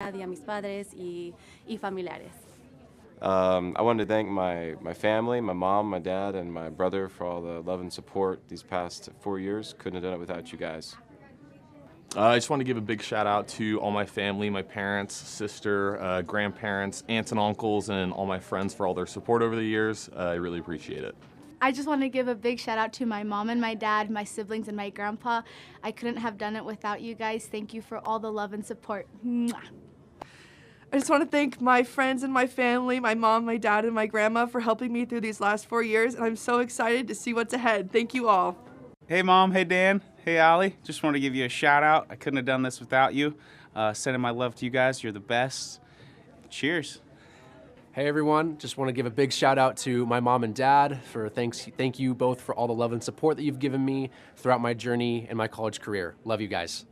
y a mis padres y familiares. I wanted to thank my family, my mom, my dad, and my brother for all the love and support these past 4 years. Couldn't have done it without you guys. I just want to give a big shout out to all my family, my parents, sister, grandparents, aunts and uncles, and all my friends for all their support over the years. I really appreciate it. I just want to give a big shout out to my mom and my dad, my siblings, and my grandpa. I couldn't have done it without you guys. Thank you for all the love and support. Mwah. I just want to thank my friends and my family, my mom, my dad, and my grandma for helping me through these last 4 years, and I'm so excited to see what's ahead. Thank you all. Hey Mom, hey Dan, hey Allie. Just want to give you a shout out. I couldn't have done this without you. Sending my love to you guys. You're the best. Cheers. Hey everyone, just want to give a big shout out to my mom and dad for thank you both for all the love and support that you've given me throughout my journey and my college career. Love you guys.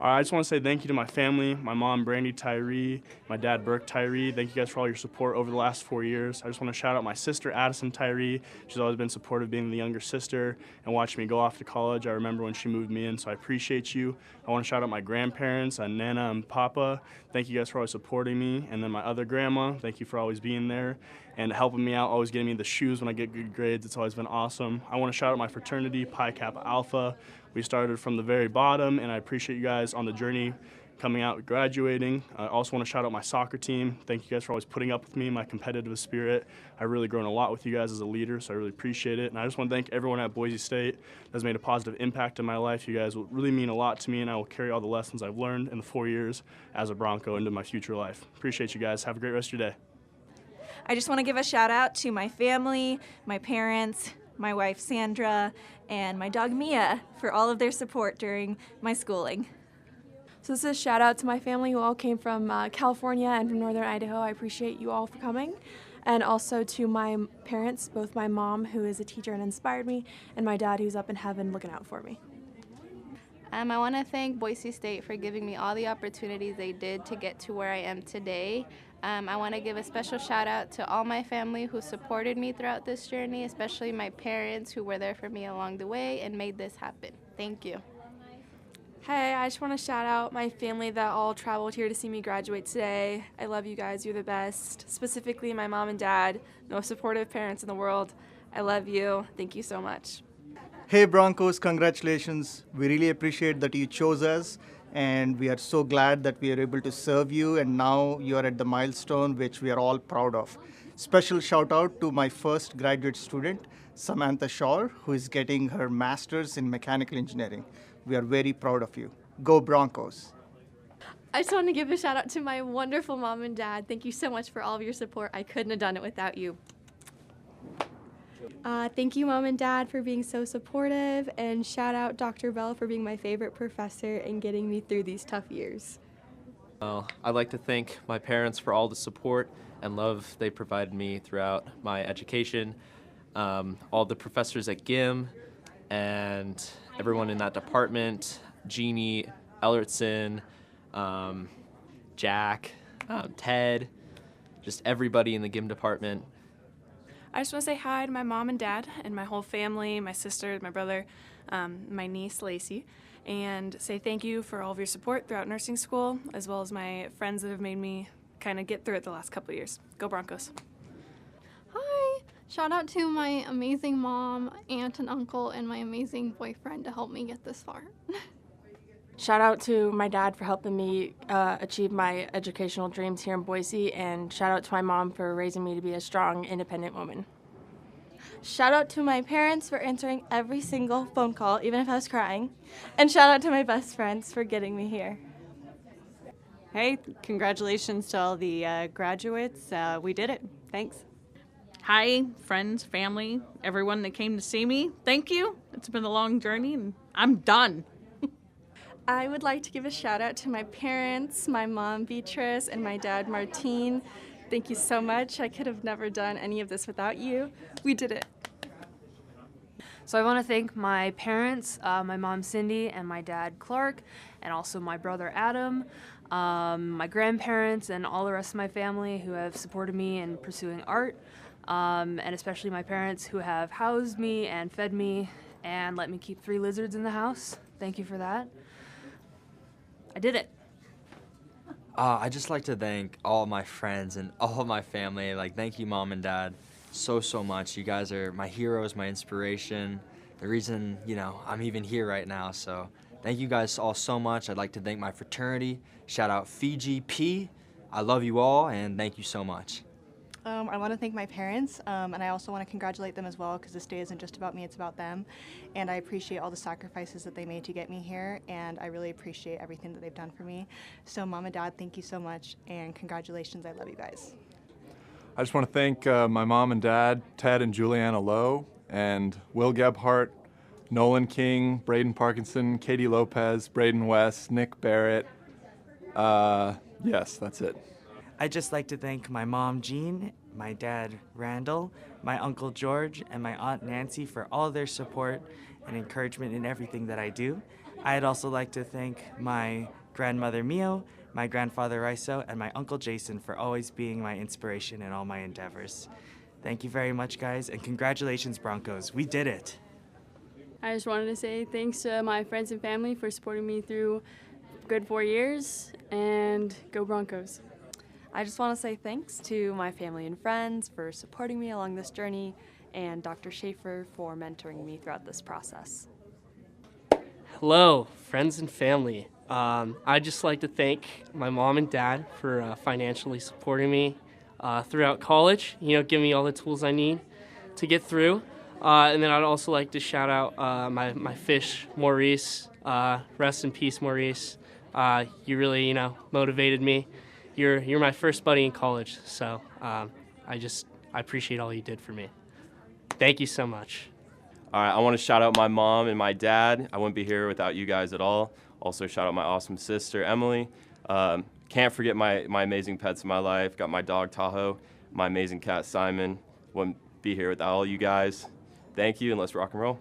I just want to say thank you to my family, my mom, Brandy Tyree, my dad, Burke Tyree. Thank you guys for all your support over the last 4 years. I just want to shout out my sister, Addison Tyree. She's always been supportive, being the younger sister and watching me go off to college. I remember when she moved me in, so I appreciate you. I want to shout out my grandparents, Nana and Papa. Thank you guys for always supporting me. And then my other grandma, thank you for always being there and helping me out, always getting me the shoes when I get good grades. It's always been awesome. I want to shout out my fraternity, Pi Kappa Alpha. We started from the very bottom, and I appreciate you guys on the journey coming out, graduating. I also want to shout out my soccer team. Thank you guys for always putting up with me, my competitive spirit. I've really grown a lot with you guys as a leader, so I really appreciate it. And I just want to thank everyone at Boise State that has made a positive impact in my life. You guys will really mean a lot to me, and I will carry all the lessons I've learned in the 4 years as a Bronco into my future life. Appreciate you guys. Have a great rest of your day. I just want to give a shout out to my family, my parents, my wife Sandra, and my dog Mia for all of their support during my schooling. So this is a shout out to my family who all came from California and from Northern Idaho. I appreciate you all for coming. And also to my parents, both my mom, who is a teacher and inspired me, and my dad, who's up in heaven looking out for me. I want to thank Boise State for giving me all the opportunities they did to get to where I am today. I want to give a special shout out to all my family who supported me throughout this journey, especially my parents who were there for me along the way and made this happen. Thank you. Hey, I just want to shout out my family that all traveled here to see me graduate today. I love you guys. You're the best. Specifically, my mom and dad, most supportive parents in the world. I love you. Thank you so much. Hey Broncos, congratulations. We really appreciate that you chose us, and we are so glad that we are able to serve you, and now you are at the milestone which we are all proud of. Special shout out to my first graduate student, Samantha Shaw, who is getting her master's in mechanical engineering. We are very proud of you. Go Broncos. I just want to give a shout out to my wonderful mom and dad. Thank you so much for all of your support. I couldn't have done it without you. Thank you, Mom and Dad, for being so supportive, and shout out Dr. Bell for being my favorite professor and getting me through these tough years. I'd like to thank my parents for all the support and love they provided me throughout my education, all the professors at GIM, and everyone in that department, Jeannie, Ellertson, Jack, Ted, just everybody in the GIM department. I just want to say hi to my mom and dad and my whole family, my sister, my brother, my niece Lacey, and say thank you for all of your support throughout nursing school, as well as my friends that have made me kind of get through it the last couple of years. Go Broncos. Hi! Shout out to my amazing mom, aunt, and uncle, and my amazing boyfriend to help me get this far. Shout out to my dad for helping me achieve my educational dreams here in Boise, and shout out to my mom for raising me to be a strong, independent woman. Shout out to my parents for answering every single phone call, even if I was crying. And shout out to my best friends for getting me here. Hey, congratulations to all the graduates. We did it. Thanks. Hi, friends, family, everyone that came to see me. Thank you. It's been a long journey, and I'm done. I would like to give a shout out to my parents, my mom Beatrice, and my dad Martine. Thank you so much. I could have never done any of this without you. We did it. So I want to thank my parents, my mom Cindy and my dad Clark, and also my brother Adam, my grandparents, and all the rest of my family who have supported me in pursuing art, and especially my parents who have housed me and fed me and let me keep 3 lizards in the house. Thank you for that. I did it. I'd just like to thank all of my friends and all of my family. Like, thank you, Mom and Dad, so much. You guys are my heroes, my inspiration, the reason, I'm even here right now. So thank you guys all so much. I'd like to thank my fraternity. Shout out Fiji P. I love you all, and thank you so much. I want to thank my parents, and I also want to congratulate them as well, because this day isn't just about me, it's about them. And I appreciate all the sacrifices that they made to get me here, and I really appreciate everything that they've done for me. So Mom and Dad, thank you so much, and congratulations. I love you guys. I just want to thank my mom and dad, Ted and Juliana Lowe, and Will Gebhardt, Nolan King, Braden Parkinson, Katie Lopez, Braden West, Nick Barrett. Yes, that's it. I'd just like to thank my mom, Jean, my dad, Randall, my uncle, George, and my aunt, Nancy, for all their support and encouragement in everything that I do. I'd also like to thank my grandmother, Mio, my grandfather, Riso, and my uncle, Jason, for always being my inspiration in all my endeavors. Thank you very much, guys, and congratulations, Broncos. We did it. I just wanted to say thanks to my friends and family for supporting me through a good 4 years, and go Broncos. I just want to say thanks to my family and friends for supporting me along this journey, and Dr. Schaefer for mentoring me throughout this process. Hello, friends and family. I'd just like to thank my mom and dad for financially supporting me throughout college, giving me all the tools I need to get through. And then I'd also like to shout out my fish, Maurice. Rest in peace, Maurice. You really, motivated me. You're my first buddy in college, so I appreciate all you did for me. Thank you so much. All right, I want to shout out my mom and my dad. I wouldn't be here without you guys at all. Also shout out my awesome sister, Emily. Can't forget my amazing pets in my life. Got my dog, Tahoe, my amazing cat, Simon. Wouldn't be here without all you guys. Thank you, and let's rock and roll.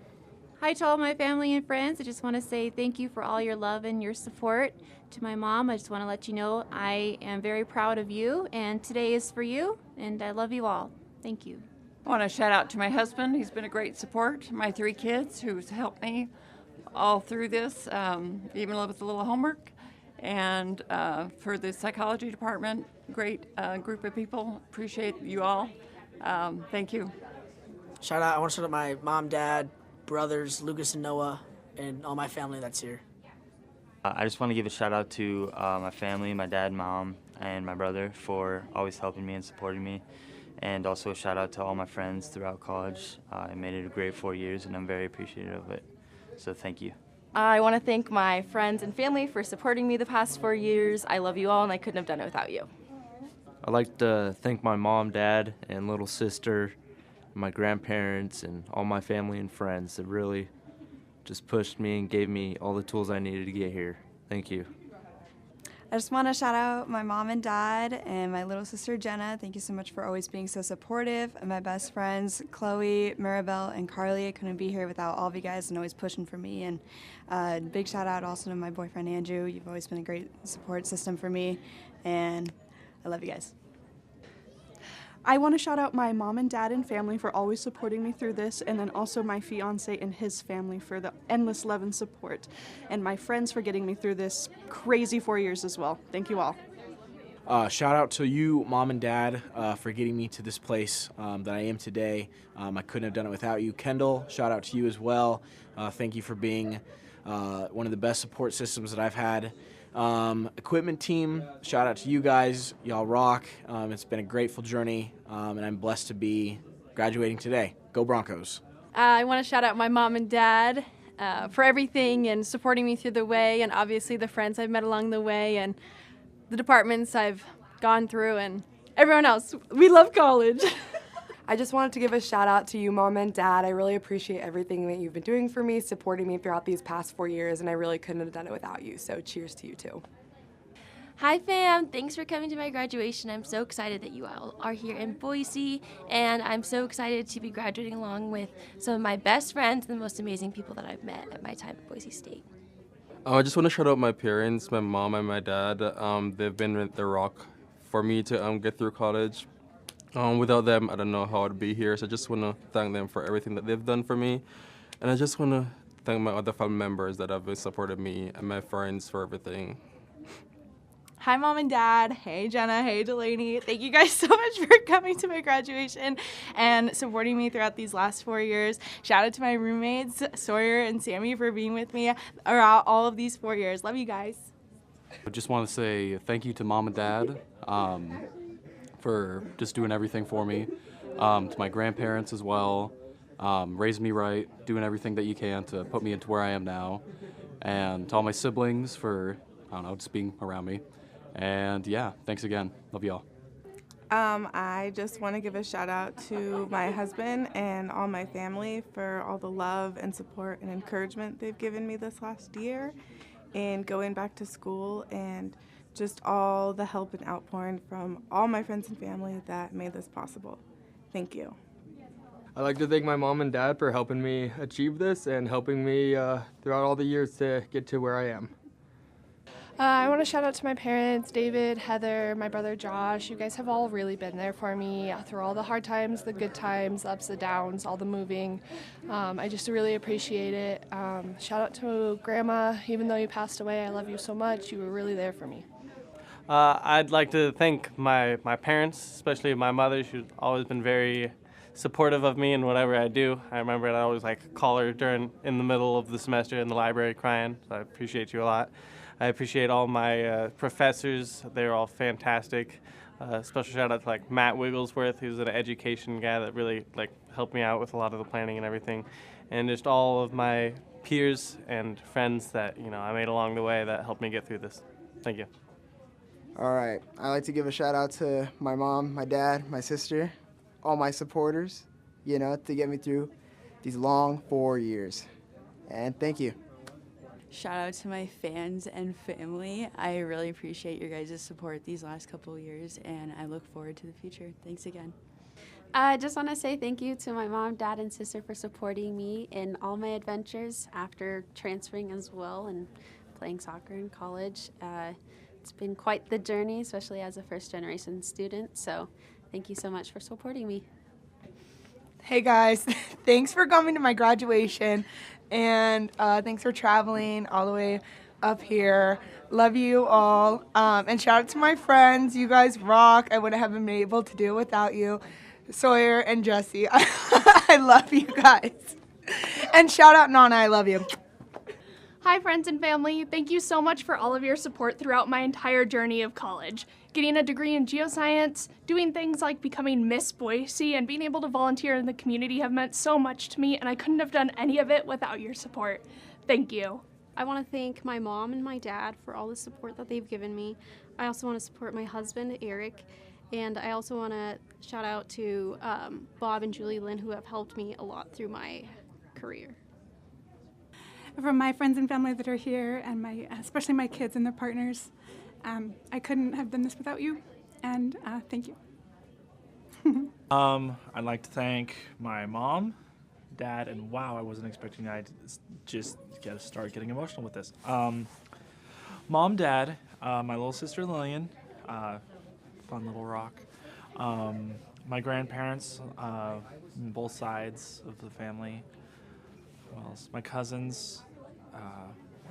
Hi to all my family and friends. I just want to say thank you for all your love and your support. To my mom, I just want to let you know I am very proud of you, and today is for you, and I love you all. Thank you. I want to shout out to my husband. He's been a great support. My 3 kids who's helped me all through this, even with a little homework. And for the psychology department, great group of people. Appreciate you all. Thank you. I want to shout out my mom, dad, brothers, Lucas and Noah, and all my family that's here. I just want to give a shout out to my family, my dad, mom, and my brother for always helping me and supporting me. And also a shout out to all my friends throughout college. I made it a great 4 years, and I'm very appreciative of it. So thank you. I want to thank my friends and family for supporting me the past 4 years. I love you all, and I couldn't have done it without you. I'd like to thank my mom, dad, and little sister, my grandparents, and all my family and friends that really just pushed me and gave me all the tools I needed to get here. Thank you. I just want to shout out my mom and dad and my little sister Jenna. Thank you so much for always being so supportive. And my best friends Chloe, Maribel, and Carly. I couldn't be here without all of you guys and always pushing for me. And big shout out also to my boyfriend Andrew. You've always been a great support system for me, and I love you guys. I want to shout out my mom and dad and family for always supporting me through this, and then also my fiance and his family for the endless love and support, and my friends for getting me through this crazy 4 years as well. Thank you all. Shout out to you, Mom and Dad, for getting me to this place that I am today. I couldn't have done it without you. Kendall, shout out to you as well. Thank you for being one of the best support systems that I've had. Equipment team, shout out to you guys. Y'all rock. It's been a grateful journey, and I'm blessed to be graduating today. Go Broncos. I want to shout out my mom and dad for everything and supporting me through the way, and obviously the friends I've met along the way, and the departments I've gone through, and everyone else. We love college. I just wanted to give a shout out to you, Mom and Dad. I really appreciate everything that you've been doing for me, supporting me throughout these past 4 years, and I really couldn't have done it without you, so cheers to you too. Hi fam, thanks for coming to my graduation. I'm so excited that you all are here in Boise, and I'm so excited to be graduating along with some of my best friends and the most amazing people that I've met at my time at Boise State. I just want to shout out my parents, my mom and my dad. They've been the rock for me to get through college. Without them, I don't know how I'd be here, so I just want to thank them for everything that they've done for me. And I just want to thank my other family members that have supported me and my friends for everything. Hi, Mom and Dad. Hey, Jenna. Hey, Delaney. Thank you guys so much for coming to my graduation and supporting me throughout these last 4 years. Shout out to my roommates, Sawyer and Sammy, for being with me throughout all of these 4 years. Love you guys. I just want to say thank you to Mom and Dad for just doing everything for me, to my grandparents as well, raising me right, doing everything that you can to put me into where I am now, and to all my siblings for, I don't know, just being around me. And yeah, thanks again. Love y'all. I just want to give a shout out to my husband and all my family for all the love and support and encouragement they've given me this last year in going back to school, and just all the help and outpouring from all my friends and family that made this possible. Thank you. I'd like to thank my mom and dad for helping me achieve this and helping me throughout all the years to get to where I am. I want to shout out to my parents, David, Heather, my brother Josh. You guys have all really been there for me through all the hard times, the good times, the ups, the downs, all the moving. I just really appreciate it. Shout out to Grandma. Even though you passed away, I love you so much. You were really there for me. I'd like to thank my parents, especially my mother. She's always been very supportive of me in whatever I do. I remember I'd always call her in the middle of the semester in the library crying. So I appreciate you a lot. I appreciate all my professors. They're all fantastic. Special shout out to Matt Wigglesworth, who's an education guy that really helped me out with a lot of the planning and everything, and just all of my peers and friends that I made along the way that helped me get through this. Thank you. All right, I'd like to give a shout out to my mom, my dad, my sister, all my supporters, to get me through these long 4 years. And thank you. Shout out to my fans and family. I really appreciate your guys' support these last couple of years, and I look forward to the future. Thanks again. I just want to say thank you to my mom, dad, and sister for supporting me in all my adventures after transferring as well and playing soccer in college. It's been quite the journey, especially as a first-generation student, so thank you so much for supporting me. Hey guys, thanks for coming to my graduation, and thanks for traveling all the way up here. Love you all, and shout out to my friends. You guys rock. I wouldn't have been able to do it without you. Sawyer and Jesse, I love you guys. And shout out Nana, I love you. Hi friends and family, thank you so much for all of your support throughout my entire journey of college. Getting a degree in geoscience, doing things like becoming Miss Boise, and being able to volunteer in the community have meant so much to me, and I couldn't have done any of it without your support. Thank you. I want to thank my mom and my dad for all the support that they've given me. I also want to support my husband, Eric, and I also want to shout out to Bob and Julie Lynn, who have helped me a lot through my career. From my friends and family that are here, and especially my kids and their partners, I couldn't have done this without you, and thank you. I'd like to thank my mom, dad, and wow, I wasn't expecting I just start getting emotional with this. Mom, dad, my little sister Lillian, fun little rock. My grandparents, both sides of the family. Who else? My cousins,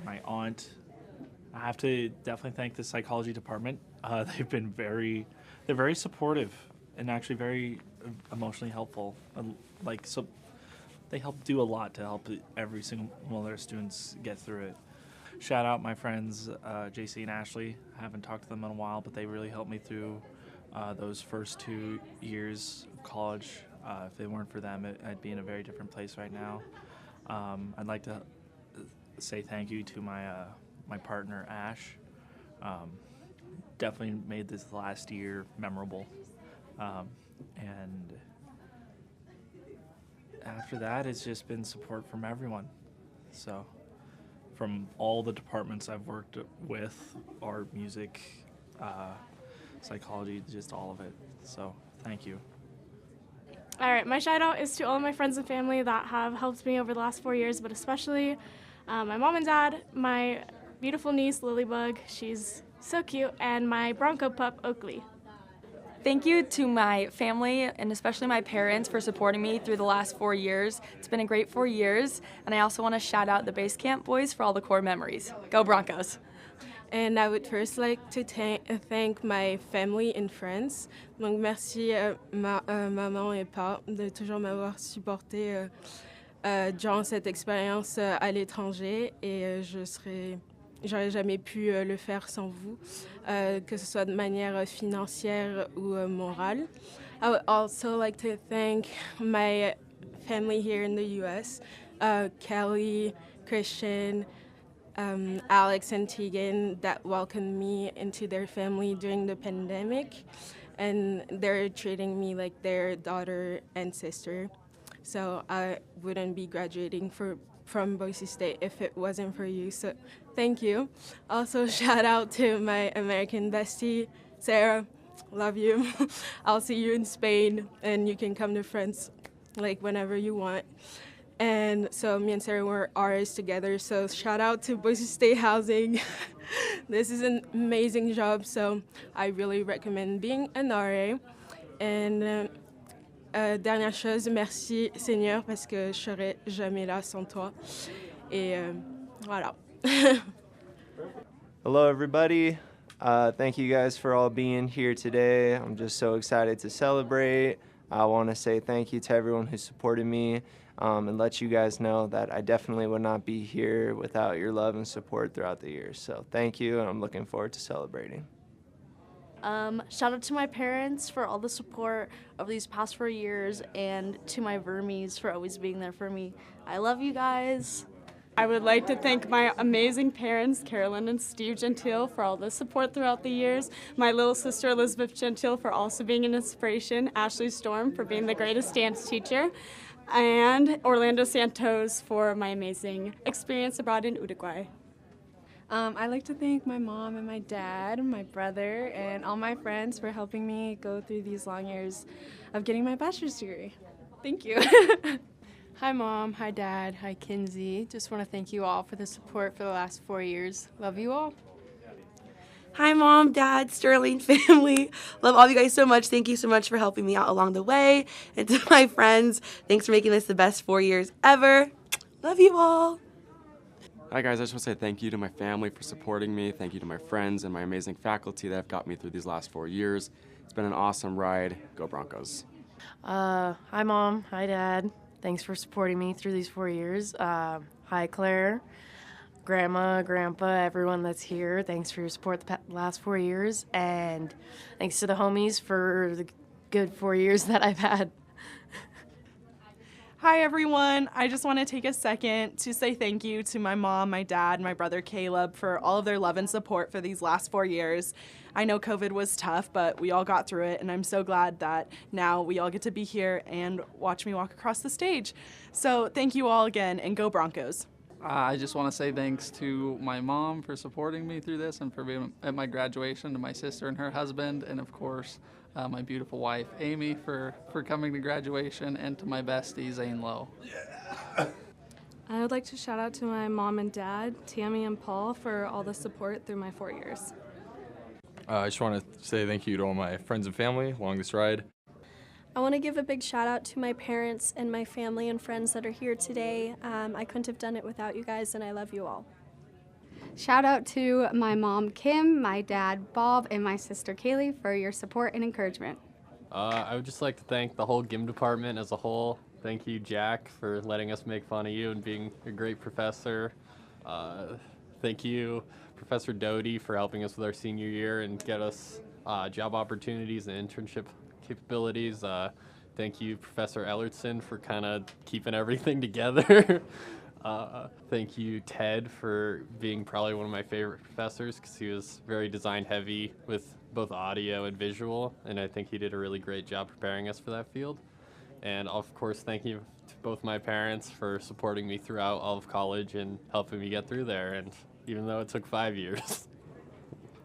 my aunt. I have to definitely thank the psychology department. They've been very supportive and actually very emotionally helpful. So they help do a lot to help every single one of their students get through it. Shout out my friends JC and Ashley. I haven't talked to them in a while, but they really helped me through those first 2 years of college. If they weren't for them, I'd be in a very different place right now. I'd like to say thank you to my partner Ash. Definitely made this last year memorable, and after that it's just been support from everyone. So from all the departments I've worked with, art, music, psychology, just all of it. So thank you. All right, my shout out is to all of my friends and family that have helped me over the last 4 years, but especially my mom and dad, my beautiful niece Lilybug, she's so cute, and my Bronco pup Oakley. Thank you to my family and especially my parents for supporting me through the last 4 years. It's been a great 4 years, and I also want to shout out the Base Camp boys for all the core memories. Go Broncos. And I would first like to thank my family and friends. Donc merci maman et papa de toujours m'avoir supporté durant cette expérience à l'étranger et j'aurais jamais pu le faire sans vous, que ce soit de manière financière ou morale. I would also like to thank my family here in the U.S., Kelly, Christian, Alex and Tegan, that welcomed me into their family during the pandemic, and they're treating me like their daughter and sister. So I wouldn't be graduating from Boise State if it wasn't for you. So thank you. Also, shout out to my American bestie, Sarah. Love you. I'll see you in Spain, and you can come to France like whenever you want. And so me and Sarah were RAs together, so shout out to Boise State Housing. This is an amazing job, so I really recommend being an RA. And dernière chose, merci Seigneur, parce que je serais jamais là sans toi. Et voilà. Hello everybody. Thank you guys for all being here today. I'm just so excited to celebrate. I want to say thank you to everyone who supported me and let you guys know that I definitely would not be here without your love and support throughout the years. So thank you, and I'm looking forward to celebrating. Shout out to my parents for all the support over these past 4 years, and to my Vermies for always being there for me. I love you guys. I would like to thank my amazing parents, Carolyn and Steve Gentile, for all the support throughout the years, my little sister Elizabeth Gentile for also being an inspiration, Ashley Storm for being the greatest dance teacher, and Orlando Santos for my amazing experience abroad in Uruguay. I'd like to thank my mom and my dad, my brother, and all my friends for helping me go through these long years of getting my bachelor's degree. Thank you. Hi Mom, hi Dad, hi Kinsey. Just want to thank you all for the support for the last 4 years. Love you all. Hi Mom, Dad, Sterling family. Love all of you guys so much. Thank you so much for helping me out along the way. And to my friends, thanks for making this the best 4 years ever. Love you all. Hi guys, I just want to say thank you to my family for supporting me. Thank you to my friends and my amazing faculty that have got me through these last 4 years. It's been an awesome ride. Go Broncos. Hi Mom, hi Dad. Thanks for supporting me through these 4 years. Hi Claire, Grandma, Grandpa, everyone that's here. Thanks for your support the last 4 years. And thanks to the homies for the good 4 years that I've had. Hi everyone, I just want to take a second to say thank you to my mom, my dad, my brother Caleb for all of their love and support for these last 4 years. I know COVID was tough, but we all got through it, and I'm so glad that now we all get to be here and watch me walk across the stage. So thank you all again, and go Broncos. I just want to say thanks to my mom for supporting me through this and for being at my graduation, to my sister and her husband, and of course my beautiful wife Amy for coming to graduation, and to my bestie Zane Lowe. I would like to shout out to my mom and dad, Tammy and Paul, for all the support through my 4 years. I just want to say thank you to all my friends and family along this ride. I want to give a big shout out to my parents and my family and friends that are here today. I couldn't have done it without you guys, and I love you all. Shout out to my mom, Kim, my dad, Bob, and my sister, Kaylee, for your support and encouragement. I would just like to thank the whole GIM department as a whole. Thank you, Jack, for letting us make fun of you and being a great professor. Thank you, Professor Doty, for helping us with our senior year and get us job opportunities and internship capabilities. Thank you, Professor Ellertson, for kind of keeping everything together. Thank you, Ted, for being probably one of my favorite professors, because he was very design heavy with both audio and visual, and I think he did a really great job preparing us for that field. And of course, thank you to both my parents for supporting me throughout all of college and helping me get through there, and even though it took 5 years.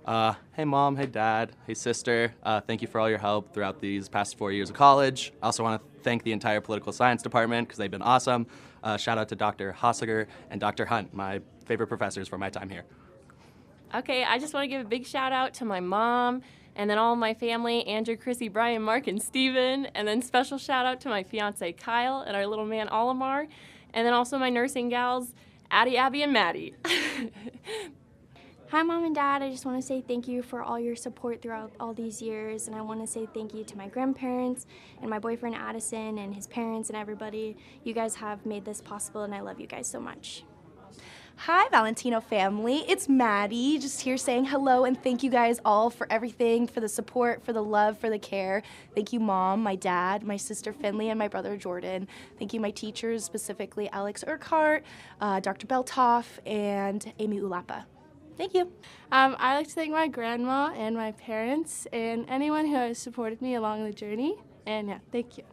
Hey Mom, hey Dad, hey sister, thank you for all your help throughout these past 4 years of college. I also want to thank the entire political science department because they've been awesome. Shout out to Dr. Hossiger and Dr. Hunt, my favorite professors for my time here. Okay, I just want to give a big shout out to my mom, and then all my family, Andrew, Chrissy, Brian, Mark, and Steven, and then special shout out to my fiance Kyle and our little man Olimar, and then also my nursing gals, Addie, Abby, and Maddie. Hi, Mom and Dad. I just want to say thank you for all your support throughout all these years, and I want to say thank you to my grandparents and my boyfriend Addison and his parents and everybody. You guys have made this possible, and I love you guys so much. Hi, Valentino family. It's Maddie, just here saying hello and thank you guys all for everything, for the support, for the love, for the care. Thank you, Mom, my dad, my sister Finley, and my brother Jordan. Thank you, my teachers, specifically Alex Urquhart, Dr. Beltoff, and Amy Ulapa. Thank you. I'd like to thank my grandma and my parents and anyone who has supported me along the journey. And yeah, thank you.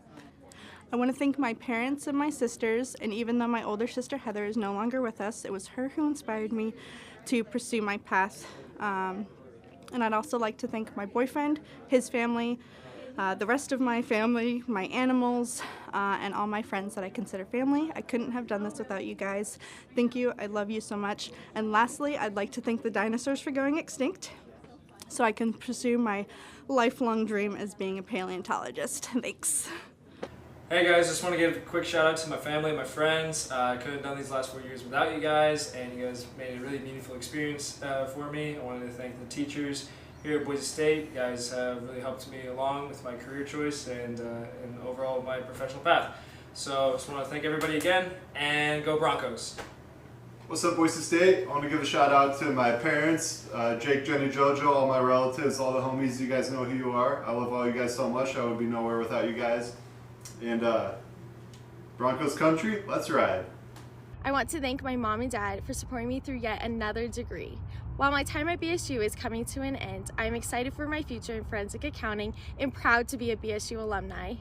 I want to thank my parents and my sisters, and even though my older sister Heather is no longer with us, it was her who inspired me to pursue my path. And I'd also like to thank my boyfriend, his family, the rest of my family, my animals, and all my friends that I consider family. I couldn't have done this without you guys. Thank you. I love you so much. And lastly, I'd like to thank the dinosaurs for going extinct so I can pursue my lifelong dream as being a paleontologist. Thanks. Hey guys, just want to give a quick shout out to my family, my friends. I couldn't have done these last 4 years without you guys, and you guys made a really meaningful experience for me. I wanted to thank the teachers here at Boise State. You guys have really helped me along with my career choice and overall my professional path. So just want to thank everybody again, and go Broncos. What's up, Boise State? I want to give a shout out to my parents, Jake, Jenny, Jojo, all my relatives, all the homies. You guys know who you are. I love all you guys so much. I would be nowhere without you guys. And Broncos country, let's ride. I want to thank my mom and dad for supporting me through yet another degree. While my time at BSU is coming to an end, I am excited for my future in forensic accounting and proud to be a BSU alumni.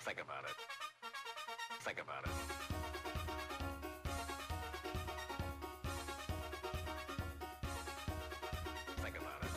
Think about it. Think about it. Think about it.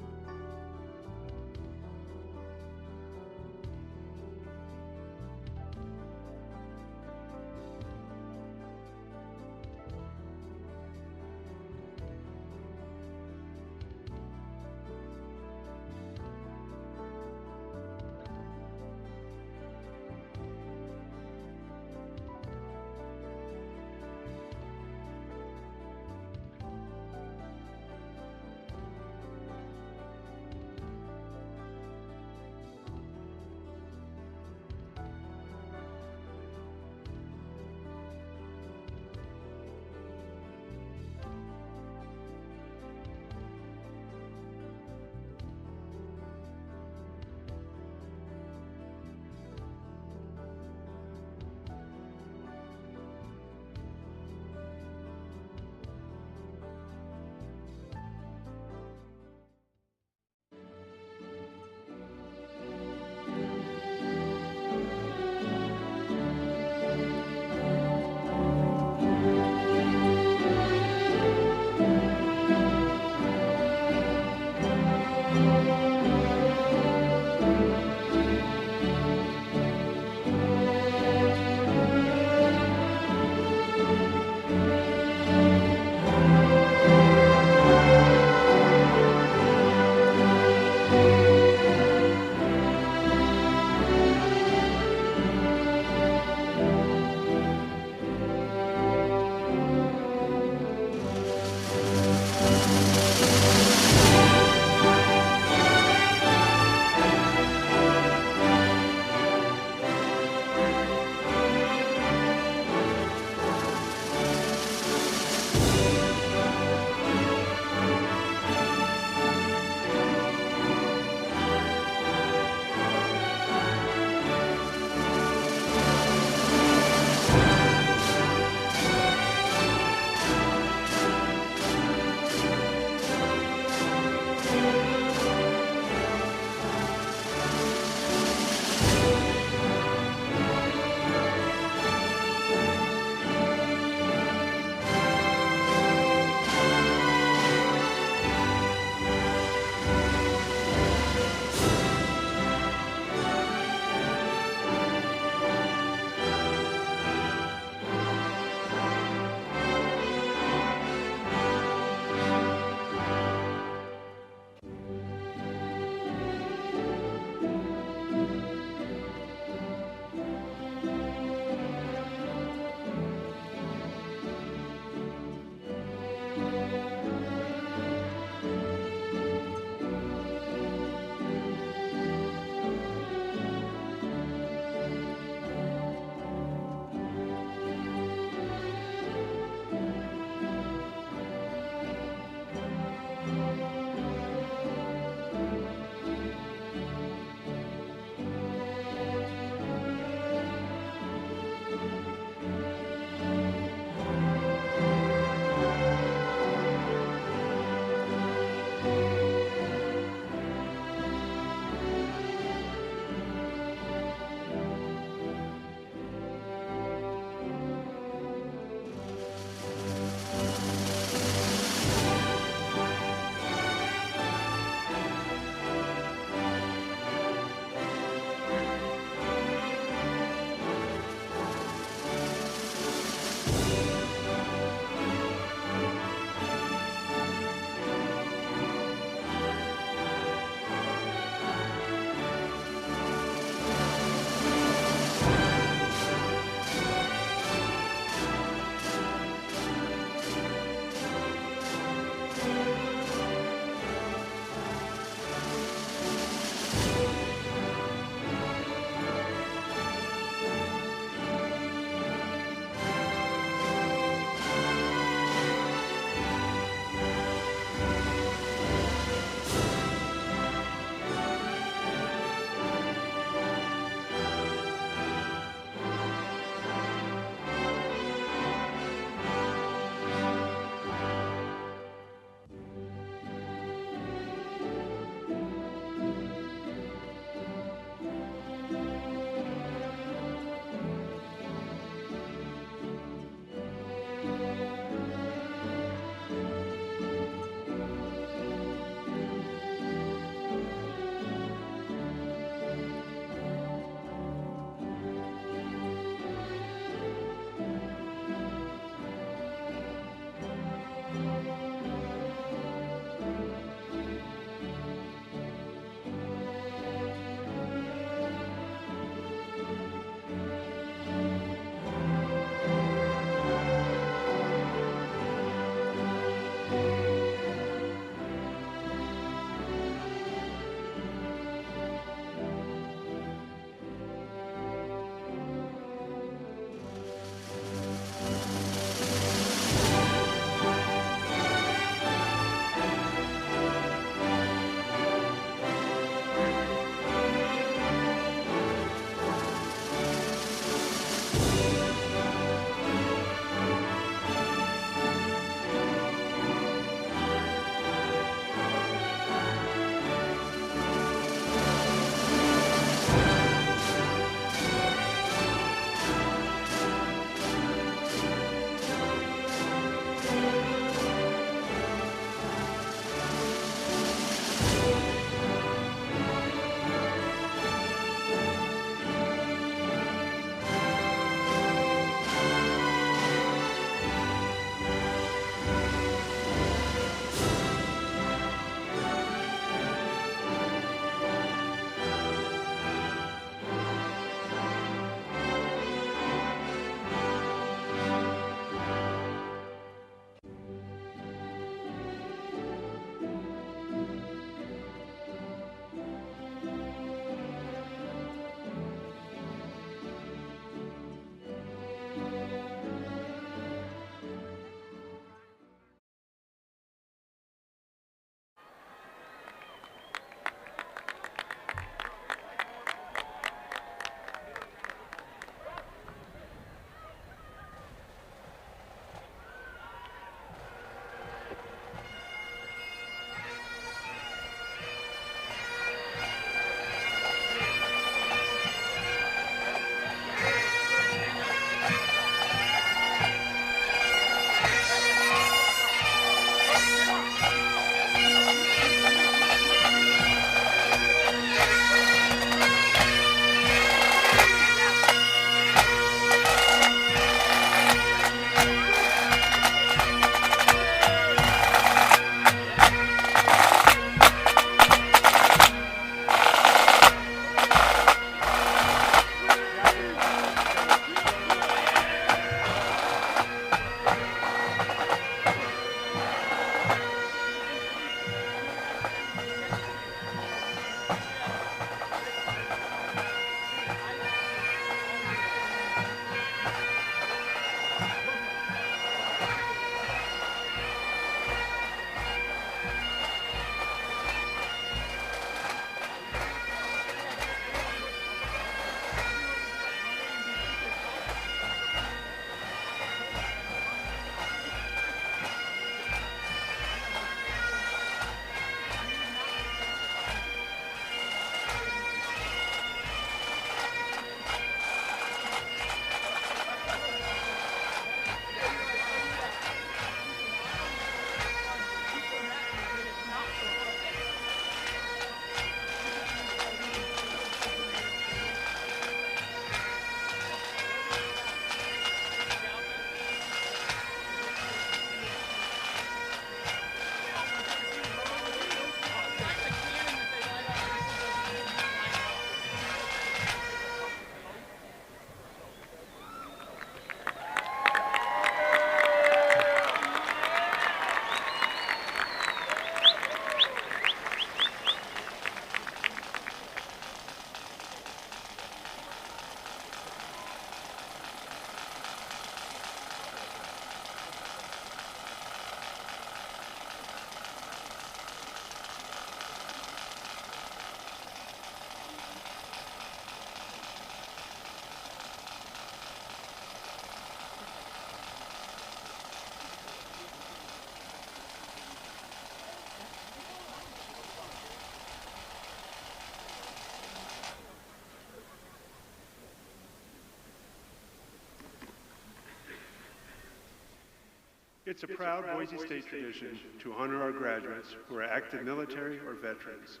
It's a proud Boise State tradition to honor our graduates who are active military or veterans.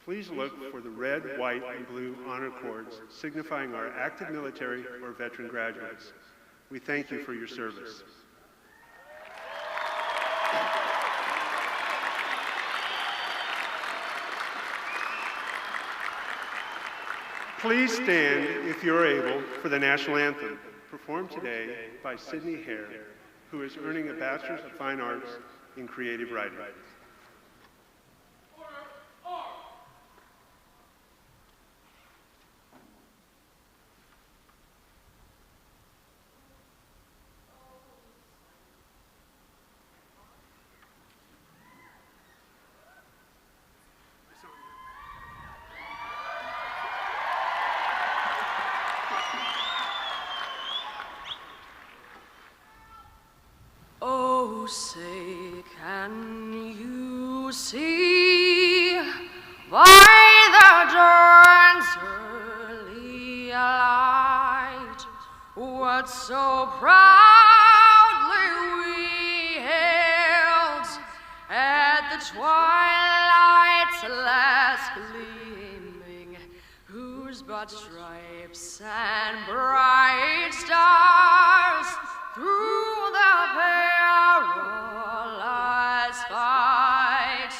Please look for the red, white, and blue honor cords signifying our active military or veteran graduates. We thank you for your service. Please stand, if you're able, for the national anthem, performed today by Sydney Hare, who is earning a Bachelor's of Fine Arts in Creative Writing. Oh, say, can you see by the dawn's early light what so proudly we hailed at the twilight's last gleaming, whose broad stripes and bright stars through the perilous fight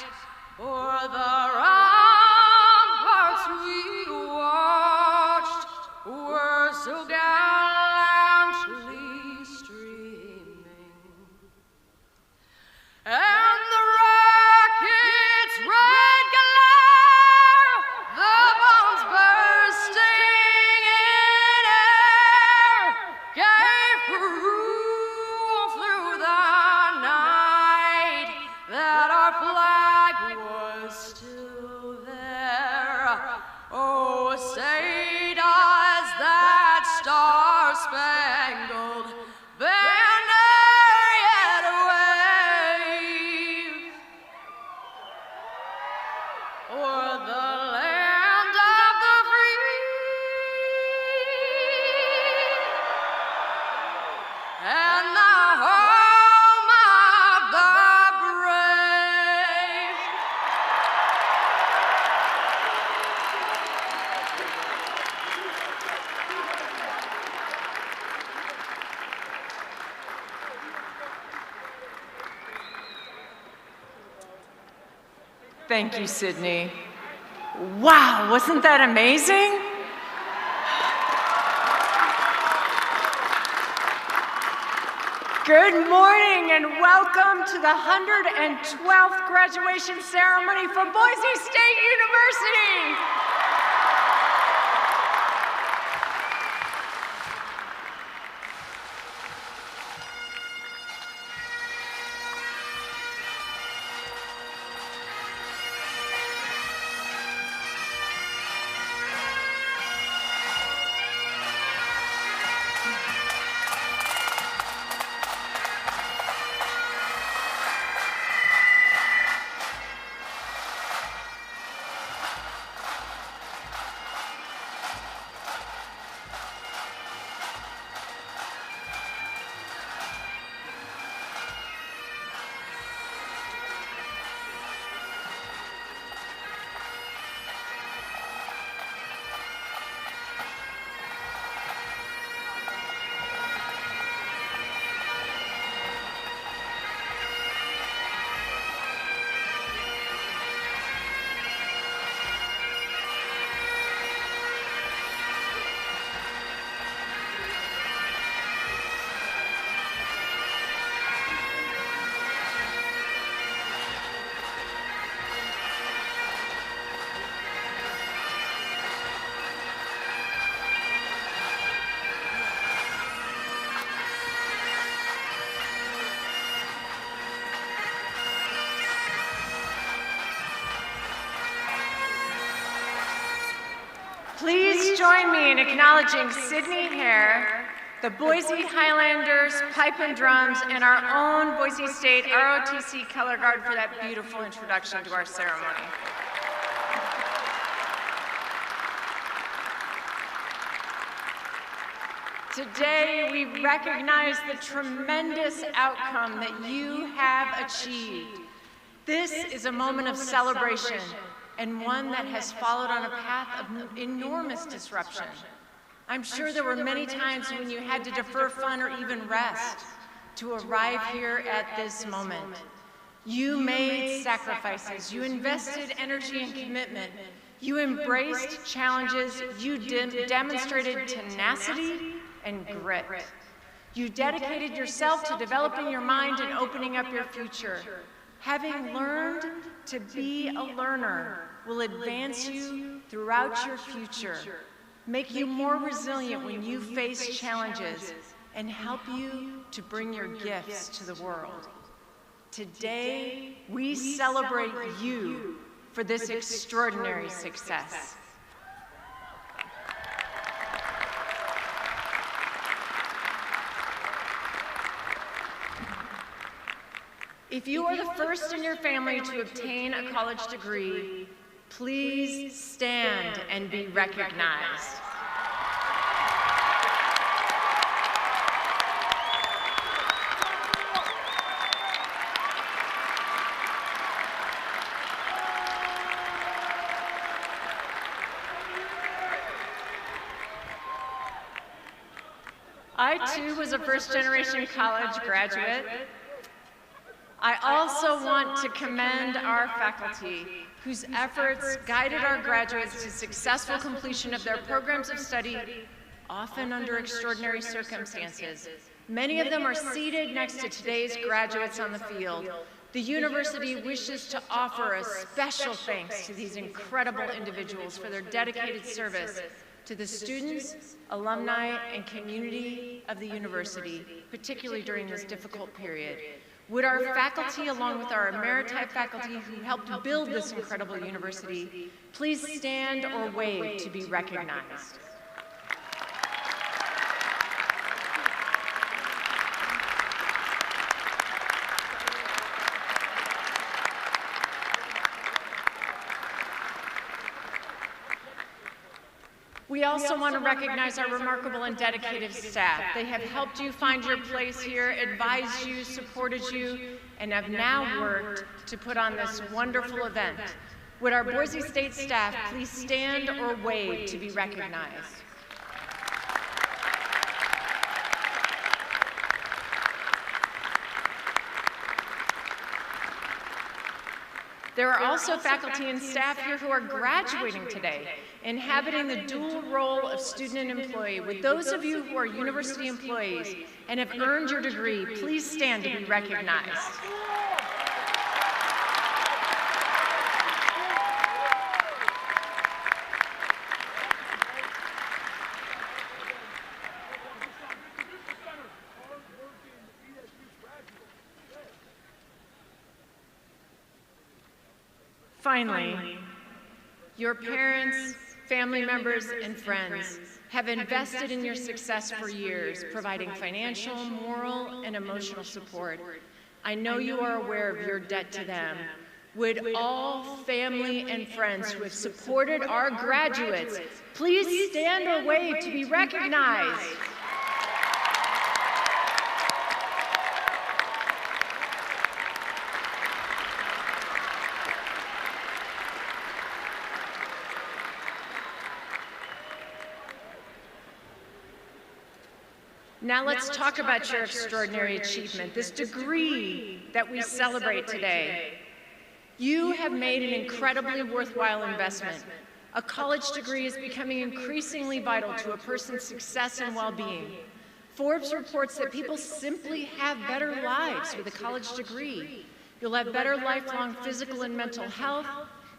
o'er the ramparts we watched were so gallantly streaming, and the rocket's red glare, the bombs bursting in air, gave proof through the night that our flag was still there. Oh, say does that star-spangled banner yet wave o'er the land of the free and the home of the brave. Thank you, Sydney. Wow, wasn't that amazing? Good morning and welcome to the 112th graduation ceremony for Boise State University. Please join me in acknowledging Sydney Hare, the Boise Highlanders Pipe and Drums, and our own Boise State ROTC Color Guard for that beautiful introduction to our ceremony. Today, we recognize the tremendous outcome that you have achieved. This is a moment of celebration and one that has followed on a path of enormous disruption. I'm sure there were many times when you had to defer fun or even rest to arrive here at this moment. You made sacrifices, you invested energy and commitment, you embraced challenges, you demonstrated tenacity and grit. You dedicated yourself to developing your mind and opening up your future. Having learned to be a learner will advance you throughout your future, make you more resilient when you face challenges, and help you to bring your gifts to the world. Today, we celebrate you for this extraordinary success. If you are the first in your family to obtain a college degree, please stand and be recognized. I too was a first-generation college graduate. I also want to commend our faculty, whose efforts guided our graduates to successful completion of their programs of study, often under extraordinary circumstances. Many of them are seated next to today's graduates on the field. The university wishes to offer a special thanks to these incredible individuals for their dedicated service to the students, alumni, and community of the university, particularly during this difficult period. Would our faculty, along with our emeriti faculty who helped build this incredible university, please stand or wave to be recognized? We also want to recognize our remarkable and dedicated staff. They have helped you find your place here, advised you, supported you, and have now worked to put on this wonderful event. Would our Boise State staff please stand or wave to be recognized? There are also faculty and staff here who are graduating today, inhabiting the dual role of student and employee. With those of you who are university employees and have earned your degree, please stand to be recognized. Finally, your parents, family members, and friends have invested in your success for years, providing financial, moral, and emotional support. I know you are aware of your debt to them. Would all family and friends who have supported our graduates please stand or wave to be recognized? Now let's talk about your extraordinary achievement, this degree that we celebrate today. You have made an incredibly worthwhile investment. A college degree is becoming increasingly vital to a person's success and well-being. Forbes reports that people simply have better lives with a college degree. You'll have better lifelong physical and mental health.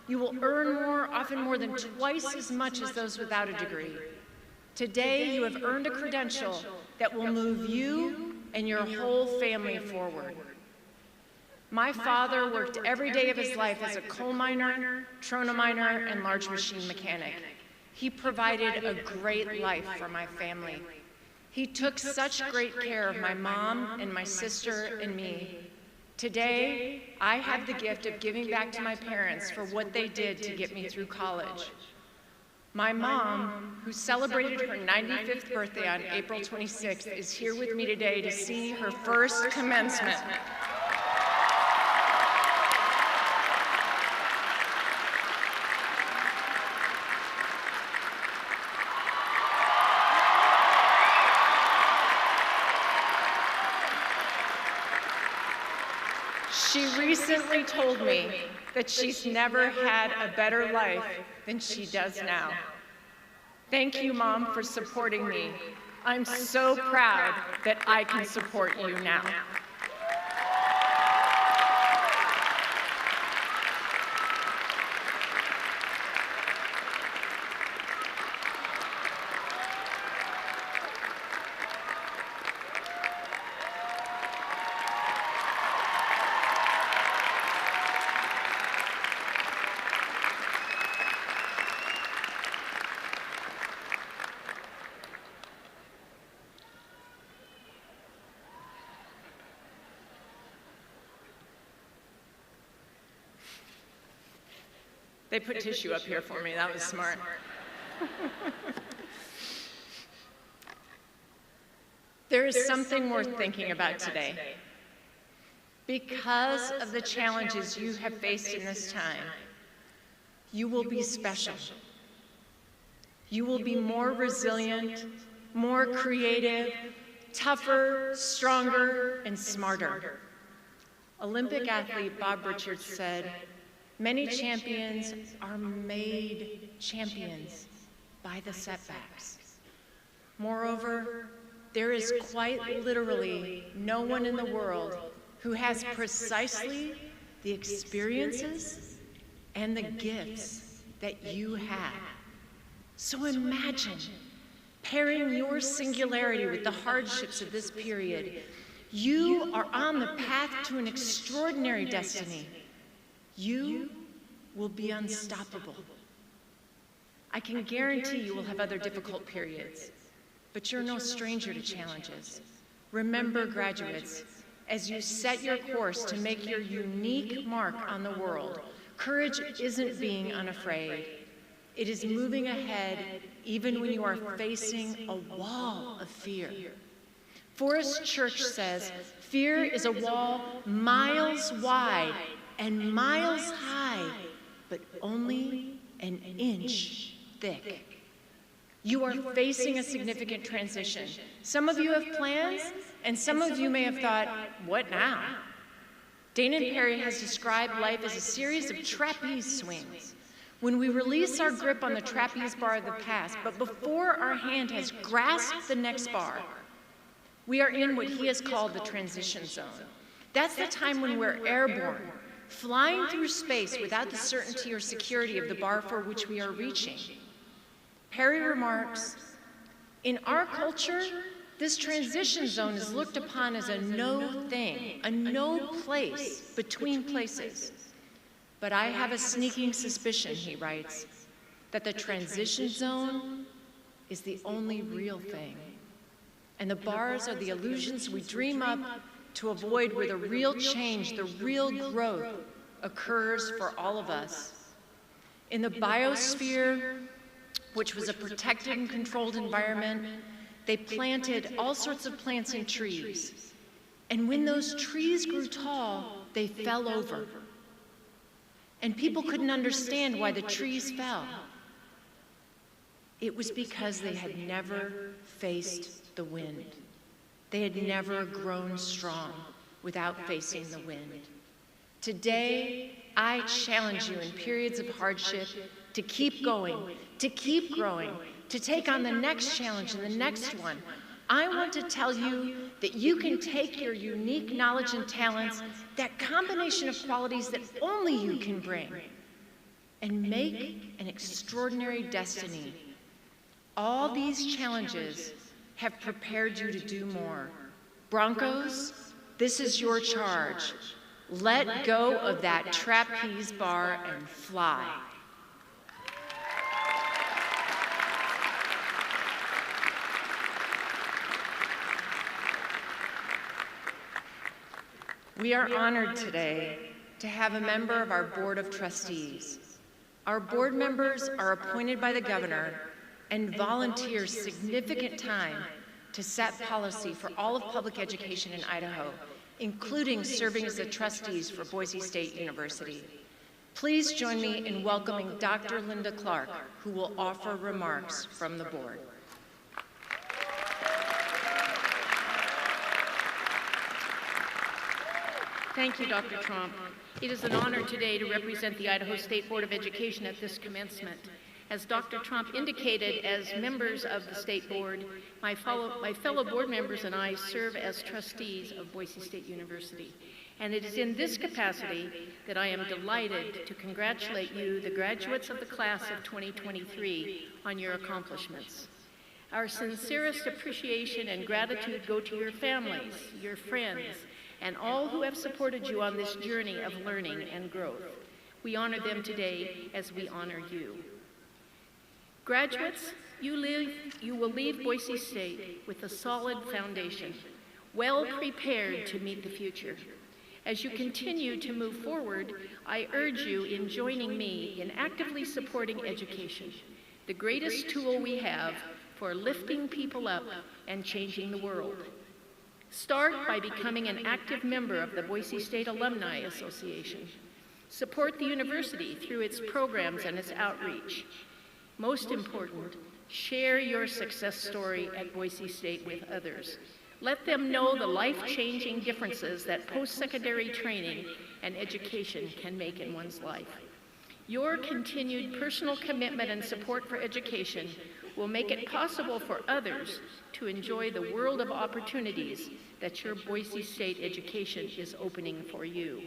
You will earn more, often more than twice as much as those without a degree. Today, you have earned a credential that will move you and your whole family forward. My father worked every day of his life as a coal miner, trona miner, and large machine mechanic. He provided a great life for my family. He took such great care of my mom and my sister and me. Today, I have the gift of giving back to my parents for what they did to get me through college. My mom, who celebrated her 95th birthday on April 26th, is here with me today to see her first commencement. She recently told me that she's never had a better life than she does now. Thank you, Mom, for supporting me. I'm so proud that I can support you now. They put tissue up here for me. That was smart. There is something worth thinking about today. Because of the challenges you have faced in this time, you will be special. You will be more resilient, more creative, tougher, stronger, and smarter. Olympic athlete Bob Richards said, "Many champions are made champions by the setbacks." Moreover, there is quite literally no one in the world who has precisely the experiences and the gifts that you have. So imagine pairing your singularity with the hardships of this period. You are on the path to an extraordinary destiny. You will be unstoppable. I can guarantee you will have other difficult periods, but you're no stranger to challenges. Remember, graduates, as you set your course to make your unique mark on the world, courage isn't being unafraid. It is moving ahead even when you are facing a wall of fear. Forrest Church says, "Fear is a wall miles wide and miles high, but only an inch thick." You are facing a significant transition. Some of you have plans, and some of you may have thought, what now? Dana Perry has described life as a series of trapeze swings. When we release our grip on the trapeze bar of the past, but before our hand has grasped the next bar, we are in what he has called the transition zone. That's the time when we're airborne, flying through space without the certainty or security of the bar for which we are reaching. Perry remarks, "In our culture, this transition zone is looked upon as a no thing, a no place between places. But I have a sneaking suspicion," he writes, "that the transition zone is the only real thing. And the bars are the illusions we dream up to avoid where the real change, the real growth occurs for all of us. In the biosphere, which was a protected and controlled environment, they planted all sorts of plants and trees. And when those trees grew tall, they fell over. And people couldn't understand why the trees fell. It was because they had never faced the wind. They had never grown strong without facing the wind. Today, I challenge you in periods of hardship to keep going, to keep growing, to take on the next challenge and the next one. I want to tell you that you can take your unique knowledge and talents, that combination of qualities that only you can bring, and make an extraordinary destiny. All these challenges have prepared you to do more. Broncos, this is your charge. Let go of that trapeze bar and fly. We are honored today to have a member of our Board of Trustees. Our board members are appointed by the governor and volunteer significant time to set policy for all of public education in Idaho, including serving as the trustees for Boise State University. Please join me in welcoming Dr. Linda Clark, who will offer remarks from the board. Thank you, Dr. Trump. It is an honor today to represent the Idaho State Board of Education at this commencement. As Dr. Trump indicated, as members of the State Board, my fellow board members and I serve as trustees of Boise State University. And it is in this capacity that I am delighted to congratulate you, the graduates of the class of 2023, on your accomplishments. Our sincerest appreciation and gratitude go to your families, your friends, and all who have supported you on this journey of learning and growth. We honor them today as we honor you. Graduates, you will leave Boise State with a solid foundation, well prepared to meet the future. As you continue to move forward, I urge you in joining me in actively supporting education, the greatest tool we have for lifting people up and changing the world. Start by becoming an active member of the Boise State Alumni Association. Support the university through its programs and its outreach. Most important, share your success story at Boise State with others. Let them know the life-changing differences that post-secondary training and education can make in one's life. Your continued personal commitment and support for education will make it possible for others to enjoy the world of opportunities that your Boise State education is opening for you.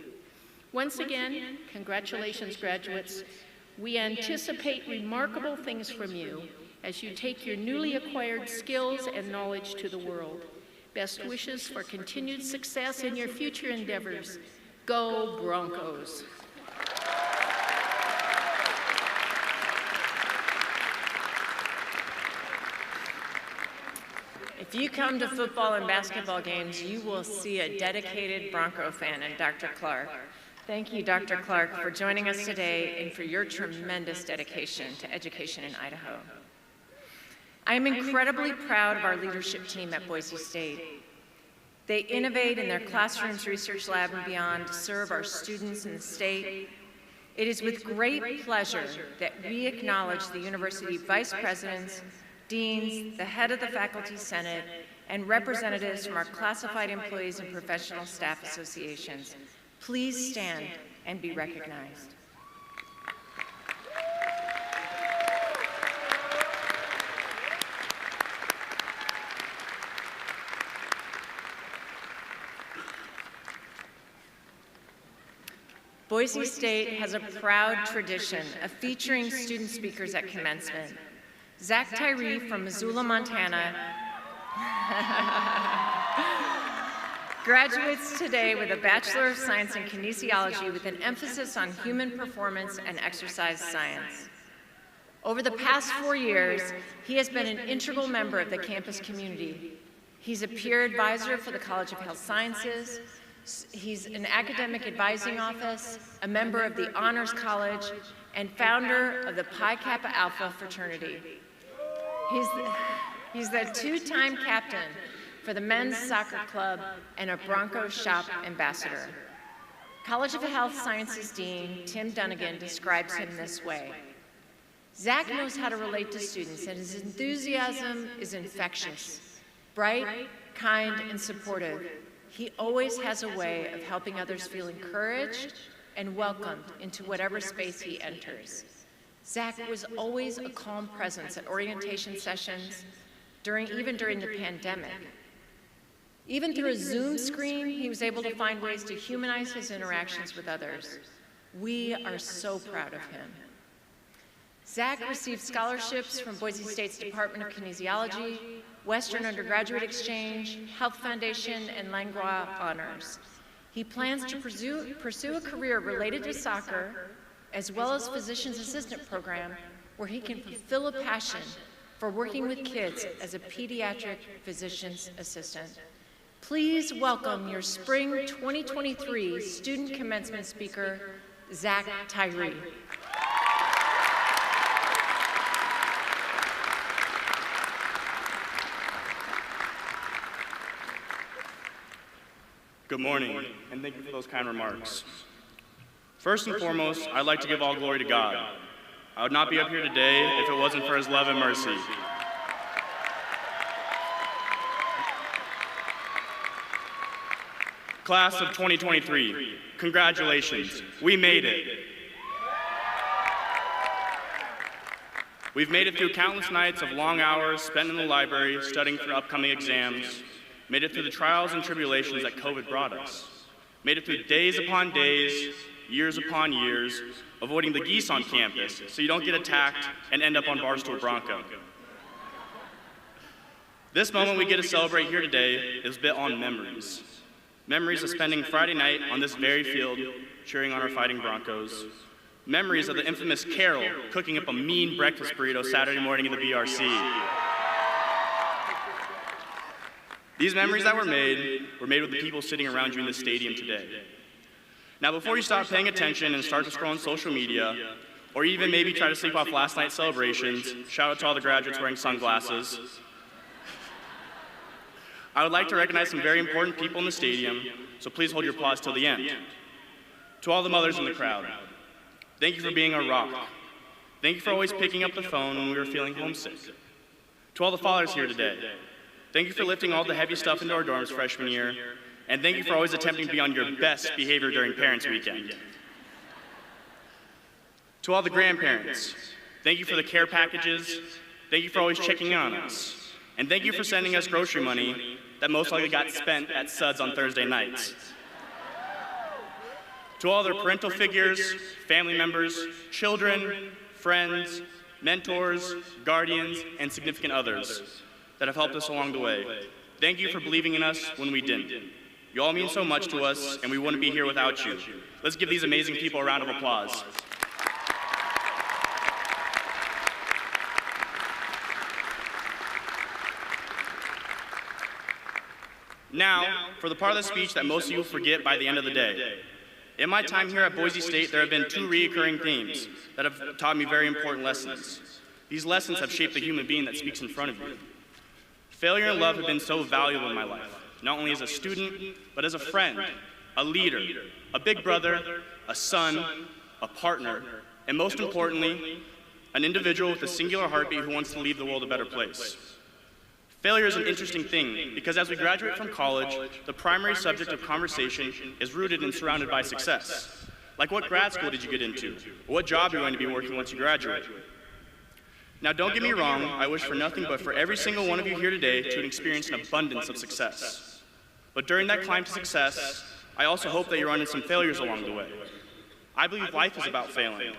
Once again, congratulations, graduates. We anticipate remarkable things from you as you take your newly acquired skills and knowledge to the world. Best wishes for continued success in your future endeavors. Go Broncos! If you come to football and basketball games, you will see a dedicated Bronco fan in Dr. Clark. Thank you, Dr. Clark, for joining us today and for your tremendous dedication to education in Idaho. I am incredibly proud of our leadership team at Boise State. They innovate in their classrooms, research lab, and beyond to serve our students in the state. It is with great pleasure that we acknowledge the university vice presidents, deans, the head of the faculty senate, and representatives from our classified employees and professional staff associations. Please stand and be recognized. Boise State has a proud tradition of featuring student speakers at commencement. Zach Tyree from Missoula, Montana, graduates today with a Bachelor of Science in Kinesiology with an emphasis on human performance and exercise science. Over the past 4 years, he has been an integral member of the campus community. He's a peer advisor for the College of Health Sciences. He's an academic advising office, a member of the Honors College, and founder of the Pi Kappa Alpha fraternity. He's the two-time captain for the men's soccer club and a Bronco shop ambassador. College of Health Sciences Dean Tim Dunnigan describes him this way. Zach knows how to relate to students, and his enthusiasm is infectious. Bright, kind, and supportive, he always has a way of helping others feel encouraged and welcomed into whatever space he enters. Zach was always a calm presence at orientation sessions, even during the pandemic. Even through a Zoom screen, he was able to find ways to humanize his interactions with others. We are so proud of him. Zach received scholarships from Boise State's Department of Kinesiology, Western Undergraduate Exchange, Health Foundation, and Langlois Honors. He plans to pursue a career related to soccer, as well as Physician's Assistant Program, where he can fulfill a passion for working with kids as a pediatric physician's assistant. Please welcome your Spring 2023 Student Commencement Speaker, Zach Tyree. Good morning, and thank you for those kind remarks. First and foremost, I'd like to give all glory to God. I would not be up here today if it wasn't for His love and mercy. Class of 2023, congratulations, we made it. We've made it through countless nights of long hours spent in the library studying for upcoming exams, made it through the trials and tribulations that COVID brought us, made it through days upon days, years upon years, avoiding the geese on campus so you don't get attacked and end up on Barstool Bronco. This moment we get to celebrate here today is built on memories. Memories of spending Friday night on this very field cheering on our fighting Broncos. Memories of the infamous Carol cooking up a mean breakfast burrito Saturday morning in the BRC. These memories that were made with the people sitting around you in the stadium today. Now before you stop paying attention and start to scroll on social media, or even maybe try to sleep off last night's celebrations, shout out to all the graduates wearing sunglasses. I would like to recognize some very important people in the stadium, so please hold your applause till the end. To all the mothers in the crowd, thank you for being our rock. Thank you for always picking up the phone when we were feeling homesick. To all the fathers here today, thank you for lifting all the heavy stuff into our dorms freshman year, and thank you for always attempting to be on your best behavior during Parents' Weekend. To all the grandparents, thank you for the care packages, thank you for always checking in on us, and thank you for sending us grocery money that most likely got spent at Suds on Thursday nights. To all their parental figures, family members, children, friends, mentors, guardians, and significant others that have helped us along the way, thank you for believing in us when we didn't. You all mean so much to us, and we wouldn't be here without you. Let's give these amazing people a round of applause. Now, for the part of the speech that most of you will forget by the end of the day. In my time here at Boise State, there have been two recurring themes that have taught me very important lessons. These lessons have shaped the human being that speaks in front of you. Failure and love have been so valuable in my life, not only as a student, but as a friend, a leader, a big brother, a son, a partner, and most importantly, an individual with a singular heartbeat who wants to leave the world a better place. Failure is an interesting thing because as we graduate from college, the primary subject of conversation is rooted and surrounded by success. Like what grad school did you get into? Or what job are you going to be working once you graduate? Now don't get me wrong, I wish for nothing but for every single one of you here today to experience an abundance of success. But during that climb to success, I also hope that you run into some failures along the way. I believe life is about failing.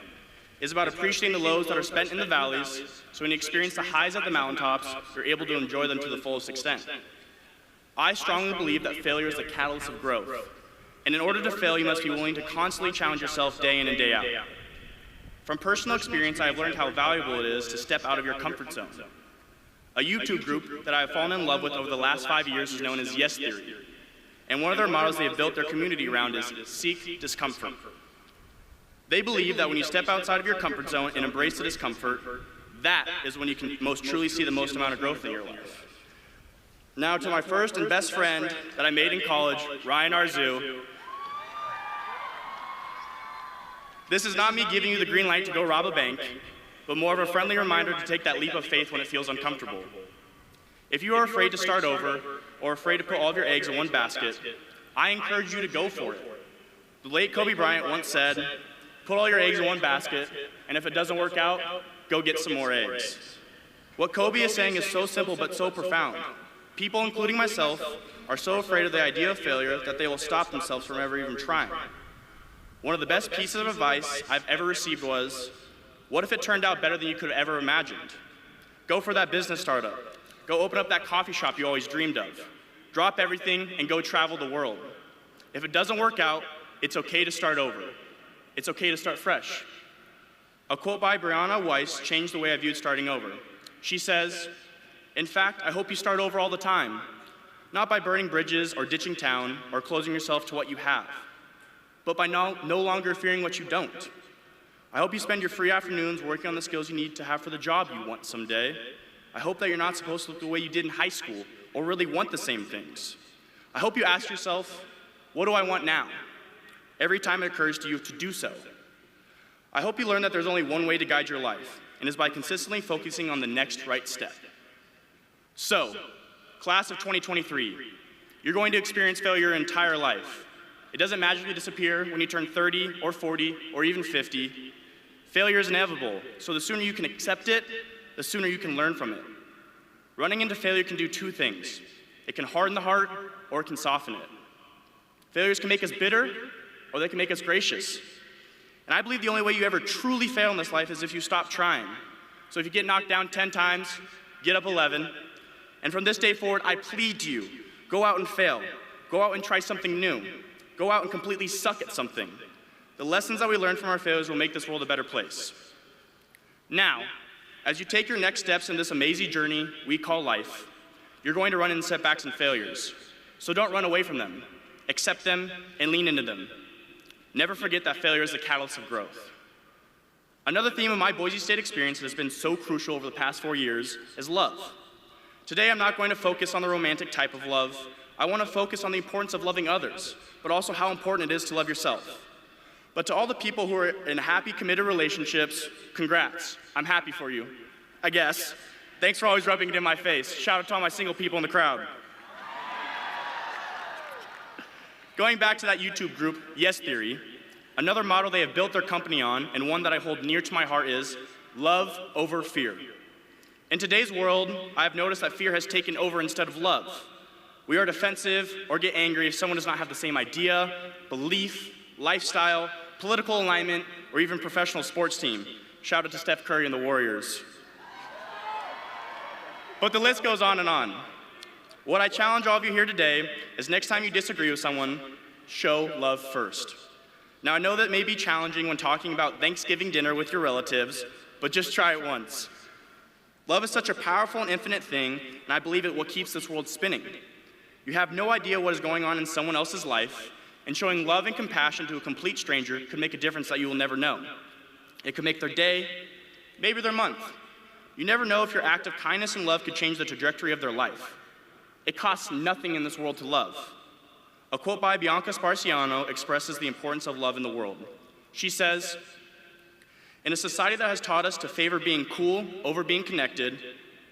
It's about appreciating the lows that are spent in the valleys, so when you experience the highs at the mountaintops, you're able to enjoy them to the fullest extent. I strongly believe that failure is the catalyst of growth. And in order to fail, you must be willing to constantly challenge yourself day in and day out. From personal experience, I have learned how valuable it is to step out of your comfort zone. A YouTube group that I have fallen in love with over the last 5 years is known as Yes Theory. And one of their models they have built their community around is seek discomfort. They believe that when you step outside of your comfort zone and embrace the discomfort, that is when you can most truly see the most amount of growth in your life. Now to my first and best friend that I made in college, Ryan Arzu. This is not me giving you the green light to go rob a bank, but more of a friendly reminder to take that leap of faith when it feels uncomfortable. If you are afraid to start over, or afraid to put all of your eggs in one basket, I encourage you to go for it. The late Kobe Bryant once said, put all your eggs in one basket, and if it doesn't work out, go get some more eggs. What Kobe is saying is so simple but so profound. People, including myself, are so afraid of the idea of failure that they will stop themselves from ever even trying. One of the best pieces of advice I've ever received was, what if it turned out better than you could have ever imagined? Go for that business startup. Go open up that coffee shop you always dreamed of. Drop everything and go travel the world. If it doesn't work out, it's okay to start over. It's okay to start fresh. A quote by Brianna Weiss changed the way I viewed starting over. She says, in fact, I hope you start over all the time, not by burning bridges or ditching town or closing yourself to what you have, but by no longer fearing what you don't. I hope you spend your free afternoons working on the skills you need to have for the job you want someday. I hope that you're not supposed to look the way you did in high school or really want the same things. I hope you ask yourself, What do I want now? Every time it occurs to you to do so. I hope you learn that there's only one way to guide your life, and is by consistently focusing on the next right step. So, class of 2023, you're going to experience failure your entire life. It doesn't magically disappear when you turn 30 or 40 or even 50. Failure is inevitable, so the sooner you can accept it, the sooner you can learn from it. Running into failure can do two things. It can harden the heart, or it can soften it. Failures can make us bitter, or they can make us gracious. And I believe the only way you ever truly fail in this life is if you stop trying. So if you get knocked down 10 times, get up 11. And from this day forward, I plead to you, go out and fail. Go out and try something new. Go out and completely suck at something. The lessons that we learn from our failures will make this world a better place. Now, as you take your next steps in this amazing journey we call life, you're going to run into setbacks and failures. So don't run away from them. Accept them and lean into them. Never forget that failure is the catalyst of growth. Another theme of my Boise State experience that has been so crucial over the past 4 years is love. Today I'm not going to focus on the romantic type of love. I want to focus on the importance of loving others, but also how important it is to love yourself. But to all the people who are in happy, committed relationships, congrats. I'm happy for you, I guess. Thanks for always rubbing it in my face. Shout out to all my single people in the crowd. Going back to that YouTube group, Yes Theory, another model they have built their company on, and one that I hold near to my heart, is love over fear. In today's world, I have noticed that fear has taken over instead of love. We are defensive or get angry if someone does not have the same idea, belief, lifestyle, political alignment, or even professional sports team. Shout out to Steph Curry and the Warriors. But the list goes on and on. What I challenge all of you here today is next time you disagree with someone, show love first. Now I know that may be challenging when talking about Thanksgiving dinner with your relatives, but just try it once. Love is such a powerful and infinite thing, and I believe it what keeps this world spinning. You have no idea what is going on in someone else's life, and showing love and compassion to a complete stranger could make a difference that you will never know. It could make their day, maybe their month. You never know if your act of kindness and love could change the trajectory of their life. It costs nothing in this world to love. A quote by Bianca Sparciano expresses the importance of love in the world. She says, "In a society that has taught us to favor being cool over being connected,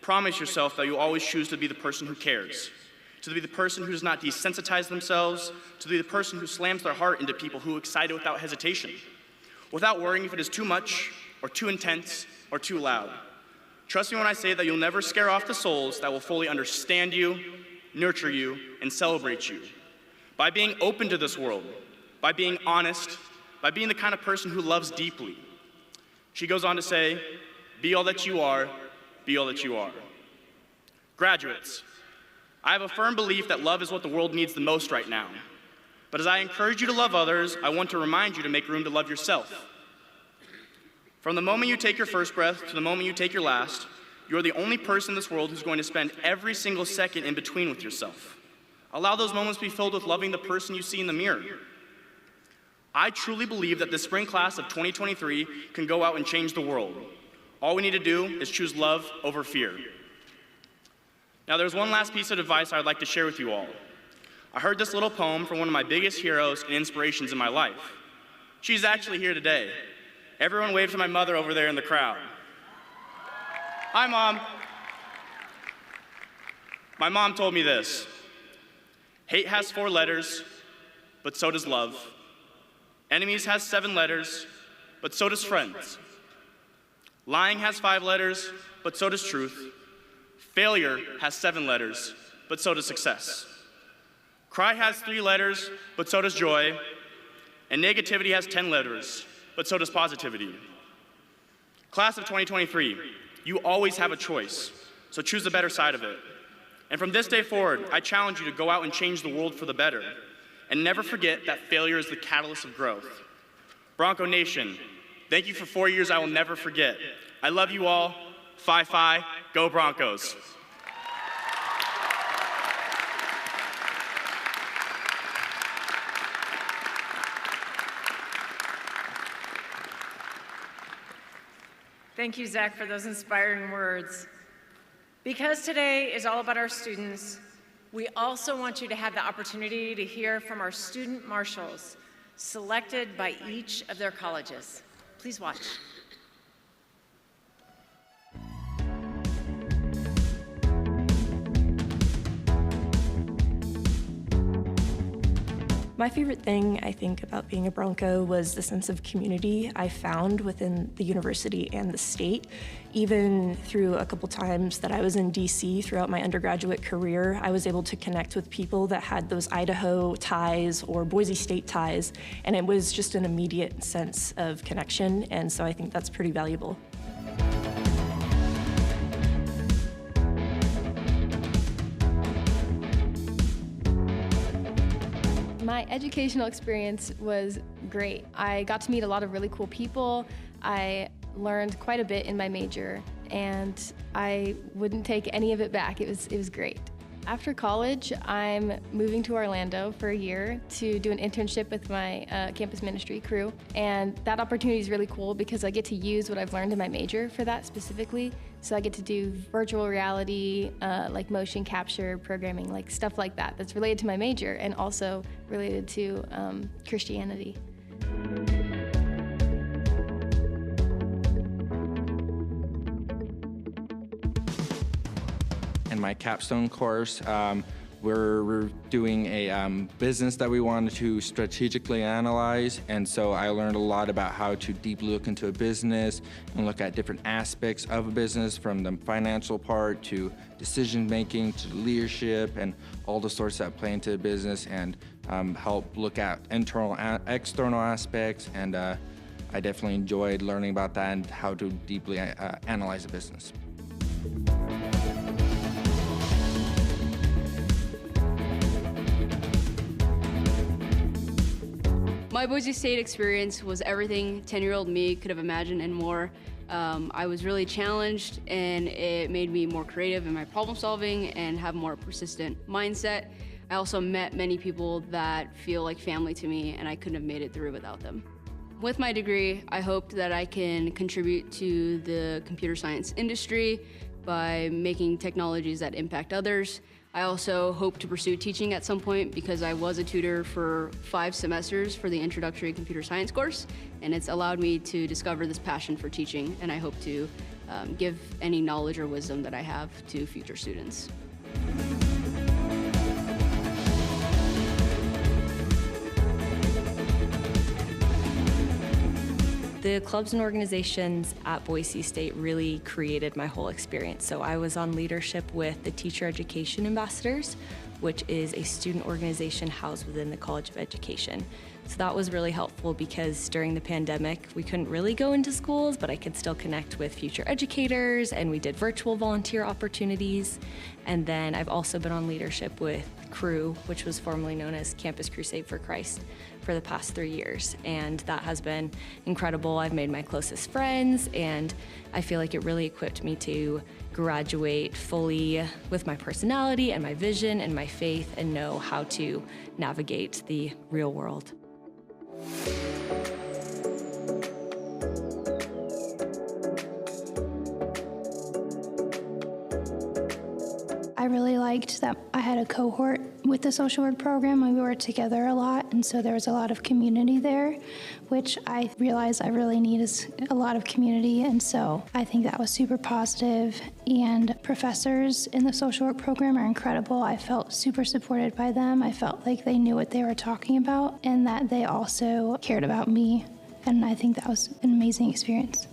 promise yourself that you'll always choose to be the person who cares, to be the person who does not desensitize themselves, to be the person who slams their heart into people who are excited without hesitation, without worrying if it is too much, or too intense, or too loud. Trust me when I say that you'll never scare off the souls that will fully understand you, nurture you, and celebrate you. By being open to this world, by being honest, by being the kind of person who loves deeply." She goes on to say, "Be all that you are, be all that you are." Graduates, I have a firm belief that love is what the world needs the most right now. But as I encourage you to love others, I want to remind you to make room to love yourself. From the moment you take your first breath to the moment you take your last, you are the only person in this world who's going to spend every single second in between with yourself. Allow those moments to be filled with loving the person you see in the mirror. I truly believe that the spring class of 2023 can go out and change the world. All we need to do is choose love over fear. Now there's one last piece of advice I'd like to share with you all. I heard this little poem from one of my biggest heroes and inspirations in my life. She's actually here today. Everyone wave to my mother over there in the crowd. Hi, Mom. My mom told me this: hate has 4 letters, but so does love. Enemies has 7 letters, but so does friends. Lying has 5 letters, but so does truth. Failure has 7 letters, but so does success. Cry has 3 letters, but so does joy. And negativity has 10 letters, but so does positivity. Class of 2023, you always have a choice, so choose the better side of it. And from this day forward, I challenge you to go out and change the world for the better. And never forget that failure is the catalyst of growth. Bronco Nation, thank you for 4 years I will never forget. I love you all. Phi, go Broncos. Thank you, Zach, for those inspiring words. Because today is all about our students, We also want you to have the opportunity to hear from our student marshals, selected by each of their colleges. Please watch. My favorite thing, I think, about being a Bronco was the sense of community I found within the university and the state. Even through a couple times that I was in DC throughout my undergraduate career, I was able to connect with people that had those Idaho ties or Boise State ties, and it was just an immediate sense of connection, and so I think that's pretty valuable. My educational experience was great. I got to meet a lot of really cool people. I learned quite a bit in my major, and I wouldn't take any of it back. It was great. After college, I'm moving to Orlando for a year to do an internship with my campus ministry crew, and that opportunity is really cool because I get to use what I've learned in my major for that specifically. So I get to do virtual reality, like motion capture, programming, like stuff like that that's related to my major and also related to Christianity. In my capstone course, we're doing a business that we wanted to strategically analyze, and so I learned a lot about how to deeply look into a business and look at different aspects of a business, from the financial part to decision making to leadership and all the sorts that play into a business, and help look at internal and external aspects, and I definitely enjoyed learning about that and how to deeply analyze a business. My Boise State experience was everything 10-year-old me could have imagined and more. I was really challenged, and it made me more creative in my problem solving and have a more persistent mindset. I also met many people that feel like family to me, and I couldn't have made it through without them. With my degree, I hoped that I can contribute to the computer science industry by making technologies that impact others. I also hope to pursue teaching at some point because I was a tutor for 5 semesters for the introductory computer science course, and it's allowed me to discover this passion for teaching, and I hope to give any knowledge or wisdom that I have to future students. The clubs and organizations at Boise State really created my whole experience. So I was on leadership with the Teacher Education Ambassadors, which is a student organization housed within the College of Education. So that was really helpful because during the pandemic, we couldn't really go into schools, but I could still connect with future educators, and we did virtual volunteer opportunities. And then I've also been on leadership with Crew, which was formerly known as Campus Crusade for Christ, for the past 3 years, and that has been incredible. I've made my closest friends, and I feel like it really equipped me to graduate fully with my personality and my vision and my faith and know how to navigate the real world. I really liked that I had a cohort with the social work program. We were together a lot, and so there was a lot of community there, which I realized I really need is a lot of community, and so I think that was super positive. And professors in the social work program are incredible. I felt super supported by them. I felt like they knew what they were talking about and that they also cared about me, and I think that was an amazing experience.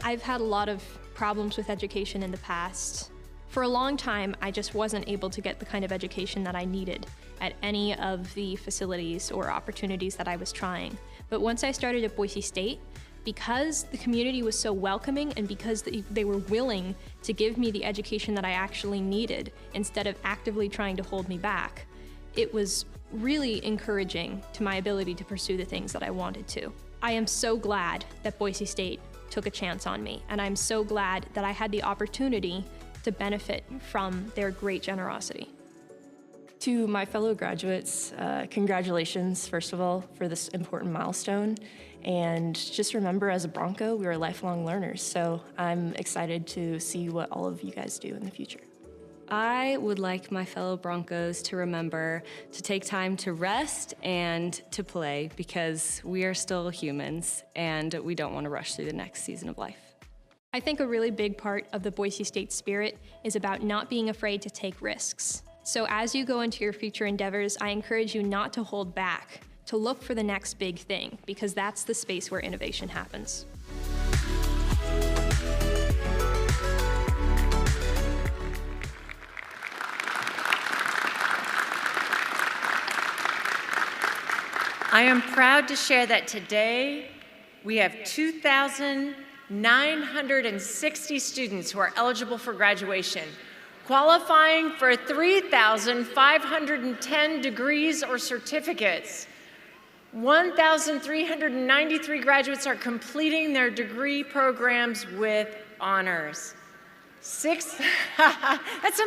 I've had a lot of problems with education in the past. For a long time, I just wasn't able to get the kind of education that I needed at any of the facilities or opportunities that I was trying. But once I started at Boise State, because the community was so welcoming and because they were willing to give me the education that I actually needed instead of actively trying to hold me back, it was really encouraging to my ability to pursue the things that I wanted to. I am so glad that Boise State took a chance on me, and I'm so glad that I had the opportunity to benefit from their great generosity. To my fellow graduates, congratulations, first of all, for this important milestone. And just remember, as a Bronco, we are lifelong learners, so I'm excited to see what all of you guys do in the future. I would like my fellow Broncos to remember to take time to rest and to play, because we are still humans and we don't want to rush through the next season of life. I think a really big part of the Boise State spirit is about not being afraid to take risks. So as you go into your future endeavors, I encourage you not to hold back, to look for the next big thing, because that's the space where innovation happens. I am proud to share that today we have 2,960 students who are eligible for graduation, qualifying for 3,510 degrees or certificates. 1,393 graduates are completing their degree programs with honors. That's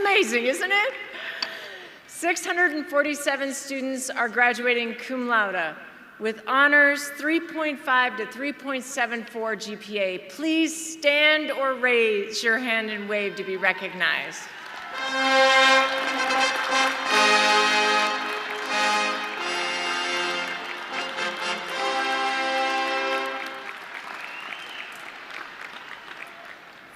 amazing, isn't it? 647 students are graduating cum laude with honors 3.5 to 3.74 GPA. Please stand or raise your hand and wave to be recognized.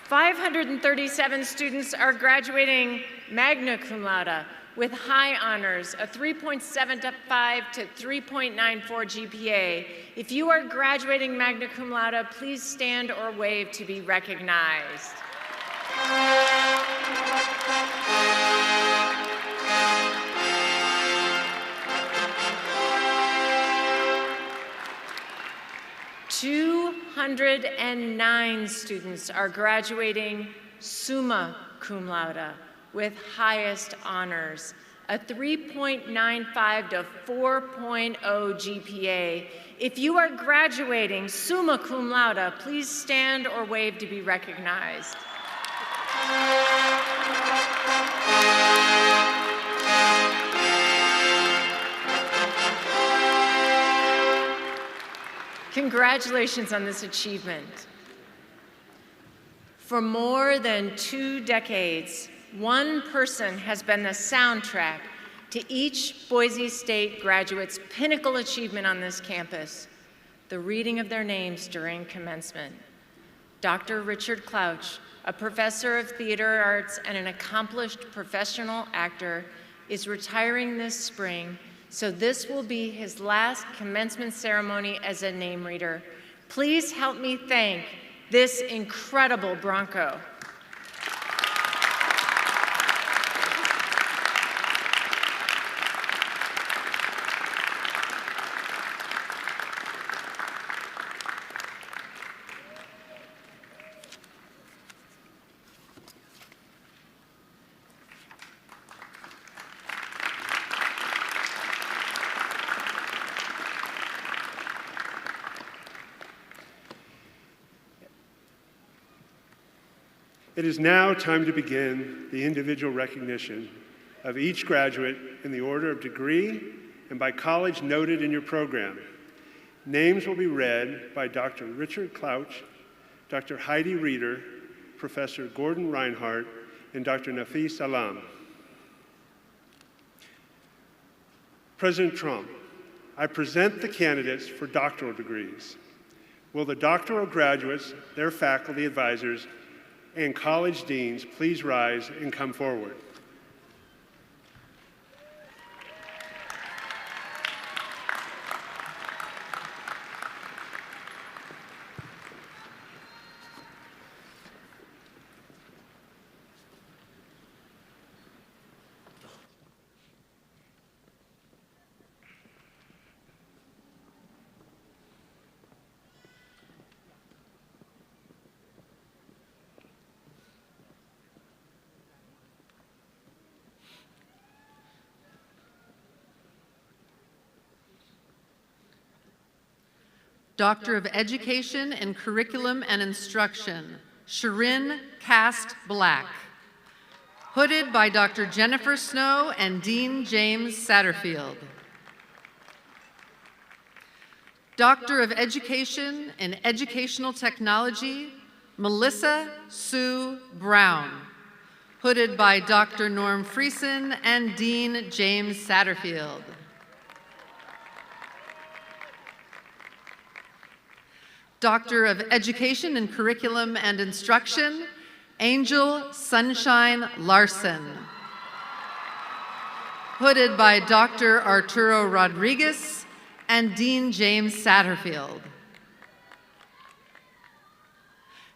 537 students are graduating magna cum laude with high honors, a 3.75 to 3.94 GPA. If you are graduating magna cum laude, please stand or wave to be recognized. "209 students are graduating summa cum laude with highest honors, a 3.95 to 4.0 GPA. If you are graduating summa cum laude, please stand or wave to be recognized. Congratulations on this achievement. For more than 2 decades, one person has been the soundtrack to each Boise State graduate's pinnacle achievement on this campus, the reading of their names during commencement. Dr. Richard Clouch, a professor of theater arts and an accomplished professional actor, is retiring this spring, so this will be his last commencement ceremony as a name reader. Please help me thank this incredible Bronco. It is now time to begin the individual recognition of each graduate in the order of degree and by college noted in your program. Names will be read by Dr. Richard Clouch, Dr. Heidi Reeder, Professor Gordon Reinhardt, and Dr. Nafis Alam. President Trump, I present the candidates for doctoral degrees. Will the doctoral graduates, their faculty advisors, and college deans please rise and come forward? Doctor of Education in Curriculum and Instruction, Shirin Cast Black. Hooded by Dr. Jennifer Snow and Dean James Satterfield. Doctor of Education in Educational Technology, Melissa Sue Brown. Hooded by Dr. Norm Friesen and Dean James Satterfield. Doctor of Education in Curriculum and Instruction, Angel Sunshine Larson. Hooded by Dr. Arturo Rodriguez and Dean James Satterfield.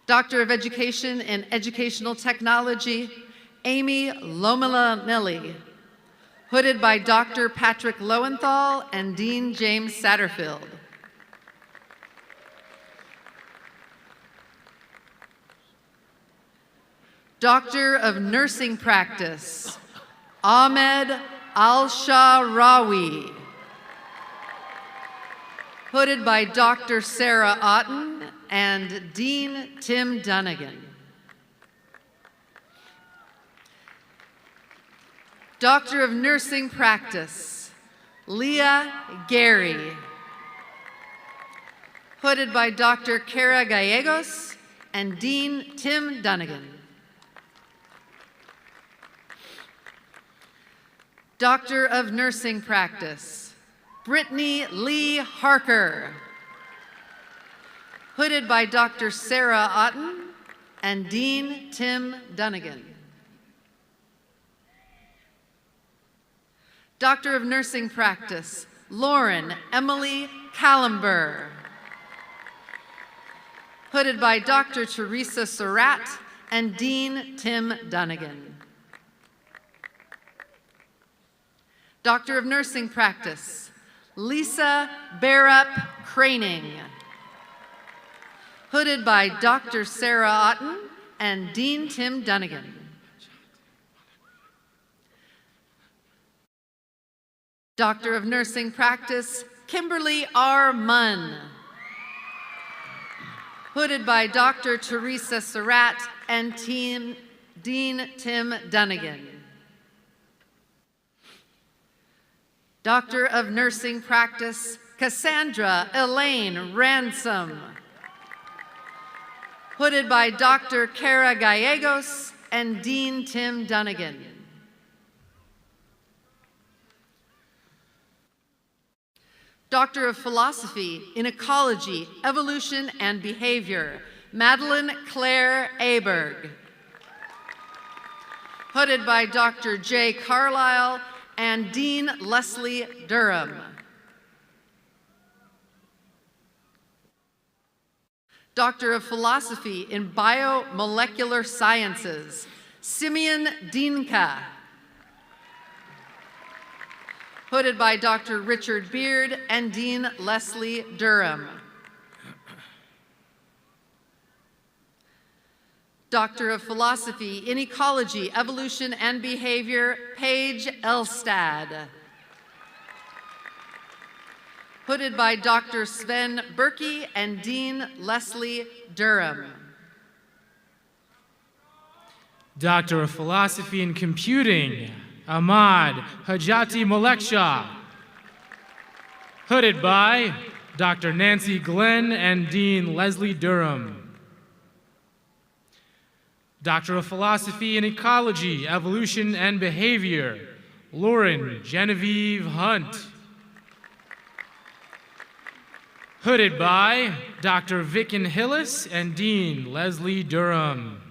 Doctor of Education in Educational Technology, Amy Lomelanelli. Hooded by Dr. Patrick Lowenthal and Dean James Satterfield. Doctor of Nursing Practice, Ahmed Al-Sharawi. Hooded by Dr. Sarah Otten and Dean Tim Dunnigan. Doctor of Nursing Practice, Leah Gary. Hooded by Dr. Kara Gallegos and Dean Tim Dunnigan. Doctor of Nursing Practice, Brittany Lee Harker. Hooded by Dr. Sarah Otten and Dean Tim Dunnigan. Doctor of Nursing Practice, Lauren Emily Callenber. Hooded by Dr. Teresa Surratt and Dean Tim Dunnigan. Doctor of Nursing Practice, Lisa Barup Craning. Hooded by Dr. Sarah Otten and Dean Tim Dunnigan. Doctor of Nursing Practice, Kimberly R. Munn. Hooded by Dr. Teresa Surratt and Dean Tim Dunnigan. Doctor of Nursing Practice, Cassandra Elaine Ransom. Hooded by Dr. Kara Gallegos and Dean Tim Dunnigan. Doctor of Philosophy in Ecology, Evolution, and Behavior, Madeline Claire Aberg. Hooded by Dr. Jay Carlisle and Dean Leslie Durham. Doctor of Philosophy in Biomolecular Sciences, Simeon Dinka. Hooded by Dr. Richard Beard and Dean Leslie Durham. Doctor of Philosophy in Ecology, Evolution, and Behavior, Paige Elstad. Hooded by Dr. Sven Berkey and Dean Leslie Durham. Doctor of Philosophy in Computing, Ahmad Hajati Moleksha. Hooded by Dr. Nancy Glenn and Dean Leslie Durham. Doctor of Philosophy in Ecology, Evolution, and Behavior, Lauren Genevieve Hunt. Hooded by Dr. Vicken Hillis and Dean Leslie Durham.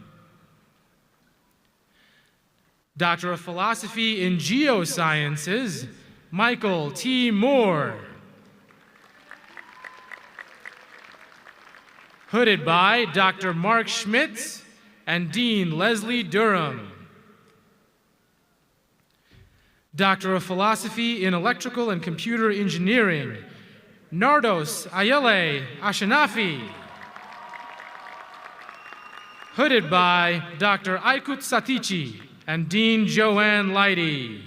Doctor of Philosophy in Geosciences, Michael T. Moore. Hooded by Dr. Mark Schmitz and Dean Leslie Durham. Doctor of Philosophy in Electrical and Computer Engineering, Nardos Ayele Ashanafi. Hooded by Dr. Aikut Satichi and Dean Joanne Leidy.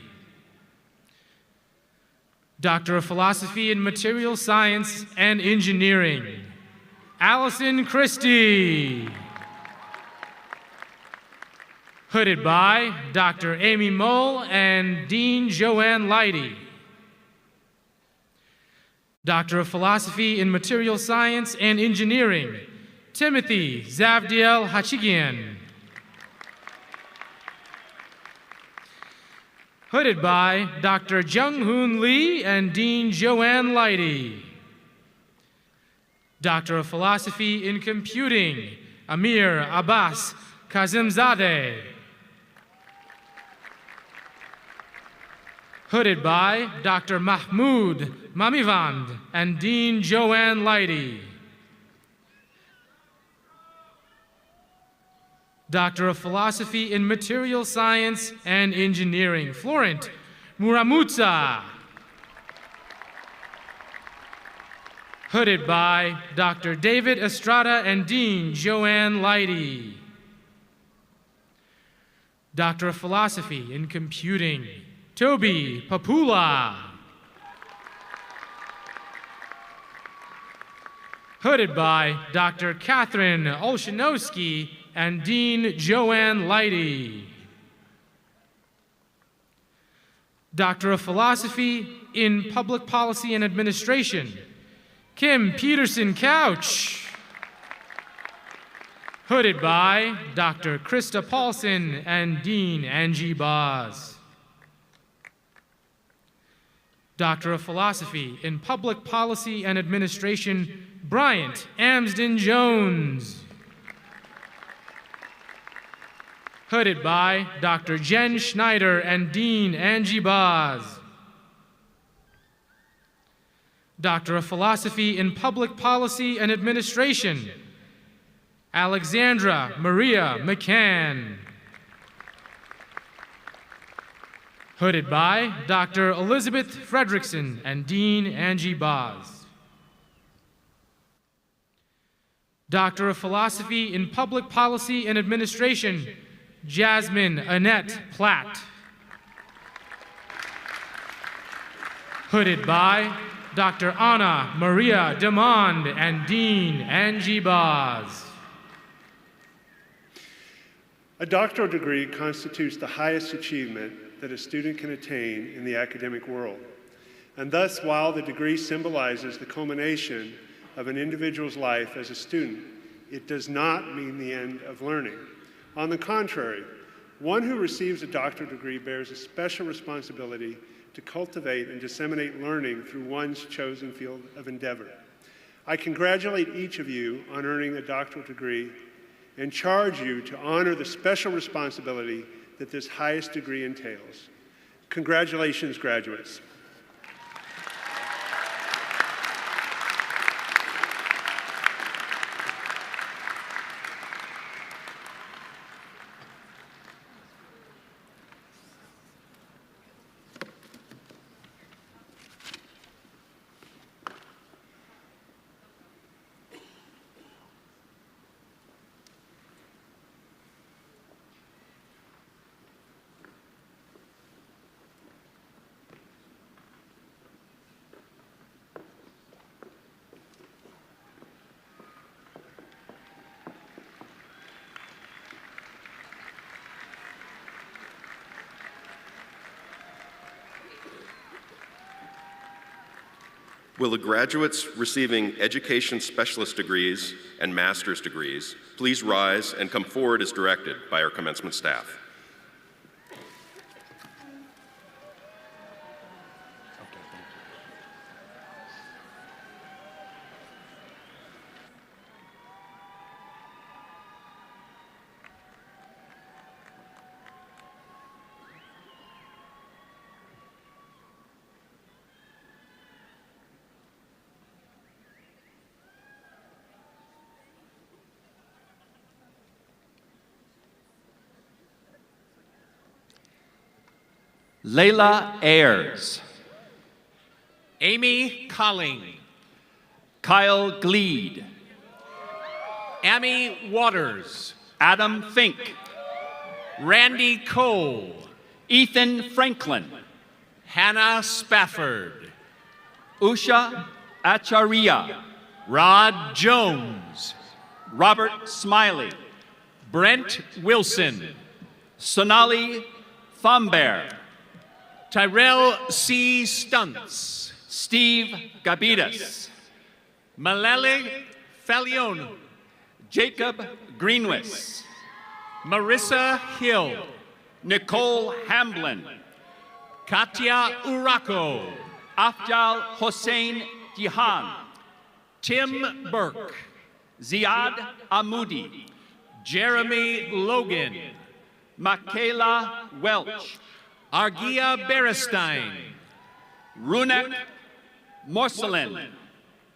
Doctor of Philosophy in Material Science and Engineering, Allison Christie. Hooded by Dr. Amy Mull and Dean Joanne Leidy. Doctor of Philosophy in Material Science and Engineering, Timothy Zavdiel Hachigian. Hooded by Dr. Jung-Hoon Lee and Dean Joanne Leidy. Doctor of Philosophy in Computing, Amir Abbas Kazimzadeh. Hooded by Dr. Mahmoud Mamivand and Dean Joanne Leidy. Doctor of Philosophy in Material Science and Engineering, Florent Muramutsa. Hooded by Dr. David Estrada and Dean Joanne Leidy. Doctor of Philosophy in Computing, Toby Papula. Hooded by Dr. Catherine Olshanowski and Dean Joanne Leidy. Doctor of Philosophy in Public Policy and Administration, Kim Peterson Couch. Hooded by Dr. Krista Paulson and Dean Angie Boz. Doctor of Philosophy in Public Policy and Administration, Bryant Amsden Jones. Hooded by Dr. Jen Schneider and Dean Angie Boz. Doctor of Philosophy in Public Policy and Administration, Alexandra Maria McCann. Hooded by Dr. Elizabeth Fredrickson and Dean Angie Boz. Doctor of Philosophy in Public Policy and Administration, Jasmine Annette Platt. Hooded by Dr. Anna Maria Demond and Dean Angie Boz. A doctoral degree constitutes the highest achievement that a student can attain in the academic world. And thus, while the degree symbolizes the culmination of an individual's life as a student, it does not mean the end of learning. On the contrary, one who receives a doctoral degree bears a special responsibility to cultivate and disseminate learning through one's chosen field of endeavor. I congratulate each of you on earning a doctoral degree and charge you to honor the special responsibility that this highest degree entails. Congratulations, graduates. Will the graduates receiving education specialist degrees and master's degrees please rise and come forward as directed by our commencement staff? Layla Ayers, Amy Colling, Kyle Gleed, Amy Waters, Adam Fink, Randy Cole, Ethan Franklin, Hannah Spafford, Usha Acharya, Rod Jones, Robert Smiley, Brent Wilson, Sonali Thombear, Tyrell C. Stunts, Steve Gabidas, Malele Falion, Jacob Greenwis, Marissa Hill, Nicole Hamblin, Katya Urako, Afjal Hossein Jihan, Tim Burke, Ziad Amoudi, Jeremy Logan, Michaela Welch, Argia Berestein, Runek Morselin,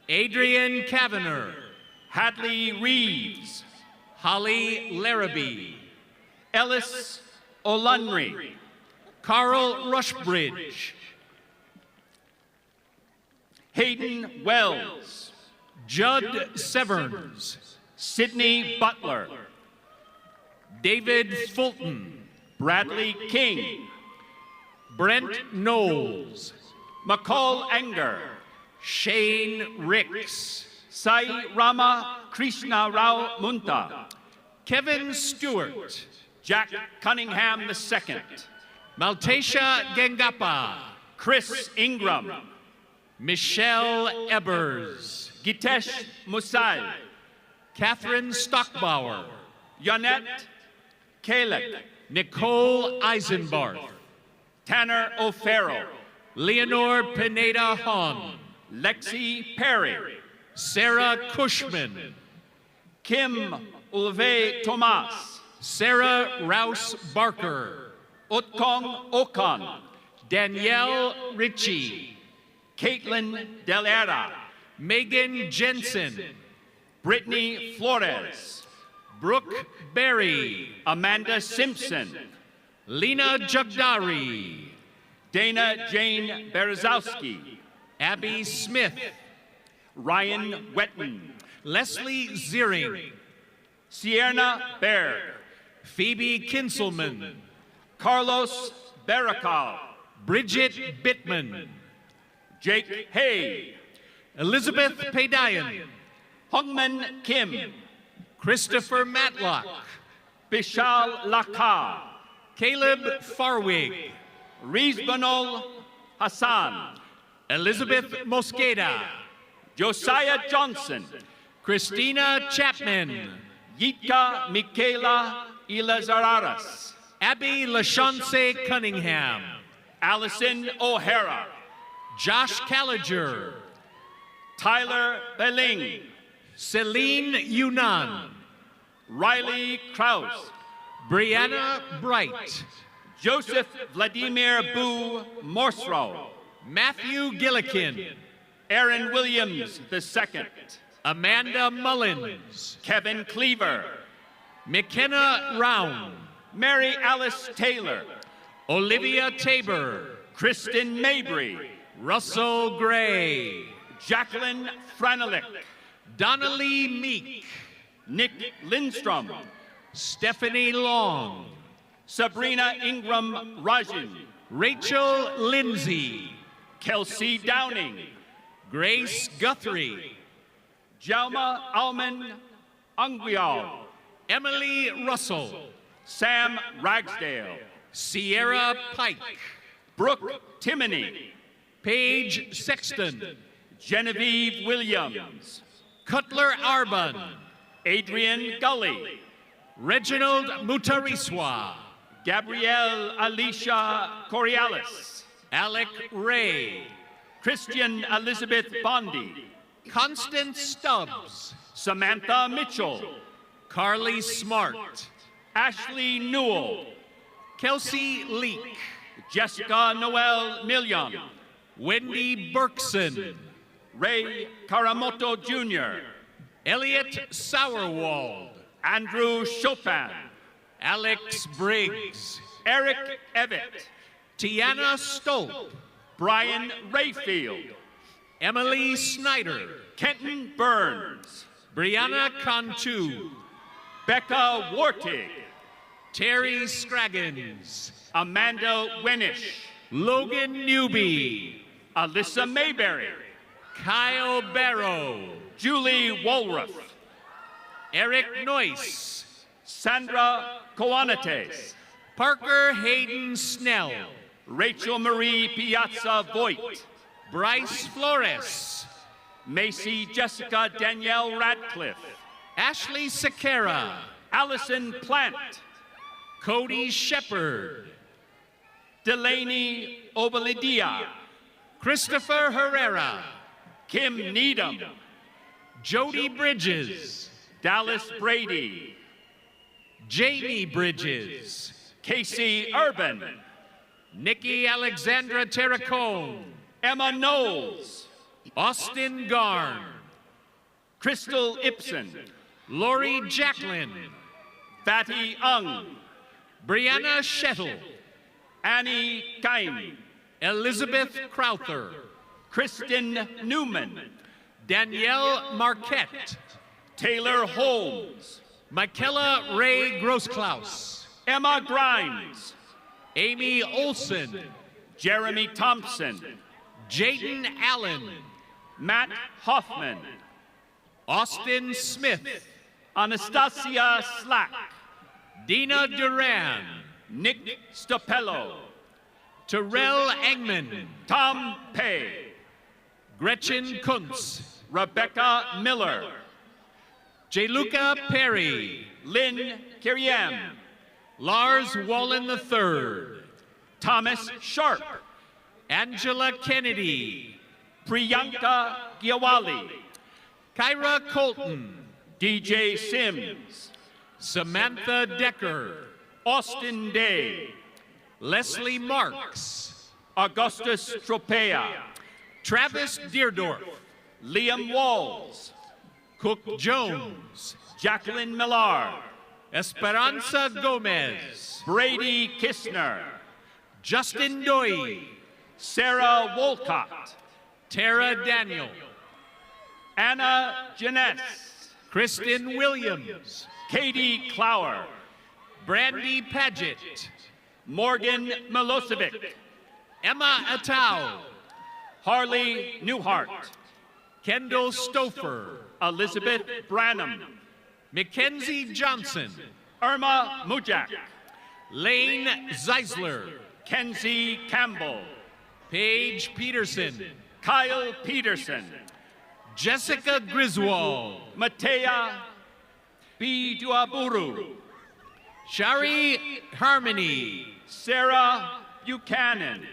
Adrian Kavanagh, Hadley Reeves, Holly Larrabee, Ellis Olunri, Carl Rushbridge, Hayden Wells, Judd Severns, Sydney Butler, David Fulton, Bradley King, Brent Knowles, McCall Enger, Shane Ricks, Sai Rama Krishna Rao Munta, Kevin Stewart, Jack Cunningham II, Maltesia Gengapa, Chris Ingram, Michelle Ebers, Gitesh Musal, Catherine Stockbauer, Yonette Kalek, Nicole Eisenbarth, Tanner O'Farrell, Leonore Pineda Hahn, Lexi Perry, Sarah Cushman, Kim Ulve Tomas, Sarah Rouse Barker, Otkong Okan, Danielle Ritchie, Caitlin Delera, Megan Jensen, Brittany Flores, Brooke Berry, Amanda Simpson, Lena Jagdari, Dana Jane Berezowski, Abby Smith, Ryan Wetton, Leslie Ziering, Sierra Baird, Phoebe Kinselman, Carlos Barakal, Bridget Bittman, Jake Hay, Elizabeth Paydayan, Hongman Kim, Christopher Matlock, Bishal Laka, Caleb Farwig, Rizbanul Hassan, Elizabeth Mosqueda, Josiah Johnson, Christina Chapman, Yitka Michaela Ilazararas, Abby LaShance Cunningham, Allison O'Hara, Josh Calliger, Tyler Belling, Celine Yunan, Riley Krause, Brianna Bright, Joseph Vladimir Boo Morsrow, Matthew Gillikin, Aaron Williams II, Amanda Mullins, Kevin Cleaver, McKenna Round, Mary Alice Taylor, Olivia Tabor, Kristen Mabry, Russell Gray, Jacqueline Franelik, Donnelly Meek, Nick Lindstrom, Stephanie Long, Sabrina Ingram Rajan, Rachel Lindsay, Kelsey Downing, Grace Guthrie, Jalma Alman Anguial, Emily Russell, Sam Ragsdale, Sierra Pike, Brooke Timoney, Paige Sexton, Genevieve Williams, Cutler Arbun, Adrian Gully, Reginald Mutariswa, Gabrielle Alicia Coriolis, Alec Ray, Christian Elizabeth Bondi, Constance Stubbs, Samantha Mitchell, Carly Smart, Ashley Newell, Kelsey Leak, Jessica Noel Million, Wendy Berkson, Ray Karamoto Jr., Elliot Sauerwald, Andrew Chopin, Alex Briggs, Eric Evett, Tiana Stolp, Brian Rayfield, Emily Snyder, Kenton Burns, Brianna Cantu, Becca Wartig, Terry Scraggins, Amanda Wenish, Logan Newby, Alyssa Mayberry, Kyle Barrow, Julie Walrath, Eric Noyce, Sandra Coanates, Parker Hayden Snell. Rachel Marie Piazza Voigt. Bryce Flores. Macy Jessica Danielle Radcliffe. Ashley Sequeira. Allison Plant. Cody Shepard. Delaney Obalidia. Christopher Herrera. Kim Needham. Jody Bridges. Dallas Brady. Jamie Bridges. Casey Urban. Nikki Alexandra Terracone. Emma Knowles. Austin Garn. Crystal Ibsen. Lori Jacqueline. Fatty Ung. Brianna Shettle. Annie Kaim. Elizabeth Crowther. Kristen Newman. Danielle Marquette. Taylor Holmes. Michaela Ray Grossklaus. Emma Grimes. Amy Olson. Jeremy Thompson. Jaden Allen. Matt Hoffman. Austin Smith. Anastasia Slack. Dina Duran. Nick Stopello. Terrell Engman. Tom Pay. Gretchen Kuntz. Rebecca Miller. Jeluca Perry. Lynn Kiriem. Lars Wallen III. Thomas Sharp. Angela Kennedy. Priyanka Gyawali. Kyra Colton. DJ Sims. Samantha Decker. Austin Day. Leslie Marks. Augustus Tropea. Travis Deerdorf. Liam Walls. Cook Jones. Jacqueline Millar. Esperanza Gomez. Brady Kistner. Justin Doy. Sarah Wolcott. Tara Daniel. Anna Janess. Kristen Williams. Katie Clower. Brandy Paget. Morgan Milosevic. Emma Atau. Harley Newhart. Kendall Stouffer. Elizabeth Branham. Mackenzie Johnson. Irma Mujak. Lane Zeisler. Kenzie Campbell. Paige Peterson. Kyle Peterson. Jessica Griswold. Matea B. Duaburu. Shari Harmony. Sarah Buchanan.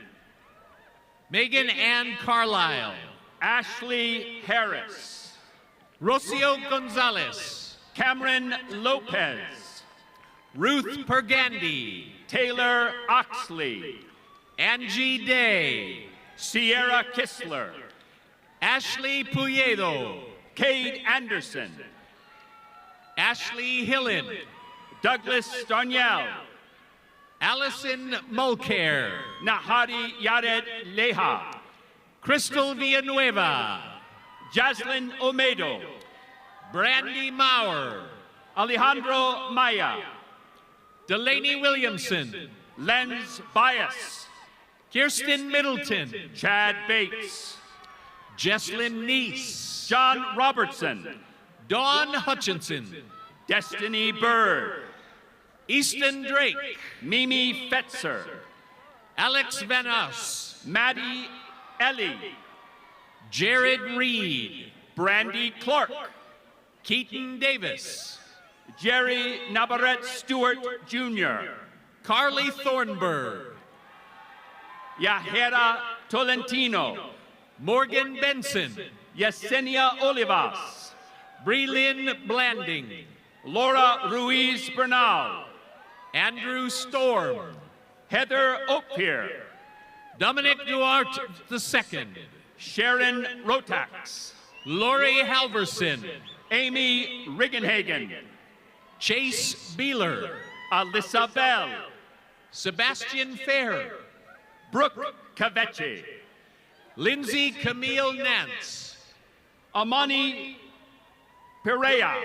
Megan Ann Carlisle. Ashley Harris. Rocio Gonzalez. Cameron Lopez. Ruth Pergandy. Taylor Oxley. Angie Day. Sierra Kistler. Ashley Puyedo. Cade Anderson. Ashley Hillen. Douglas Darnielle. Allison Mulcair. Nahadi Yared Leha. Crystal Villanueva. Jaslyn Omedo. Brandy Maurer. Alejandro Maya. Delaney Williamson. Lenz Bias. Kirsten Middleton. Chad Bates. Jesslyn Neese. John Robertson. Dawn Hutchinson. Destiny Bird. Easton Drake. Mimi Fetzer. Alex Van Us. Maddie Ellie. Jared Reed. Brandy Clark. Keaton Davis. Jerry Navarrete Stewart Jr. Carly Thornburg. Yahera Tolentino. Morgan Benson. Yesenia Olivas. Breelyn Blanding. Laura Ruiz Bernal. Andrew Storm. Heather Oakpier. Dominic Duarte II. Sharon Rotax. Lori Halverson. Amy Riggenhagen. Chase Beeler. Alyssa Bell. Sebastian Fair. Brooke Caveche. Lindsay Camille Nance. Amani Perea.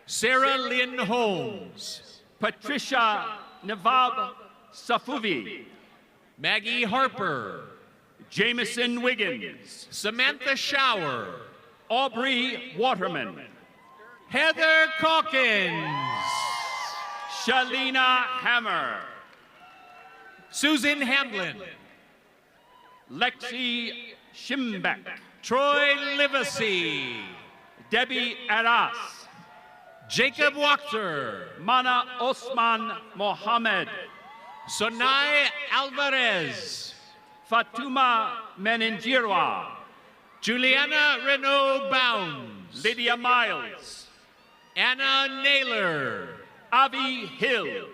Sarah Lynn Holmes. Patricia Navab Safuvi. Maggie Harper. Jameson Wiggins. Samantha Shower. Aubrey Waterman. Heather Calkins. Shalina Hammer. Susan Hamblin, Lexi Schimbeck, Troy Livesey, Debbie Aras, Jacob Wachter, Mana Osman Mohammed, Sonai Alvarez, Fatuma Menenjirwa, Juliana Renaud Bounds, Lydia Miles, Anna Naylor, Avi Hill,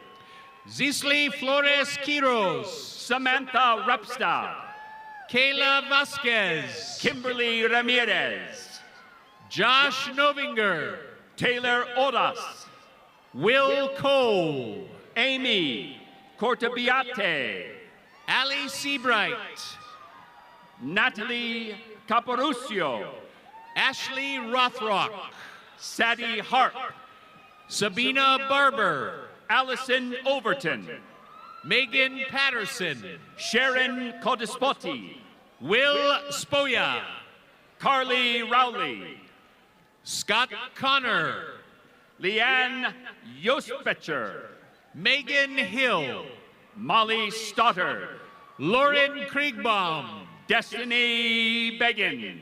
Zisli Flores Quiros, Samantha Repsta, Kayla Vasquez, Kimberly Ramirez, Josh Novinger, Taylor Odas, Will Cole, Amy Cortabiate, Ali Seabright, Natalie Caporuscio, Ashley Rothrock, Sadie Harp, Sabina Barber, Allison Overton, Megan Patterson, Sharon Codispoti, Will Spoya, Carly Rowley, Scott Connor, Leanne Yospecher, Megan Hill, Molly Stoddard, Lauren Kriegbaum, Destiny Beggin,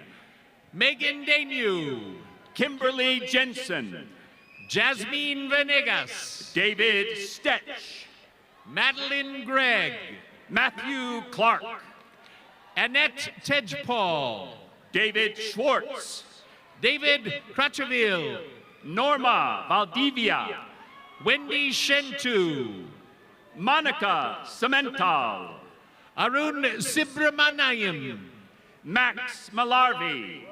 Megan Danew, Kimberly Jensen, Jasmine Venegas, David Stetch, Madeline Gregg, Matthew Clark, Annette Tedgepaul, David Schwartz, David Cracheville, Norma Valdivia, Wendy Shentu, Monica Cemental, Arun Subramaniam, Max Malarvi,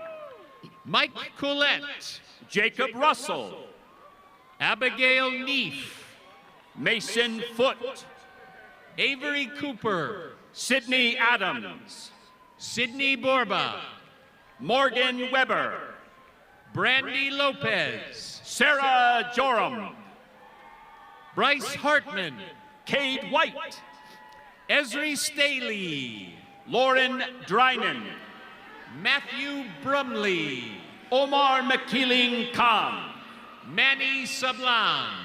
Mike Collette, Jacob Russell, Abigail Neef, Mason Foote, Avery Cooper, Sydney Adams, Sydney Borba, Morgan Weber, Brandy Lopez, Sarah Joram, Bryce Hartman, Cade White, Esri Staley, Lauren Drynan, Matthew Brumley, Omar McKeeling Khan, Manny Sablan.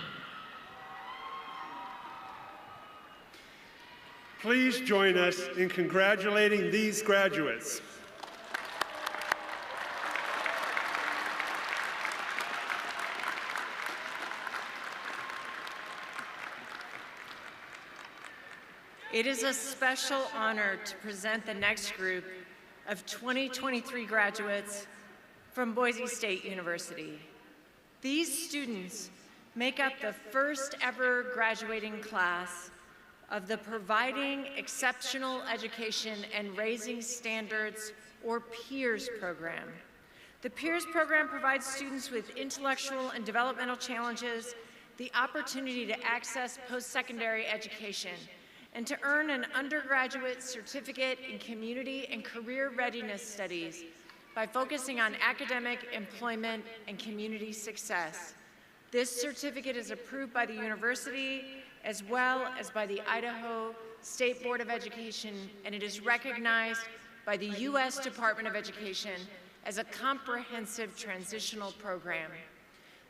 Please join us in congratulating these graduates. It is a special honor to present the next group of 2023 graduates from Boise State University. These students make up the first ever graduating class of the Providing Exceptional Education and Raising Standards, or PEERS program. The PEERS program provides students with intellectual and developmental challenges the opportunity to access post-secondary education and to earn an undergraduate certificate in community and career readiness studies by focusing on academic, employment, and community success. This certificate is approved by the university as well as by the Idaho State Board of Education, and it is recognized by the U.S. Department of Education as a comprehensive transitional program.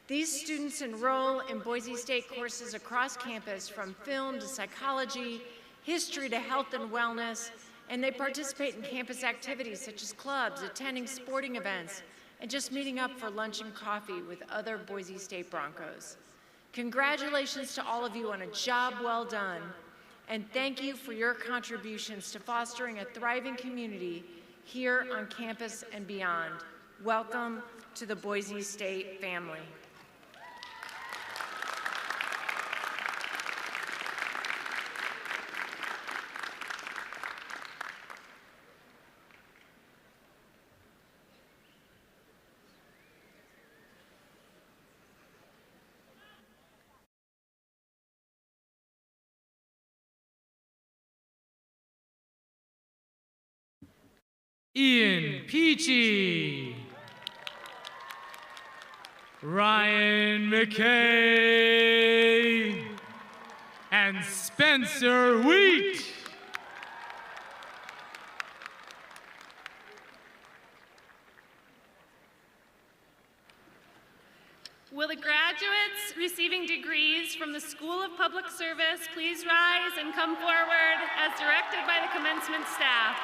These students enroll in Boise State courses across campus, from film to psychology, history to health and wellness, and they participate in campus activities such as clubs, attending sporting events, and just meeting up for lunch and coffee with other Boise State Broncos. Congratulations to all of you on a job well done, and thank you for your contributions to fostering a thriving community here on campus and beyond. Welcome to the Boise State family. Ian Peachy, Ryan McKay, and Spencer Wheat. Will the graduates receiving degrees degrees from the School of Public Service, please rise and come forward as directed by the commencement staff.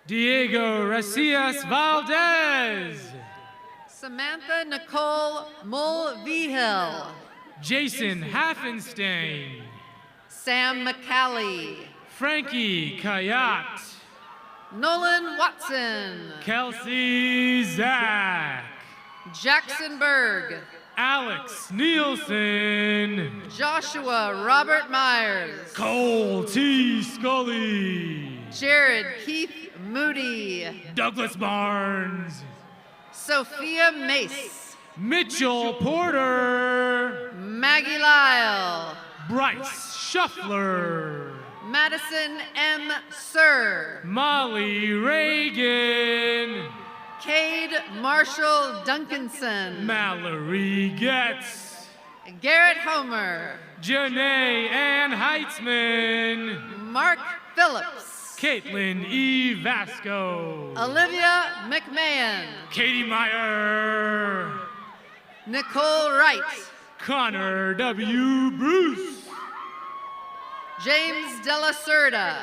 Diego Racias Valdez. Samantha Nicole Mulvihill. Jason Haffenstein. Sam McCallie. Frankie Kayat. Nolan Watson. Kelsey Zach. Jackson Berg. Alex Nielsen. Joshua Robert Myers. Cole T. Scully. Jared Keith Moody. Douglas Barnes. Sophia Mace. Mitchell Porter. Maggie Lyle. Bryce Shuffler. Madison M. Sir. Molly Reagan. Cade Marshall Duncanson. Mallory Getz. Garrett Homer. Janae Ann Heitzman. Mark Phillips. Caitlin E. Vasco. Olivia McMahon. Katie Meyer. Nicole Wright. Connor W. Bruce. James Della Cerda.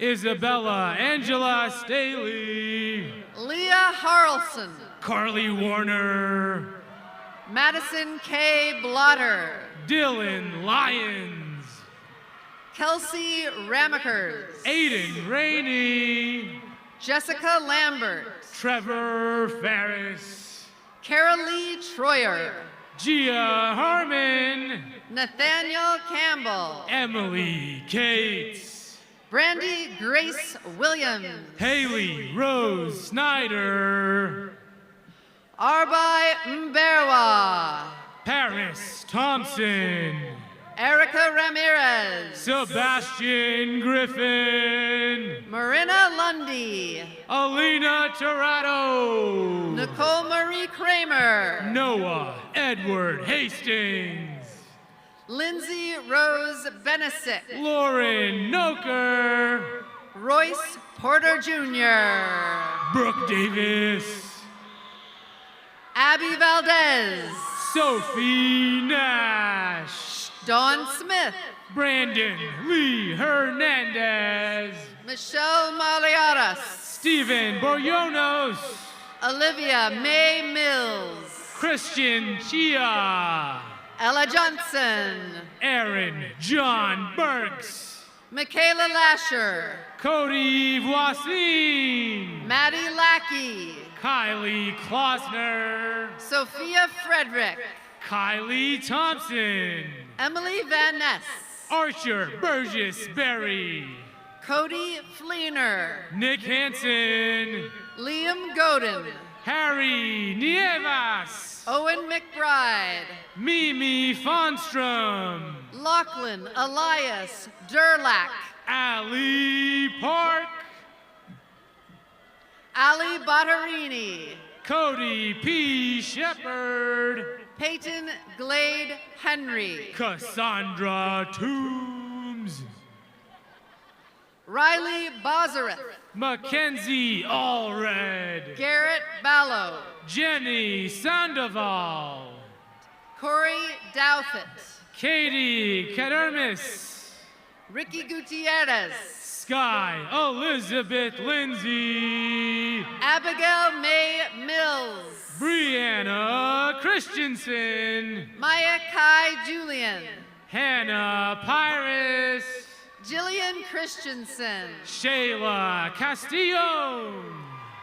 Isabella Angela Staley. Leah Harrelson. Carly Warner. Madison K. Blotter. Dylan Lyons. Kelsey Ramakers. Aiden Rainey. Jessica Lambert. Trevor Ferris. Carolee Troyer. Gia Harmon. Nathaniel Campbell. Emily Cates. Brandy Grace Williams. Haley Rose Snyder. Arbai Mberwa. Paris Thompson. Erica Ramirez. Sebastian Griffin. Marina Lundy. Alina Torado. Nicole Marie Kramer. Noah Edward Hastings. Lindsay Rose Benesick. Lauren Noker. Royce Porter Jr. Brooke Davis. Abby Valdez. Sophie Nash. Dawn Smith. Brandon Lee Hernandez. Michelle Maliaras. Stephen Boryonos. Olivia May Mills. Christian Chia. Ella Johnson. Aaron John Burks. Michaela Lasher. Cody Voisin. Maddie Lackey. Kylie Klosner. Sophia Frederick. Kylie Thompson. Emily Van Ness. Archer Burgess Berry. Cody Fleener. Nick Hansen. Liam Godin. Harry Nievas. Owen McBride. Mimi Fonstrom. Lachlan Elias Durlack. Ali Park. Ali Battarini. Cody P. Shepard. Peyton Glade Henry. Cassandra Toombs. Riley Bozareth. Mackenzie Allred. Garrett Ballow. Jenny Sandoval. Corey Dowfit. Katie Kadermis. Ricky Gutierrez. Sky Elizabeth Lindsay. Abigail May Mills. Brianna Christensen. Maya Kai Julian. Hannah Pyrus. Jillian Christensen. Shayla Castillo.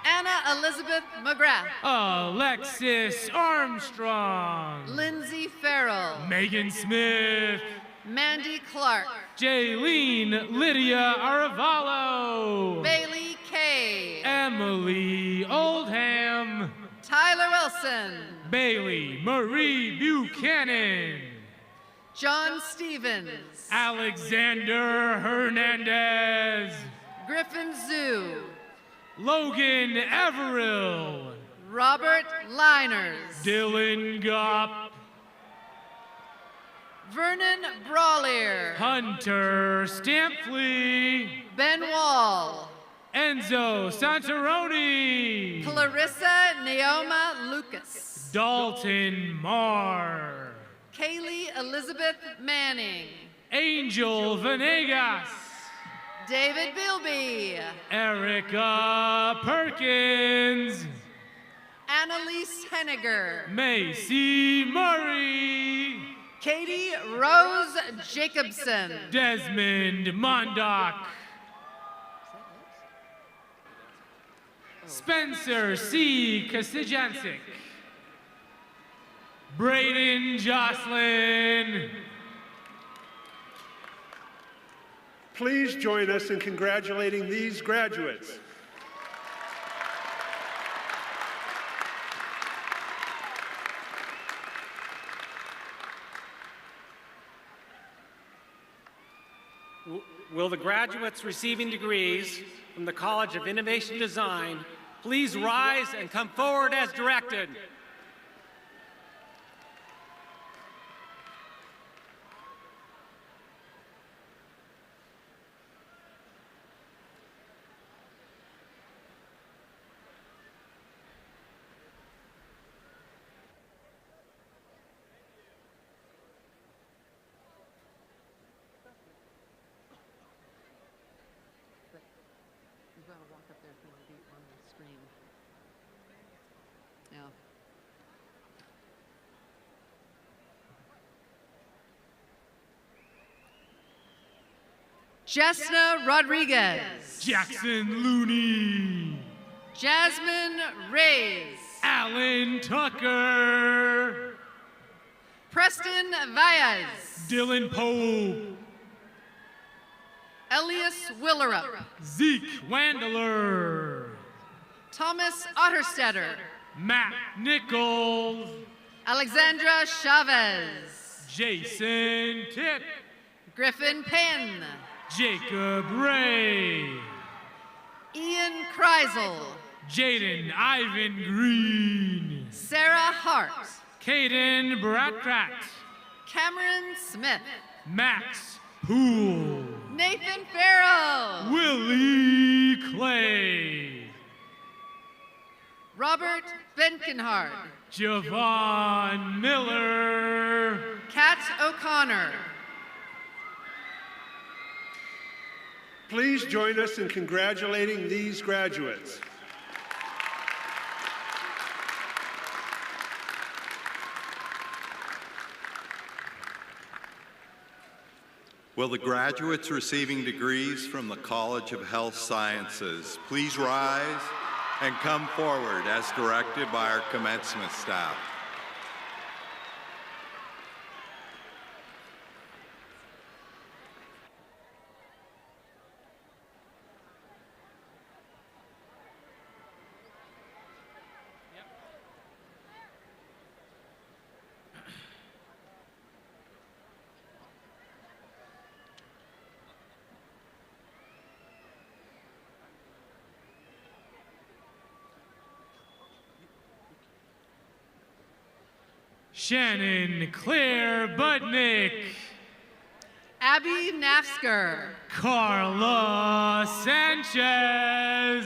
Anna Elizabeth McGrath. Alexis Armstrong. Lindsay Farrell. Megan Smith. Mandy Clark. Jaylene Lydia Aravalo. Bailey Kay. Emily Oldham. Tyler Wilson. Bailey Marie Buchanan. John Stevens. Alexander Hernandez. Griffin Zhu. Logan Everill. Robert Liners. Dylan Gopp. Vernon Brawlier. Hunter Stampley. Ben Wall. Enzo Santaroni. Clarissa Neoma Lucas. Dalton Marr. Kaylee Elizabeth Manning. Angel Venegas. David Bilby. Erica Perkins. Annalise Henniger. Macy Murray. Katie Rose Jacobson. Desmond Mondock. Spencer C. Kasijancic. Braden Jocelyn. Please join us in congratulating these graduates. Will the graduates receiving degrees from the College of Innovation Design please rise and come forward as directed? Jessna Rodriguez. Jackson Looney. Jasmine Reyes. Alan Tucker. Preston Valles. Dylan Pope. Elias Willerup. Zeke Wandler. Thomas Otterstetter. Matt Nichols. Alexandra Chavez. Jason Tipp. Griffin Penn. Jacob Ray. Ian Kreisel. Jaden Ivan Green. Sarah Hart. Caden Bratrat. Cameron Smith. Max Poole. Nathan Farrell. Willie Clay. Robert Benkenhard. Javon Miller. Kat O'Connor. Please join us in congratulating these graduates. Will the graduates receiving degrees from the College of Health Sciences please rise and come forward as directed by our commencement staff? Shannon Claire Budnick. Abby Nafsker. Carla Sanchez.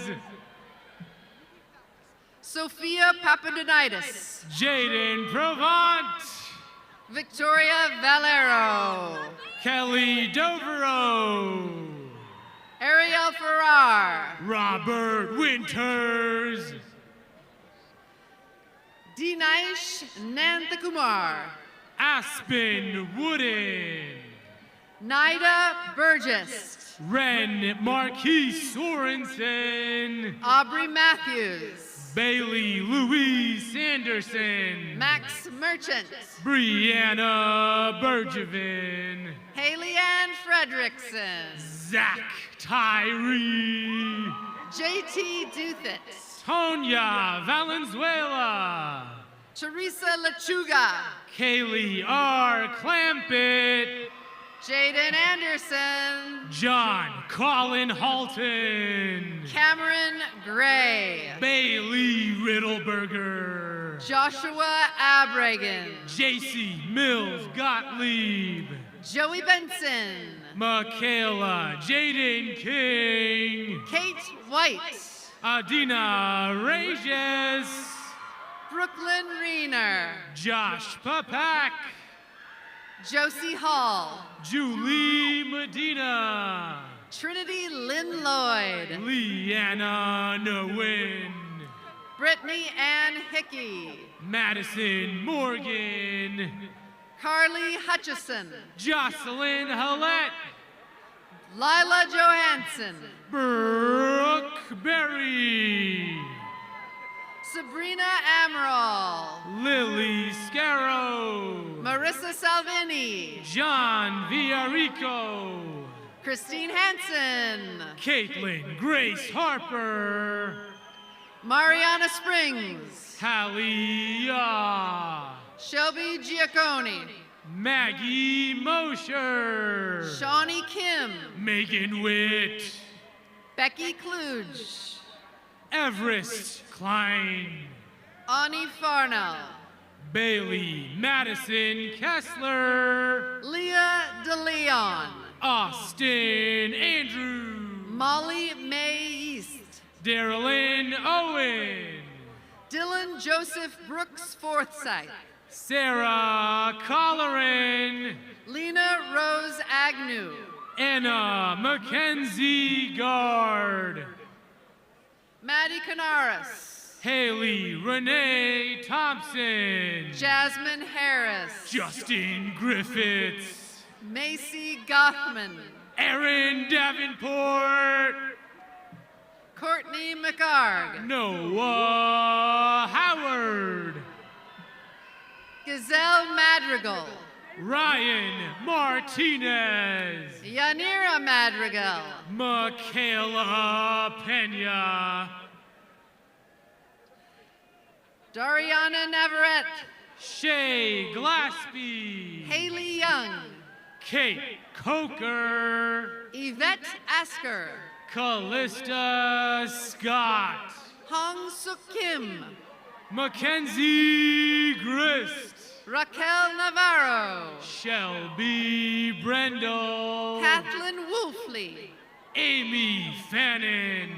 Sophia Papadonitis. Jaden Provant. Victoria Valero. Kelly Dovero. Ariel Farrar. Robert Winters. Dinesh Nanthakumar. Aspen Wooden. Nida Burgess. Ren Marquise Sorensen. Aubrey Matthews. Bailey Louise Anderson. Max Merchant. Brianna Bergevin. Haley Ann Fredrickson. Zach Tyree. JT Duthit. Tonya Valenzuela. Teresa Lechuga. Kaylee R. Clampett. Jaden Anderson. John Colin Halton. Cameron Gray. Bailey Riddleberger. Joshua Abregan. JC Mills Gottlieb. Joey Benson. Michaela Jaden King. Kate White. Adina Reyes. Brooklyn Reener. Josh Papak. Josie Hall. Julie Medina. Trinity Lynn Lloyd. Leanna Nguyen. Brittany Ann Hickey. Madison Morgan. Carly Hutchison. Jocelyn Hallett. Lila Johansson. Brooke Berry. Sabrina Amaral. Lily Scarrow. Marissa Salvini. John Villarico. Christine Hansen. Caitlin Grace Harper. Mariana Springs. Hallie Yaw. Shelby Giacconi. Maggie Mosher. Shawnee Kim. Megan Witt. Becky Kluge. Everest Klein. Ani Farnell. Bailey Madison Kessler. Leah DeLeon. Austin Andrew. Molly May East. Darylyn Owen. Dylan Joseph Brooks Forsythe. Sarah Colleran. Lena Rose Agnew. Anna Mackenzie Guard. Maddie Canaris. Haley Renee Thompson. Jasmine Harris. Justin Griffiths. Macy Gothman. Aaron Davenport. Courtney McArg. Noah Howard. Gazelle Madrigal. Ryan Martinez. Yanira Madrigal. Michaela Pena. Dariana Navarrete. Shay Glaspie. Haley Young. Kate Coker. Yvette Asker. Callista Scott. Hong Suk Kim. Mackenzie Grist. Raquel Navarro. Shelby Brendel. Kathleen Wolfley. Amy Fannin.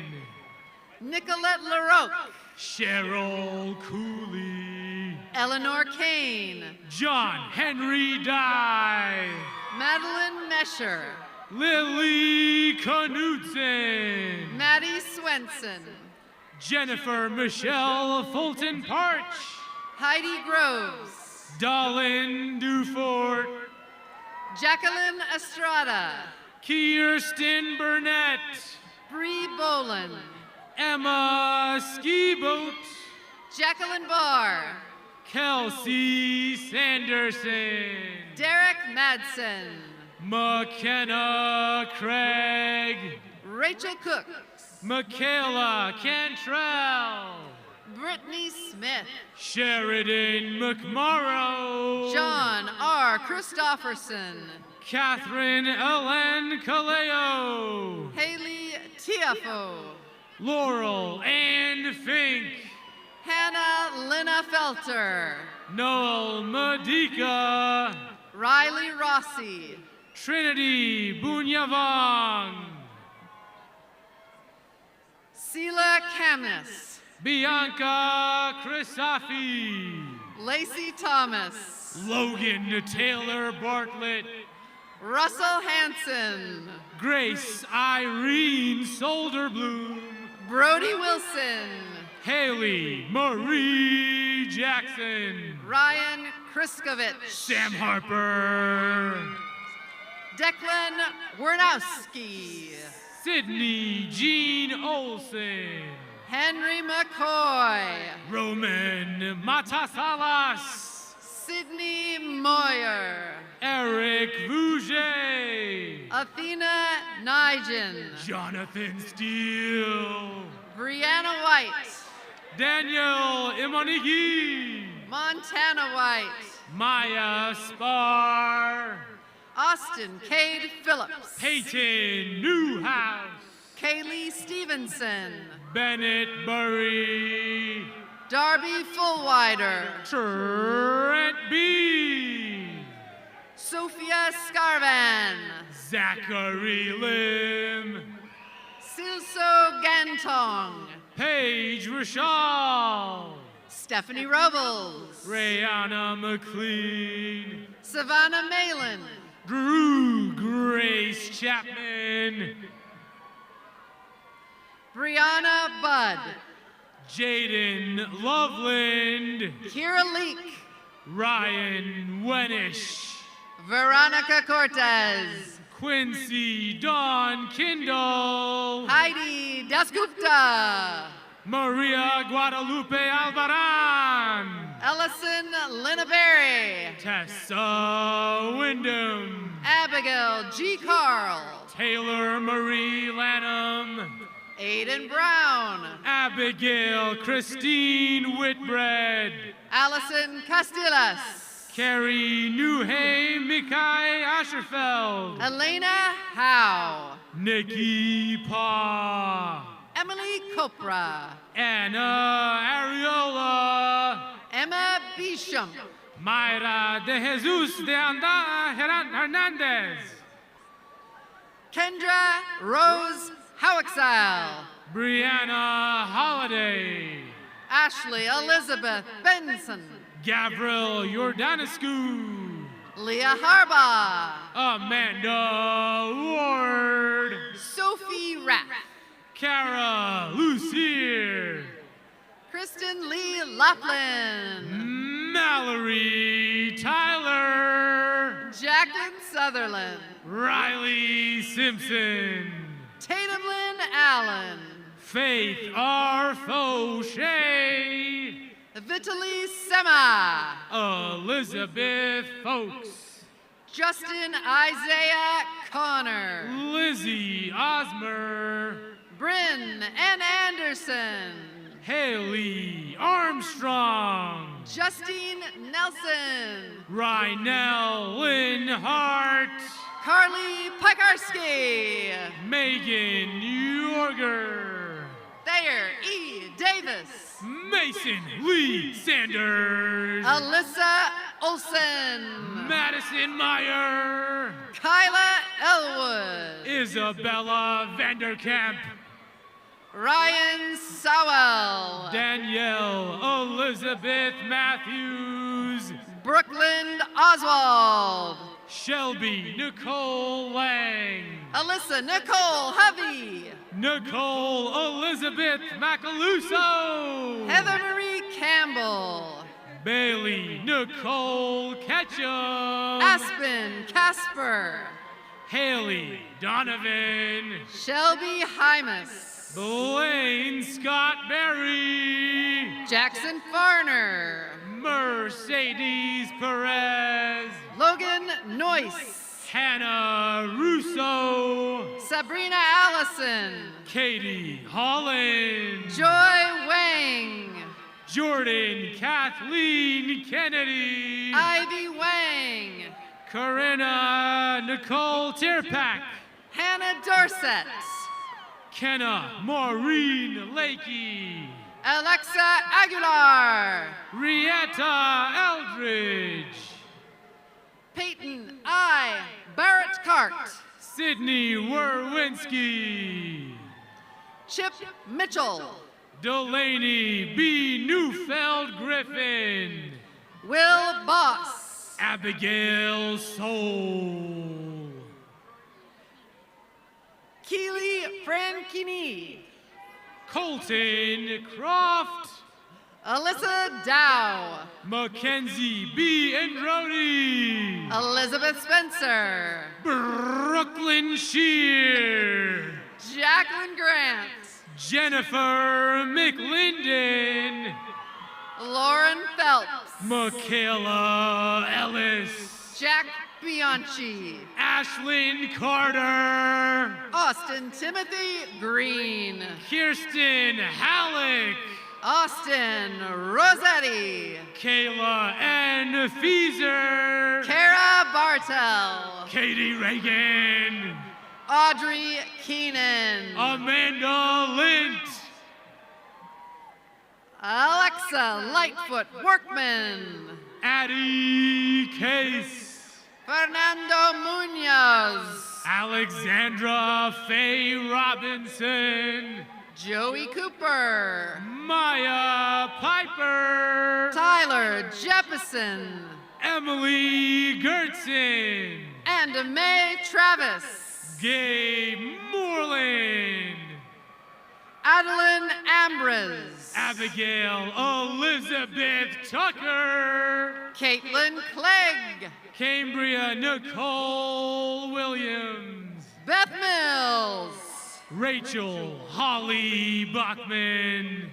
Nicolette LaRoque. Cheryl Cooley. Eleanor Kane. John Henry Dye. Madeline Mesher. Lily Knudsen. Maddie Swenson. Jennifer Michelle Fulton Parch. Heidi Groves. Dolan Dufort. Jacqueline Estrada. Kirsten Burnett. Bree Boland. Emma Skiboat. Jacqueline Barr. Kelsey Sanderson. Derek Madsen. McKenna Craig. Rachel Cook. Michaela Cantrell. Brittany Smith. Sheridan McMorrow. John R. Christofferson. Catherine Ellen Kaleo. Haley Tiafo. Laurel Ann Fink. Hannah Lena Felter. Noel Medica. Riley Rossi. Trinity Bunyavong. Sela Kamnis. Bianca Crisafi. Lacey Thomas. Logan Taylor Bartlett. Russell Hanson. Grace Irene Solderbloom. Brody Wilson. Haley Marie Jackson. Ryan Kriskovich. Sam Harper. Declan Wernowski. Sydney Jean Olson. Henry McCoy. Roman Matasalas. Sydney Moyer. Eric Vouget. Athena Nigel. Jonathan Steele. Brianna White. Daniel Imonigi. Montana White. Maya Spar. Austin Cade Phillips. Peyton Newhouse. Kaylee Stevenson. Bennett Burry. Darby Fullwider. Trent B. Sophia Scarvan. Zachary Lim. Silso Gantong. Paige Rashal. Stephanie Robles. Rayana McLean. Savannah Malin. Drew Grace Chapman. Brianna Budd. Jaden Loveland. Kira Leek. Ryan Wenish. Veronica Cortez. Quincy Dawn Kindle. Heidi Dasgupta. Maria Guadalupe Alvaran. Ellison Linnaberry. Tessa Wyndham. Abigail G. Carl. Taylor Marie Lanham. Aiden Brown. Abigail Christine Whitbread. Allison Castillas. Carrie Newhay Mikai Asherfeld. Elena Howe. Nikki Pa. Emily Copra. Anna Ariola. Emma Bisham. Mayra de Jesus de Anda Hernandez. Kendra Rose Howicksile. Brianna Holiday. Ashley Elizabeth Benson. Gavril Jordanescu. Leah Harbaugh. Amanda Ward. Sophie Raff. Kara Lucier. Kristen Lee Laughlin. Mallory Tyler. Jacqueline Sutherland. Riley Simpson. Tatum Lynn Allen. Faith R. Fauché. Vitaly Sema. Elizabeth Folks. Justin Isaiah Connor. Lizzie Osmer. Bryn N. Anderson. Haley Armstrong. Justine Nelson. Rynell Lynn Hart. Carly Pekarski. Megan Yorger. Thayer E. Davis. Mason Lee Sanders. Alyssa Olson. Madison Meyer. Kyla Elwood. Isabella Vanderkamp. Ryan Sowell. Danielle Elizabeth Matthews. Brooklyn Oswald. Shelby Nicole Lang. Alyssa Nicole Hovey. Nicole Elizabeth Macaluso. Heather Marie Campbell. Bailey Nicole Ketchum. Aspen Casper. Haley Donovan. Shelby Hymas. Blaine Scott Berry. Jackson Farner. Mercedes Perez. Logan Noyce. Hannah Russo. Sabrina Allison. Katie Holland. Joy Wang. Jordan Kathleen Kennedy. Ivy Wang. Corinna Nicole Tierpak. Hannah Dorset. Kenna Maureen Lakey. Alexa Aguilar. Rieta Eldridge. Peyton I. Barrett Cart. Sydney Werwinski. Chip Mitchell. Delaney B. Neufeld Griffin. Will Boss. Abigail Soul. Keely Frankini. Colton Croft. Alyssa Dow. Mackenzie B. Androni. Elizabeth Spencer. Brooklyn Shear. Jacqueline Grant. Jennifer McLinden. Lauren Phelps. Michaela Ellis. Jack Bianchi. Ashlyn Carter. Austin Timothy Green. Kirsten Halleck. Austin Rossetti. Kayla N. Feezer. Kara Bartel. Katie Reagan. Audrey Keenan. Amanda Lint. Alexa Lightfoot Workman. Addie Case. Fernando Munoz. Alexandra Faye Robinson. Joey Cooper. Maya Piper. Tyler Jeppesen. Emily Gertzen. And May Travis. Gabe Moreland. Adeline Ambrose. Abigail Elizabeth Tucker. Caitlin Clegg. Cambria Nicole Williams. Beth Mills. Rachel Holly Bachman.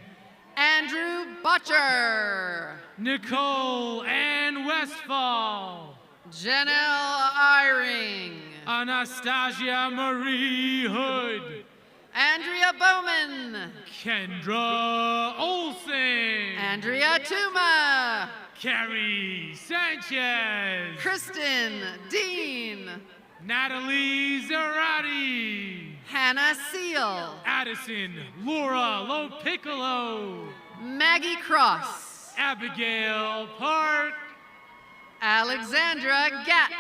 Andrew Butcher. Nicole Ann Westfall. Janelle Eyring. Anastasia Marie Hood. Andrea Bowman. Kendra Olson. Andrea Tuma. Carrie Sanchez. Kristen Dean. Natalie Zarati. Hannah Seal. Addison Laura Lopiccolo. Maggie Cross. Abigail Park. Alexandra Gatt.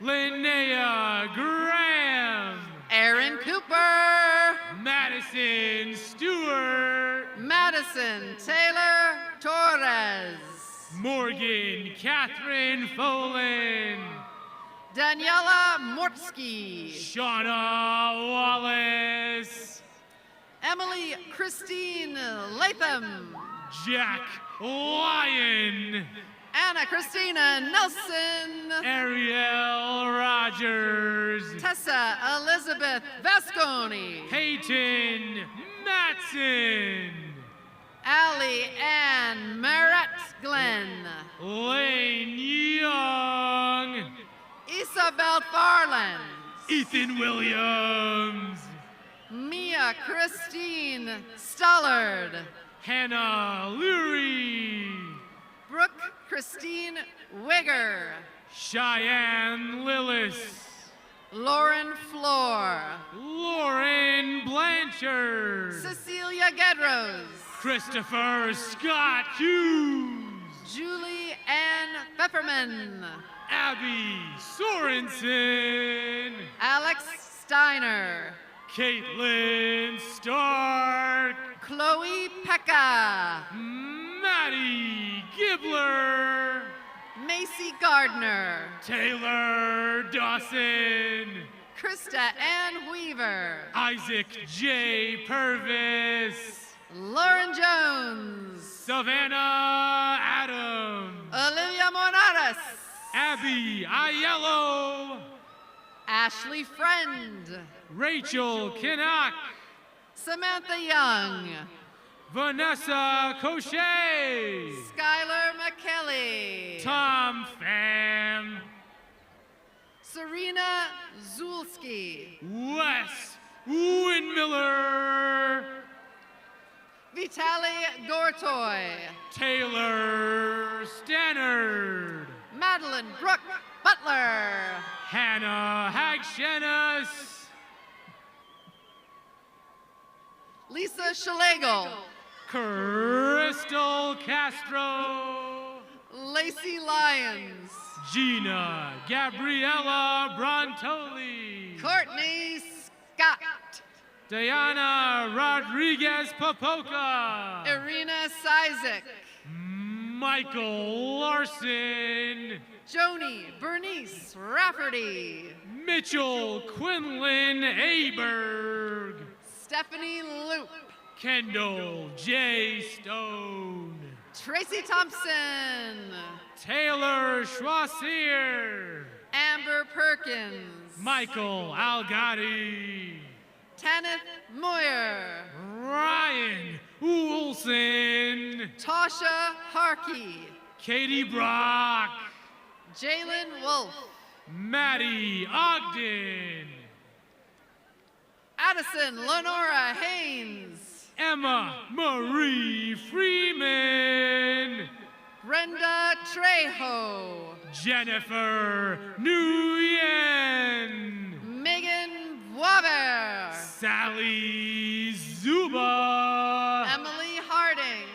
Linnea Graham. Aaron Cooper. Madison Stewart. Madison Taylor Torres. Morgan Catherine Folan. Daniela Mortsky. Shauna Wallace. Emily Christine Latham. Jack Lyon. Anna Christina Nelson. Ariel Rogers. Tessa Elizabeth Vasconi. Peyton Matson. Allie Ann Merritt Glenn. Lane Young. Isabel Farland. Ethan Williams. Mia Christine Stullard. Hannah Lurie. Brooke Christine Wigger. Cheyenne Lillis. Lauren Floor. Lauren Blanchard. Cecilia Gedrose. Christopher Scott Hughes. Julie Ann Pfefferman. Abby Sorensen. Alex Steiner. Caitlin Stark. Chloe Pekka. Maddie Gibbler. Macy Gardner. Taylor Dawson. Krista Ann Weaver. Isaac J. Purvis. Lauren Jones. Savannah Adams. Olivia Monares. Abby Aiello. Ashley Friend. Rachel Kinnock. Samantha Young. Vanessa Cochet. Skylar McKelly. Tom Pham. Serena Zulski. Wes Windmiller. Vitaly Gortoy. Taylor Stannard. Madeline Brooke Butler. Hannah Hagshenas. Lisa Schlegel. Crystal Castro. Lacey Lyons. Gina Gabriella Brontoli. Courtney Scott. Diana Rodriguez Popoca. Irina Sizek. Michael Larson. Joni Bernice Rafferty. Mitchell Quinlan Aberg. Stephanie Loop. Kendall J. Stone. Tracy Thompson. Taylor Schwassier. Amber Perkins. Michael Algatti. Tanith Moyer. Ryan Wilson. Tasha Harkey. Katie Brock. Jalen Wolf. Maddie Ogden. Addison Lenora Haynes. Emma Marie Freeman. Brenda Trejo. Jennifer Nguyen. Megan Boisvert. Sally Zuba. Emily Harding.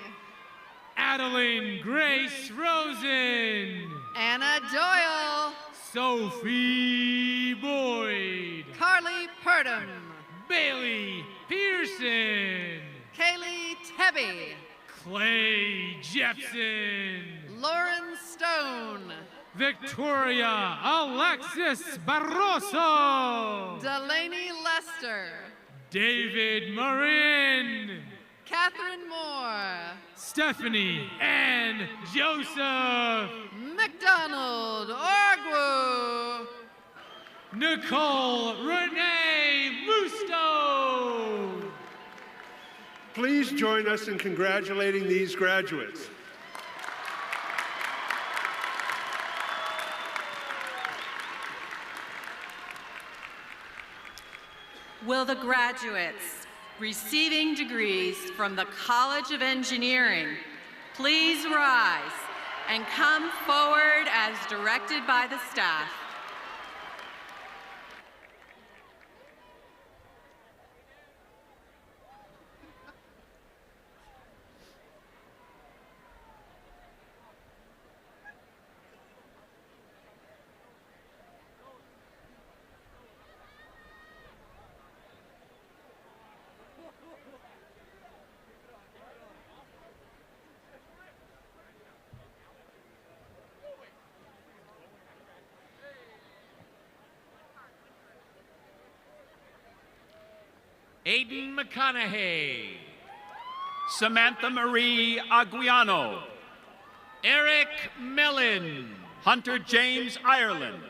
Adeline Grace Rosen. Anna Doyle. Sophie Boyd. Carly Purdom. Bailey Pearson. Kaylee Tebby. Clay Jepson. Lauren Stone. Victoria Alexis Barroso. Delaney Lester. David Marin. Catherine Moore. Stephanie Ann Joseph. McDonald Orgwo. Nicole Renee Musto. Please join us in congratulating these graduates. Will the graduates receiving degrees from the College of Engineering please rise and come forward as directed by the staff? Aiden McConaughey, Samantha Marie Aguiano, Eric Mellon, Hunter James Ireland,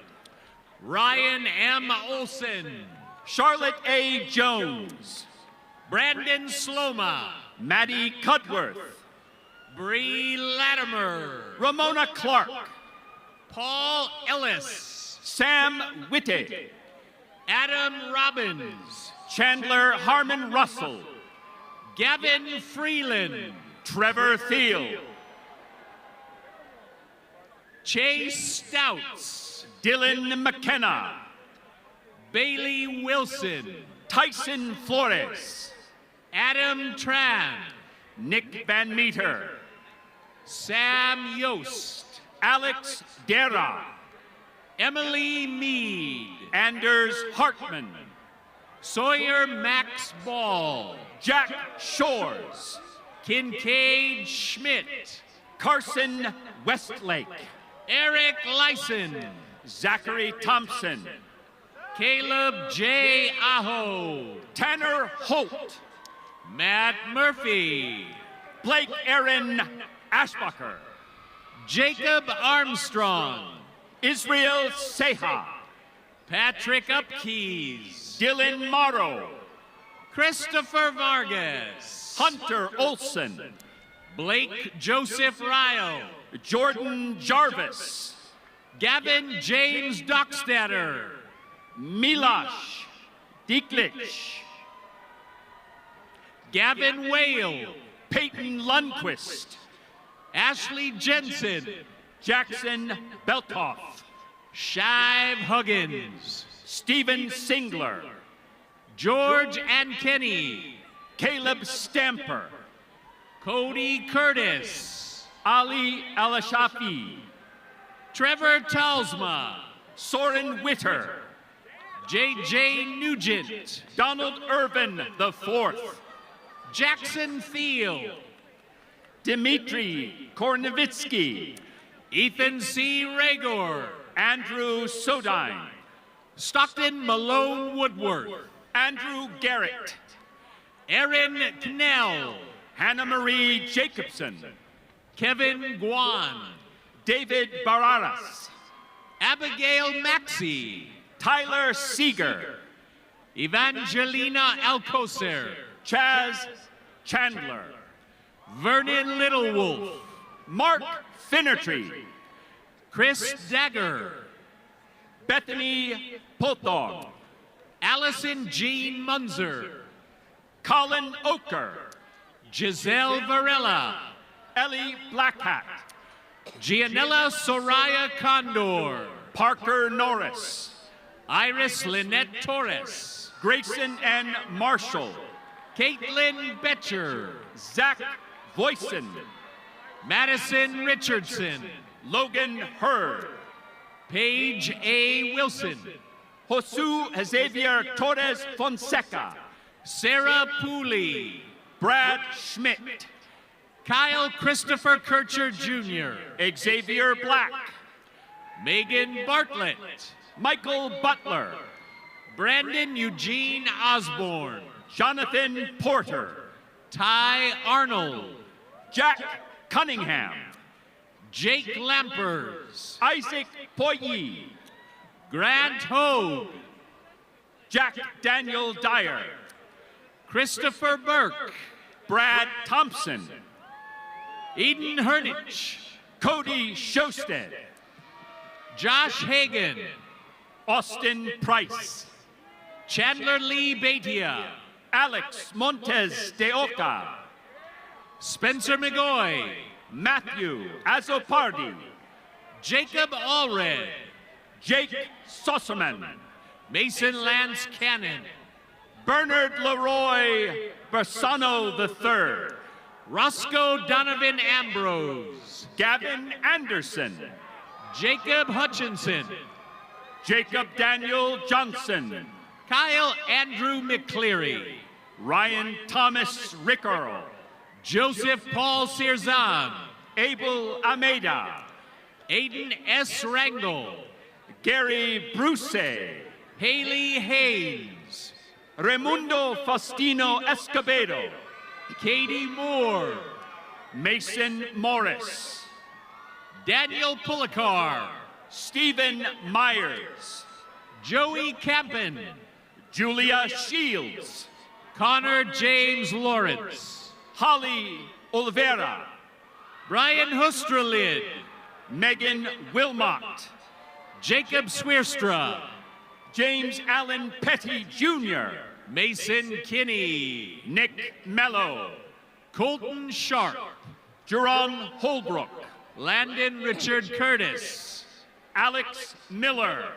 Ryan M. Olson, Charlotte A. Jones, Brandon Sloma, Maddie Cudworth, Bree Latimer, Ramona Clark, Paul Ellis, Sam Witte, Adam Robbins, Chandler Harmon Russell, Gavin Freeland, Trevor Thiel, Chase Stouts, Dylan McKenna, Bailey Wilson, Tyson Flores, Adam Tran, Nick Van Meter, Sam Yost, Alex Guerra, Emily Mead, Anders Hartman, Sawyer Max Ball, Jack Shores, Kincaid Schmidt, Carson Westlake, Eric Lyson, Zachary Thompson, Caleb J. Aho, Tanner Holt, Matt Murphy, Blake Aaron Ashbacher, Jacob Armstrong, Israel Seha, Patrick Upkeys, Dylan Morrow, Christopher Vargas, Hunter Olson, Blake Joseph Ryle, Jordan Jarvis, Gavin James Dockstader, Milosh Diklich, Gavin Whale, Peyton Lundquist, Ashley Jensen, Jackson Beltoff, Shive Huggins, Stephen Singler, George Ankenny, Caleb Stamper, Cody Curtis, Ali Alashafi, Trevor Talsma, Soren Witter, J.J. Nugent, Donald Irvin IV, Jackson Field, Dmitry Kornevitsky, Ethan C. Ragor, Andrew Sodine, Stockton Malone Woodworth, Andrew Garrett, Erin Knell, Hannah Marie Jacobson, Kevin Guan, David Bararas, Abigail Maxey, Tyler Seeger, Evangelina Alcocer, Chaz Chandler, Vernon Littlewolf, Mark Finnerty, Chris Dagger, Bethany Pothog, Allison Jean Munzer, Colin Oker, Giselle Varela, Ellie Blackhat, Gianella Soraya Condor, Parker Norris, Iris Lynette Torres, Grayson N. Marshall, Caitlin Betcher, Zach Voisin, Madison Richardson, Logan Hurd, Paige A. Wilson, Josu Xavier Torres Fonseca, Sarah Pooley, Brad Schmidt, Kyle Christopher Kircher Jr., Xavier Black, Megan Bartlett, Michael Butler, Brandon Eugene Osborne, Jonathan Porter, Ty Arnold, Jack Cunningham, Jake Lampers, Isaac Poyi, Grant Hogue, Jack Daniel Dyer, Christopher Burke, Brad Thompson, Eden Hernich, Cody Shosted, Josh Hagan, Austin Price, Chandler Lee Beitia, Alex Montes de Oca, Spencer McGoy, Matthew Azopardi, Jacob Allred, Jake Sosserman, Mason Lance Cannon, Bernard Leroy Bersano III, Roscoe Donovan Ambrose, Gavin Anderson, Jacob Hutchinson, Jacob Daniel Johnson, Kyle Andrew McCleary, Ryan Thomas Rickerl, Joseph Paul Sirzan, Abel Almeida, Aiden S. Rangel, Gary Bruce, Haley Haynes, Raimundo Faustino Escobedo, Katie Moore, Mason Morris, Daniel Pulikar, Stephen Myers, Joey Campen, Julia Shields, Connor James Lawrence, Holly Oliveira, Brian Hustralid, Megan Wilmot, Jacob Swierstra, James Allen Petty Jr., Mason Kinney, Nick Mello, Colton Sharp, Jerron Holbrook, Landon Richard Curtis, Alex Miller,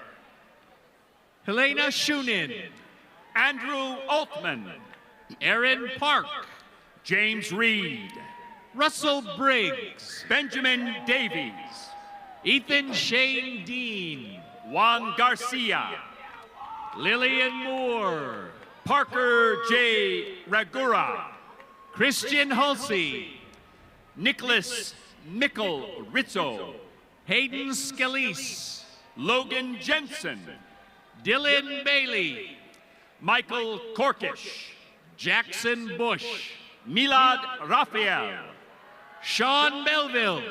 Helena Shunin, Andrew Altman, Aaron Park, James Reed, Russell Briggs, Benjamin Davies, Ethan Shane Dean, Juan Garcia, Lillian Moore, Parker J. Ragura, Christian Hulsey, Nicholas Mickle Rizzo, Hayden Scalise, Logan Jensen, Dylan Bailey, Michael Korkish, Jackson Bush, Milad Raphael, Sean Belville,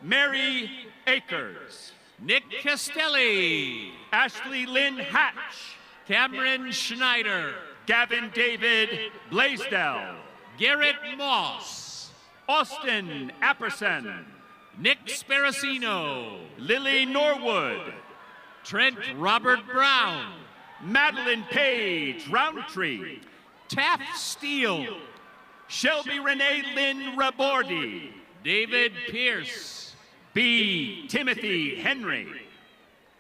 Mary Akers, Nick Castelli, Ashley Lynn Hatch, Cameron Schneider, Gavin David Blaisdell, Garrett Moss, Austin Apperson, Nick Sparacino, Lily Norwood, Trent Robert Brown, Madeline Page Roundtree, Taft Steele, Shelby Renee Lynn Rabordi, David Pierce, B. Timothy Henry,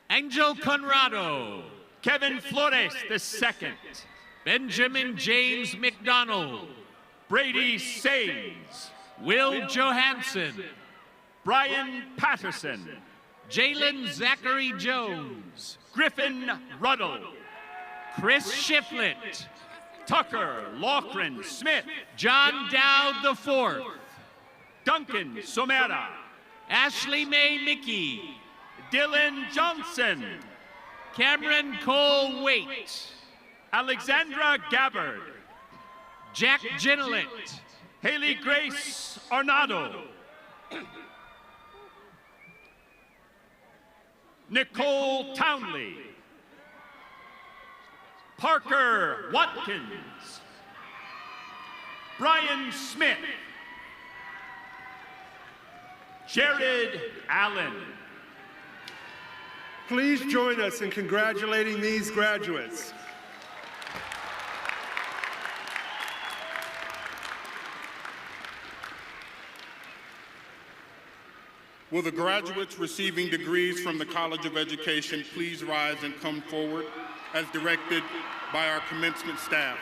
Angel Conrado, Kevin Flores II, Benjamin James McDonald, Brady Sains, Will Johansson, Brian Patterson, Jalen Zachary Jones, Griffin Ruddle, Chris Shiflett, Tucker Loughran Smith, John Dowd IV, Duncan Somera, Ashley Mae Mickey, Dylan Johnson, Cameron Cole Waite, Alexandra Gabbard, Jack Ginelet, Haley Grace Arnado, Nicole Townley, Parker Watkins, Brian Smith, Jared Allen. Please join us in congratulating these graduates. Will the graduates receiving degrees from the College of Education please rise and come forward as directed by our commencement staff?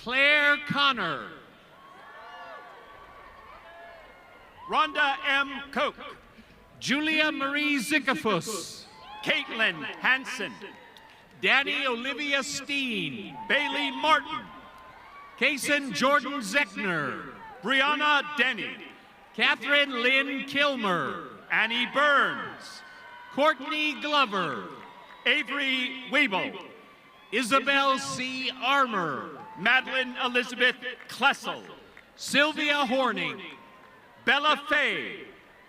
Claire Connor. Rhonda M. Koch. Julia Marie Zickafus. Caitlin Hansen. Danny Olivia Steen. Bailey Martin. Kason Jordan Zeckner. Brianna Denny. Catherine Lynn Kilmer. Annie Burns. Courtney Glover. Avery Weeble. Isabel C. Armour. Madeline Elizabeth Klessel. Sylvia Horning. Bella Fay.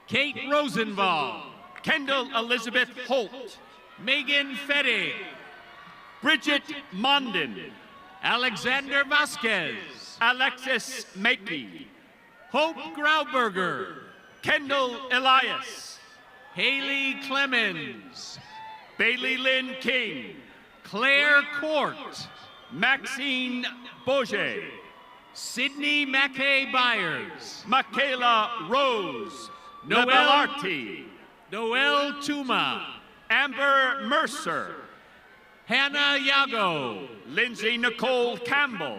Kate Rosenval. Kendall Elizabeth Holt. Megan Fettig. Bridget Mondin. Alexander Vasquez. Alexis Makey. Hope Grauberger. Kendall Elias. Haley Clemens. Bailey Lynn King. Claire Court. Maxine Bourget. Sydney Mackay Byers. Michaela Rose. Noel Belarti. Noel Tuma. Amber Mercer. Hannah Yago. Lindsay Nicole Campbell.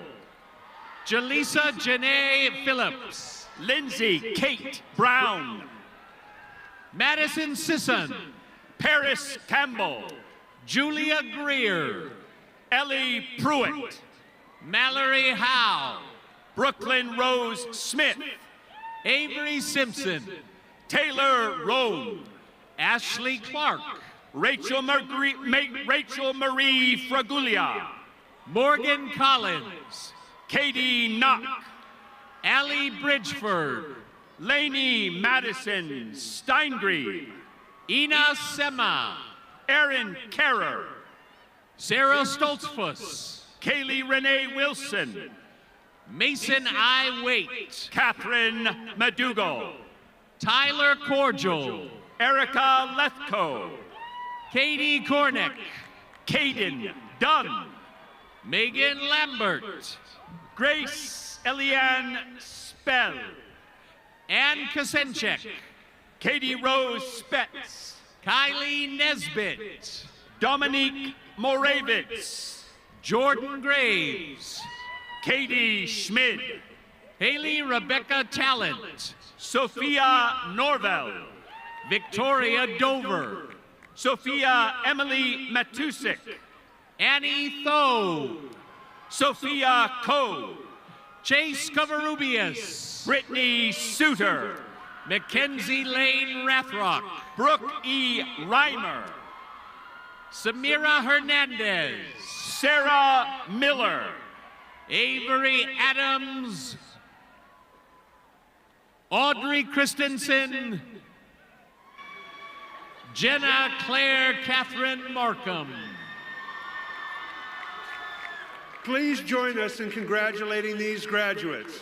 Jaleesa Janae Phillips. Lindsay Kate Brown. Madison Sisson. Paris Campbell. Julia Greer. Ellie Pruitt. Mallory Howe. Brooklyn Rose Smith. Avery Simpson. Taylor Roan. Ashley Clark. Rachel Marie Fraguglia. Morgan Collins. Katie Knock. Allie Bridgeford. Lainey Madison Steingreve. Ina Sema. Aaron Kerrer. Sarah Stoltzfus. Kaylee Renee Wilson. Mason I. Waite. Catherine Madugo. Tyler Cordial. Erica Lethko. Katie Kornick. Caden Dunn. Megan Lambert. Grace Eliane Spell. Ann Kosenchek. Katie Rose Spetz. Kylie Nesbitt. Dominique Moravitz. Jordan Graves. Katie Schmid. Haley Rebecca Talent. Sophia Norvell. Victoria Dover. Sophia Emily Matusik. Annie Tho. Sophia Coe. Chase Covarrubias. Brittany Suter. Mackenzie Lane Rathrock. Brooke E. Reimer. Samira Hernandez. Sarah Miller. Avery Adams. Audrey Christensen. Jenna Claire Catherine Markham. Please join us in congratulating these graduates.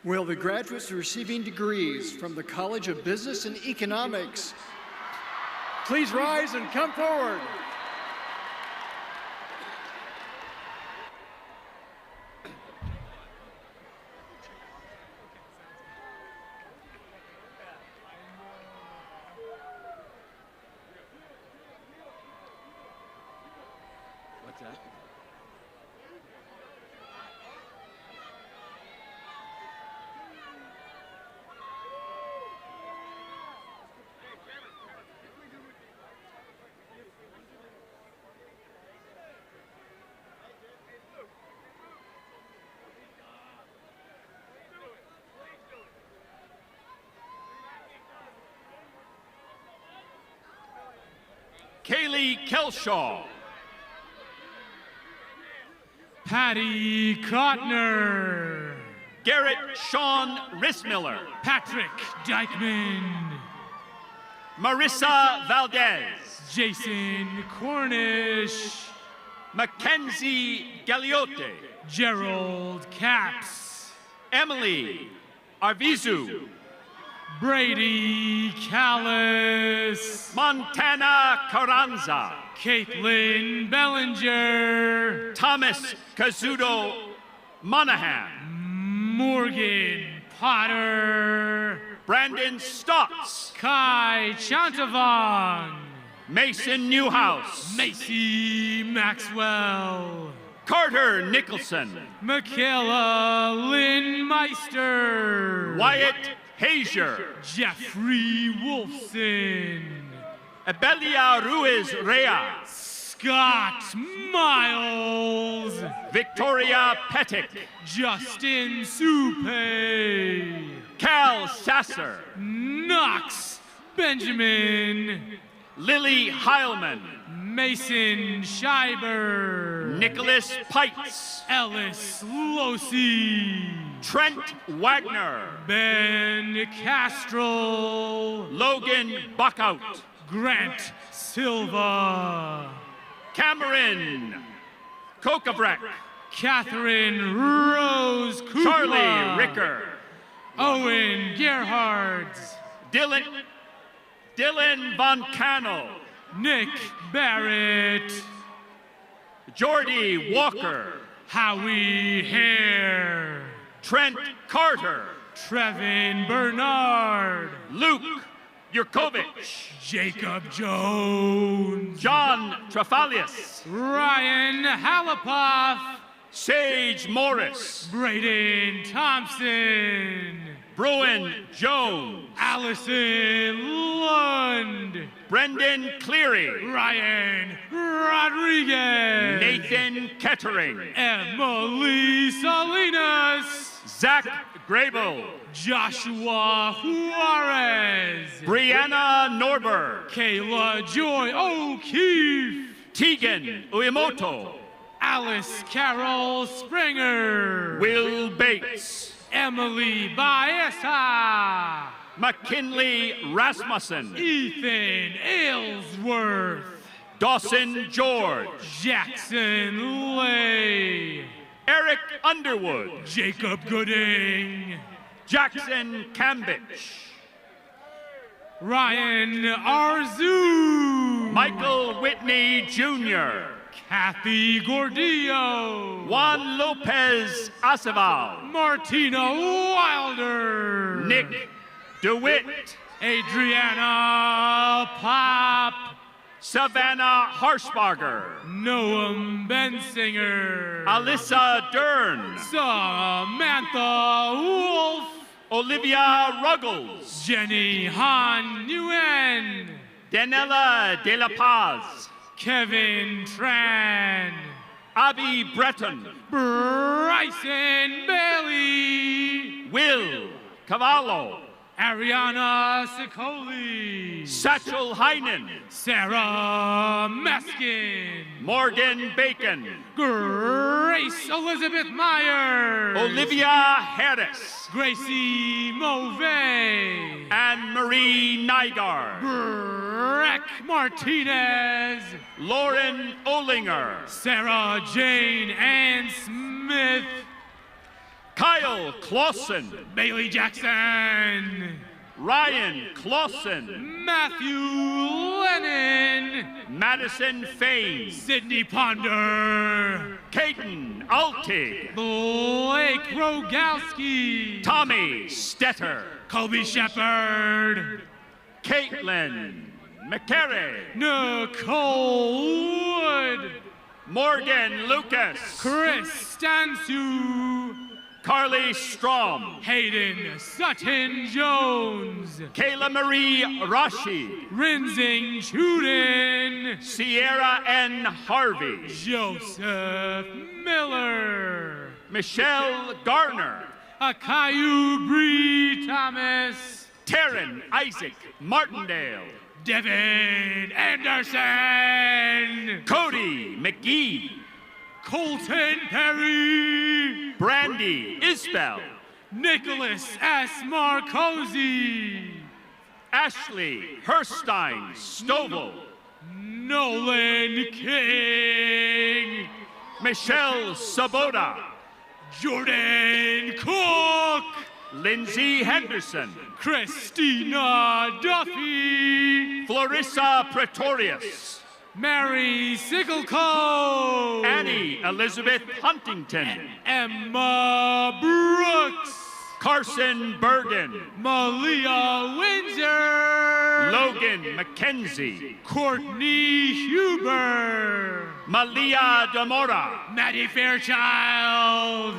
Will the graduates receiving degrees from the College of Business and Economics please rise and come forward? What's that? Kaylee Kelshaw. Patty Kotner. Garrett Sean Rissmiller. Patrick Dykeman. Marissa Valdez. Jason Cornish. Mackenzie Galliote. Gerald Capps. Emily Arvizu. Brady Callis. Montana Carranza. Caitlin Bellinger. Thomas Kazuto Monahan. Morgan Potter. Brandon Stotts. Kai Chantavong. Mason Newhouse. Macy Maxwell. Carter Nicholson. Michaela Lynn Meister. Wyatt Hazier. Jeffrey Wolfson. Abelia Ruiz Rea. Scott Miles. Victoria Pettick. Justin Supe. Cal Sasser. Knox Benjamin. Lily Heilman. Mason Scheiber. Nicholas Pites. Ellis Losi. Trent Wagner. Ben Castrol. Logan Buckout. Grant Silva. Cameron Kokovrek. Catherine Rose Kukla. Charlie Ricker. Owen Gerhardt. Dylan Von Cannell. Nick Barrett. Jordy Walker. Howie Hare. Trent Carter. Trevin Bernard. Luke Yurkovich. Jacob Jones. John Trafalius. Ryan Halapoff. Sage Morris. Braden Thompson. Bruin Jones. Allison Lund. Brendan Cleary. Ryan Rodriguez. Nathan Kettering. Emily Salinas. Zach Grable. Joshua Juarez. Brianna Norberg. Kayla Joy O'Keefe. Tegan Uemoto. Alice Carol Springer. Will Bates. Emily Baeza. McKinley Rasmussen. Ethan Aylesworth. Dawson George. Jackson Lay. Eric Underwood. Jacob Gooding. Jackson Cambich. Ryan Arzu. Michael Whitney Jr. Kathy Gordillo. Juan Lopez Aceval. Martina Wilder. Nick DeWitt. Adriana Pop. Savannah Harshbarger. Noam Bensinger. Alyssa Dern. Samantha Wolf. Olivia Ruggles. Jenny Han Nguyen. Danella De La Paz. Kevin Tran. Abby Breton. Bryson Bailey. Will Cavallo. Ariana Sicoli. Satchel Heinen. Sarah Meskin. Morgan Bacon. Grace Elizabeth Myers. Olivia Harris. Gracie Mauvais. Anne Marie Nygaard. Breck Martinez. Lauren Olinger. Sarah Jane Ann Smith. Kyle Clausen. Bailey Jackson. Ryan Clausen. Matthew Lennon. Madison Fain. Sydney Ponder. Caden Altig. Blake Rogalski. Tommy Stetter. Colby Shepard. Caitlin McCary. Nicole Wood. Morgan Lucas. Chris Stansu. Carly Strom. Hayden Sutton Jones. Kayla Marie Rashi. Rinzing Chuden. Sierra N. Harvey. Joseph Miller. Michelle Garner. Akayu Bree Thomas. Taryn Isaac Martindale. Devin Anderson. Cody McGee. Colton Perry. Brandy Isbell. Nicholas S. Marcosi. Ashley Herstein Stovall. Nolan King. Michelle Sabota. Jordan Cook. Lindsay Henderson. Christina Duffy. Florissa Pretorius. Mary Sickleco. Annie Elizabeth Huntington. Emma Brooks. Carson Bergen. Malia Windsor. Logan McKenzie. Courtney Huber. Malia Demora. Maddie Fairchild.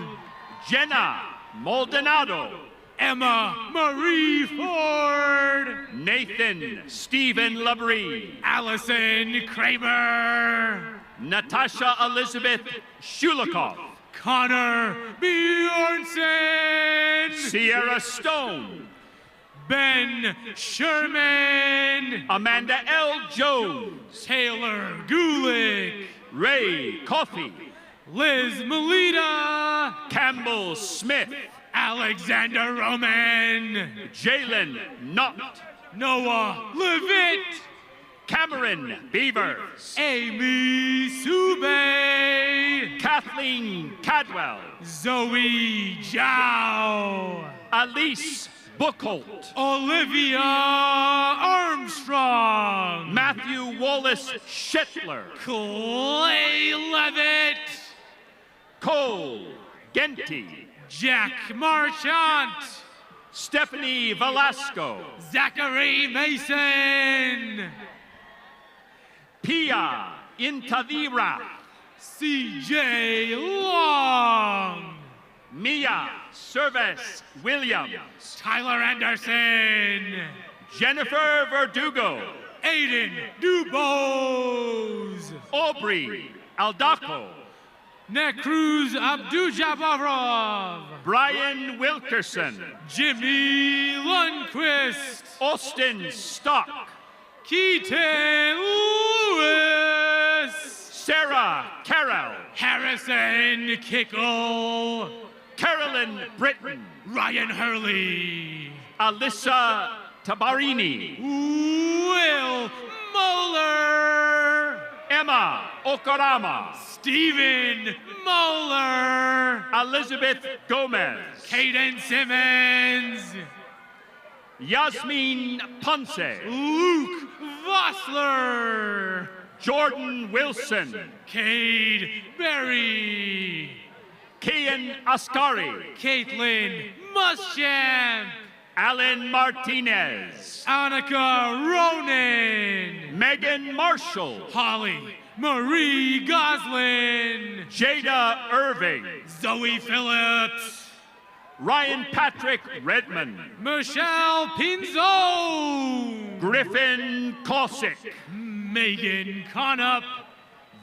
Jenna Maldonado. Emma Marie Ford. Nathan Stephen Labrie. Allison Kramer. Natasha Elizabeth Shulikoff. Connor Bjornson. Sierra Stone. Ben Sherman. Amanda L. Jones. Taylor Gulick. Ray Coffey. Liz Melita. Campbell Smith. Alexander Roman. Jalen Knott. Noah Levitt. Cameron Beavers. Amy Sube. Kathleen Cadwell. Zoe Zhao. Alice Buchholt. Olivia Armstrong. Matthew Wallace Shetler. Clay Levitt. Cole Genty. Jack Marchant. Stephanie Velasco. Zachary Mason. Pia Intavira. CJ Long. Mia Service Williams. Tyler Anderson. Jennifer Verdugo. Aiden Dubose. Aubrey Aldaco. Necruz Abdujabarov. Brian Wilkerson. Jimmy Lundquist. Austin Stock. Keaton Lewis. Sarah Carroll. Harrison Kickle. Carolyn Britton. Ryan Hurley. Alyssa Tabarini. Will Moeller. Emma Okarama. Stephen Moeller. Elizabeth Gomez. Caden Simmons. Yasmin Ponce. Luke Vossler. Jordan Wilson. Cade Berry. Kian Askari. Caitlin Muschamp. Alan Martinez. Annika Ronan. Megan Marshall. Holly Marie Goslin. Jada Irving. Zoe Phillips. Ryan Patrick Redmond. Michelle Pinzon. Griffin Kosick. Megan Connup.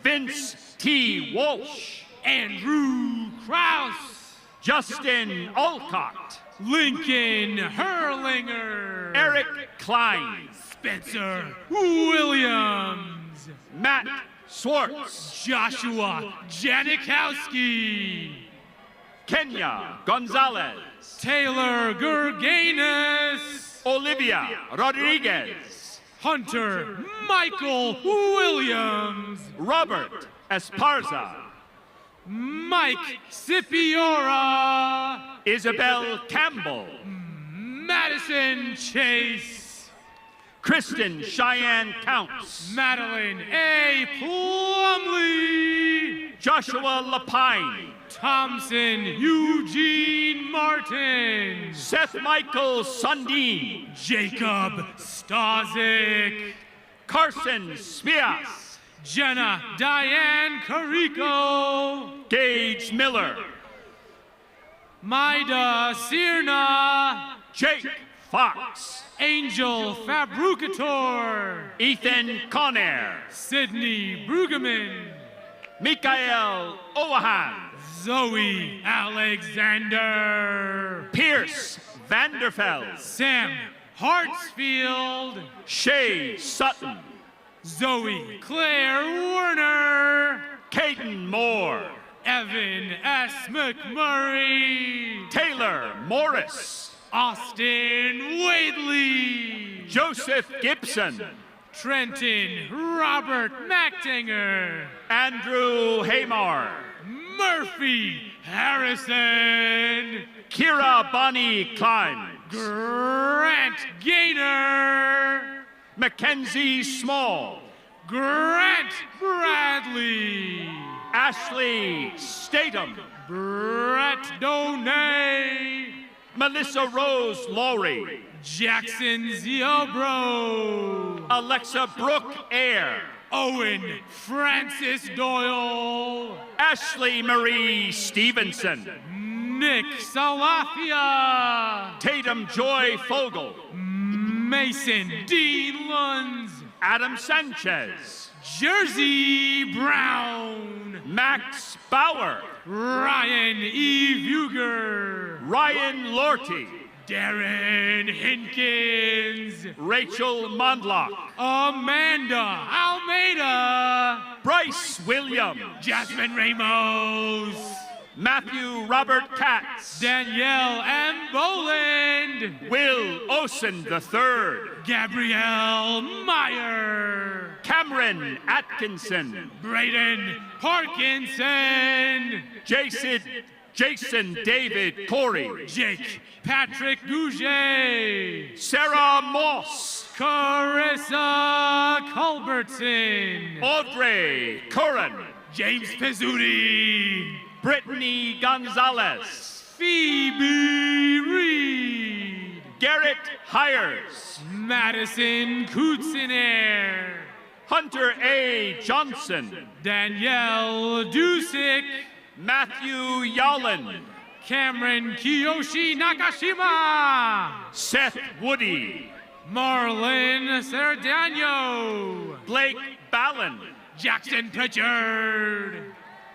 Vince T. Walsh. Andrew Kraus. Justin Alcott. Lincoln Herlinger. Eric Klein. Spencer Williams. Matt Swartz. Joshua Janikowski. Kenya Gonzalez. Taylor Gurganus. Olivia Rodriguez. Hunter Michael Williams. Robert Esparza. Mike Scipiora. Isabel Campbell. Madison Chase. Kristen Cheyenne Counts. Madeline A. Plumley. Joshua Lapine. Thompson Eugene Martin. Seth Michael Sundin. Jacob Stazik. Carson Spias. Jenna Diane Carico. Gage Miller. Maida Sirna. Jake Fox. Angel Fabrucator. Ethan Conair. Sydney Brueggemann. Mikael Oahan. Zoe Alexander. Pierce Vanderfeld. Sam Hartsfield, Shay Sutton, Zoe Claire Werner, Caden Moore, Evan S. McMurray, Taylor Morris, Austin Wadley, Joseph Gibson, Trenton Robert McTanger, Andrew Hamar, Murphy Harrison, Kira Bonnie Klein, Grant Gaynor, Mackenzie Small, Grant Bradley, Ashley Statham, Brett Donay, Melissa Rose Laurie, Jackson Ziobro, Alexa Brooke Ayer, Owen Francis Doyle, Ashley Marie Stevenson, Nick Salafia, Tatum Joy Fogel, Mason Dean Lunds, Adam Sanchez, Jersey Brown, Max Bauer, Ryan E. Vuger, Ryan Lorty, Darren Hinkins, Rachel Mondlock, Amanda Almeida, Bryce Williams, Jasmine Ramos, Matthew Robert Katz, Danielle M. Boland, Will Osen III, Gabrielle Meyer, Cameron Atkinson, Braden Parkinson, Jason David Corey, Jake Patrick Gouget, Sarah Moss, Carissa Culbertson, Audrey Curran, James Pizzuti, Brittany Gonzalez, Phoebe Reed, Garrett Hires, Madison Kutziner, Hunter A. Johnson, Danielle Dusick, Matthew Yallen, Cameron Kiyoshi Nakashima, Seth Woody, Marlon Sardano, Blake Ballin, Jackson Pritchard,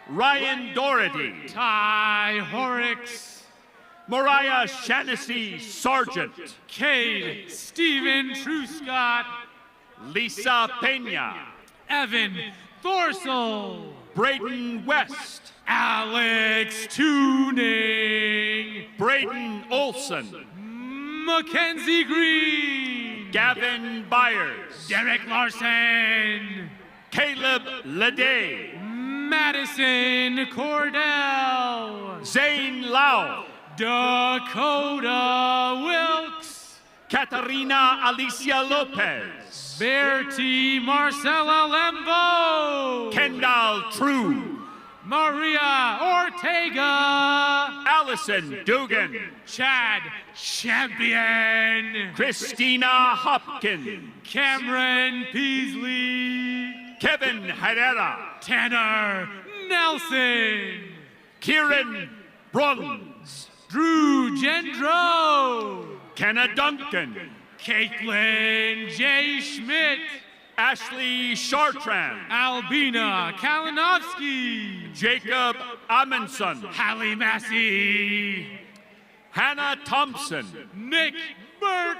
Ryan Doherty, Ty Horrocks, Mariah Shaughnessy Sargent, Cade Stephen Truscott, Lisa Pena, Evan Thorsel, Braden West, Alex Tuning, Braden Olson, Mackenzie Green, Gavin Byers, Derek Larson, Caleb Leday, Madison Cordell, Zane Lau, Dakota Wilkes, Katarina Alicia Lopez, Bertie Marcella Lembo, Kendall True, Maria Ortega, Allison Dugan, Chad Champion, Christina Hopkins, Cameron Peasley, Kevin Herrera, Tanner Nelson, Kieran Bruns, Drew Gendro, Kenna Duncan, Caitlin J. Schmidt, Ashley Chartrand, Albina Kalinowski, Jacob Amundson, Hallie Massey, Hannah Thompson, Nick Burt,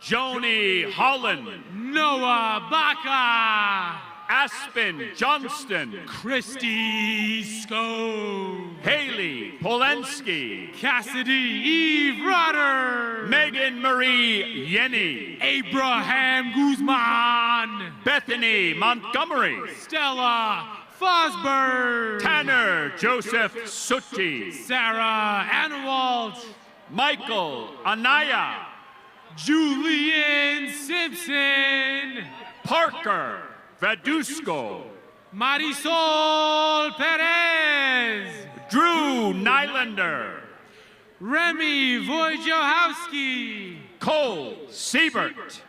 Joni Holland, Noah Baca, Aspen Johnston, Christy Scove, Haley Polensky, Cassidy Eve Rutter, Megan Marie Yenny, Abraham Guzman, Bethany Montgomery, Stella Fosberg, Tanner Joseph Sutti, Sarah Anwalt, Michael Anaya, Julian Simpson, Parker Vadusco, Marisol Perez, Drew Nylander, Remy Wojciechowski, Cole Siebert,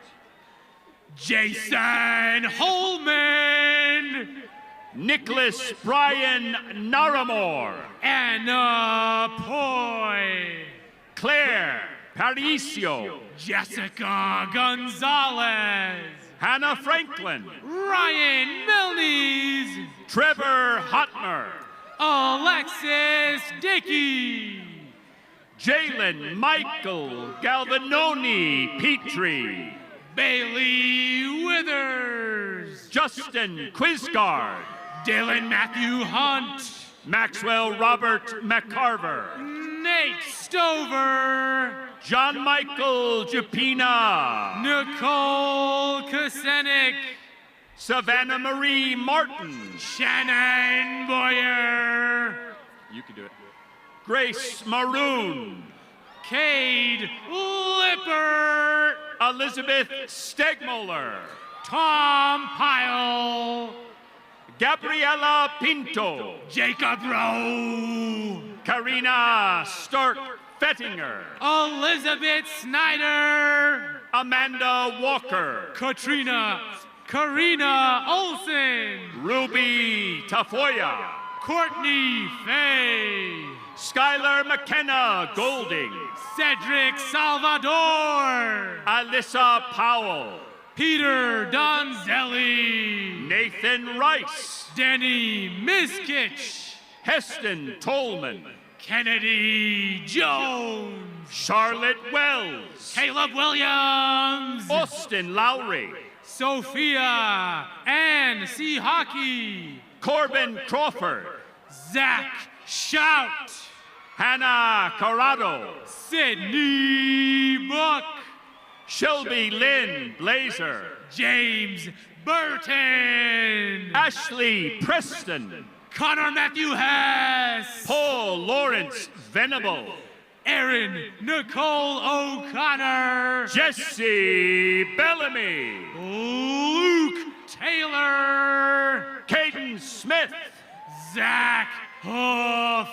Jason Holman, Nicholas Brian Naramore, Anna Poi, Claire Parisio, Jessica Gonzalez, Hannah Franklin, Ryan Milnes, Trevor Hotmer, Alexis Dickey, Jalen Michael Galvanoni Petrie. Bailey Withers. Justin Quisgard. Dylan Matthew Hunt. Maxwell Robert McCarver. Nate Stover. John Michael Jupina. Nicole Kosenik. Savannah Marie Martin. Shannon Boyer. You can do it. Grace Maroon. Cade Lippert. Elizabeth Stegmoller. Tom Pyle. Gabriela Pinto. Jacob Rowe. Karina Stark Fettinger. Elizabeth Snyder. Amanda Walker. Karina Olson. Ruby Tafoya. Courtney Fay. Skylar McKenna Golding. Cedric Salvador. Alyssa Powell. Peter Donzelli. Nathan Rice. Danny Miskitch. Heston Tolman. Kennedy Jones. Charlotte Wells. Caleb Williams. Austin Lowry. Sophia Ann C. Hockey. Corbin Crawford. Zach Shout. Hannah Corrado. Sydney Book. Shelby Lynn Blazer. James Burton. Ashley Preston. Connor Matthew Hess. Paul Lawrence Venable. Erin Nicole O'Connor. Jesse Bellamy. Luke Taylor. Caden Smith. Zach Huff.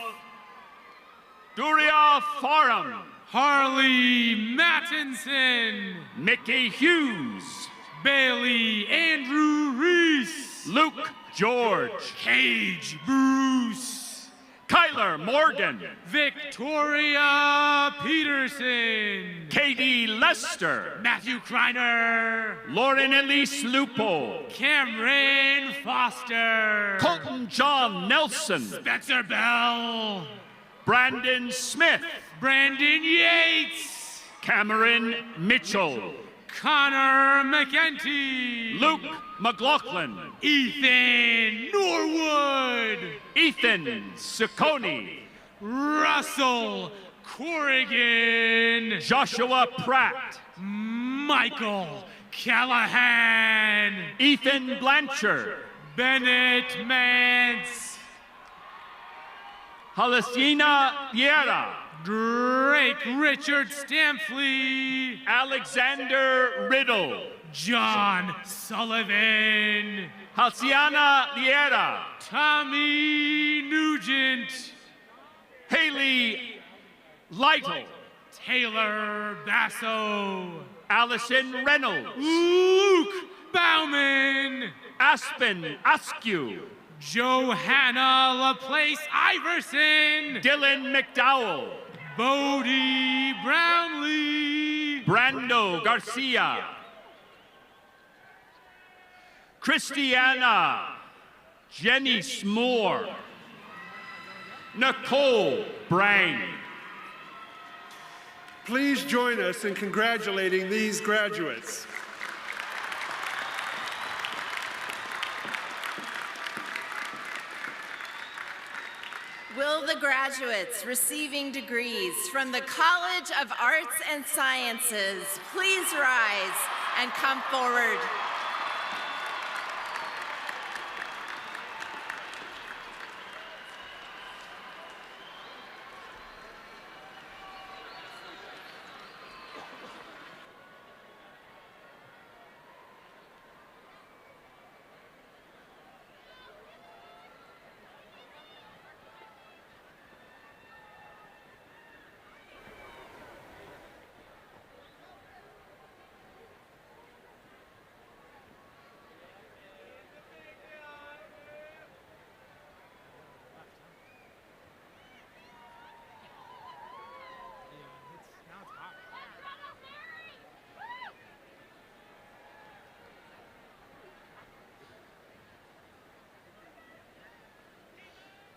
Duria Faram. Harley Mattinson. Mickey Hughes. Bailey Andrew Reese. Luke George. Cage Bruce. Kyler Morgan. Victoria Peterson. Katie Lester. Matthew Kreiner. Lauren Elise Lupo. Cameron Foster. Colton John Nelson. Spencer Bell. Brandon Smith. Brandon Yates. Cameron Mitchell. Connor McEntee. Luke McLaughlin. Ethan Norwood. Ethan Ciccone. Russell Corrigan. Joshua Pratt. Michael Callahan. Ethan Blanchard. Bennett Mance. Halasina Vieira. Drake Richard Stamfley. Alexander Riddle. John Sullivan. Halciana Vieira. Tommy Nugent. Haley Lytle. Taylor Basso. Allison Reynolds. Luke Bauman. Aspen Askew. Johanna Laplace Iverson. Dylan McDowell. Bodie Brownlee. Brando Garcia. Christiana Jenny Smore. Nicole Brang. Please join us in congratulating these graduates. Will the graduates receiving degrees from the College of Arts and Sciences please rise and come forward?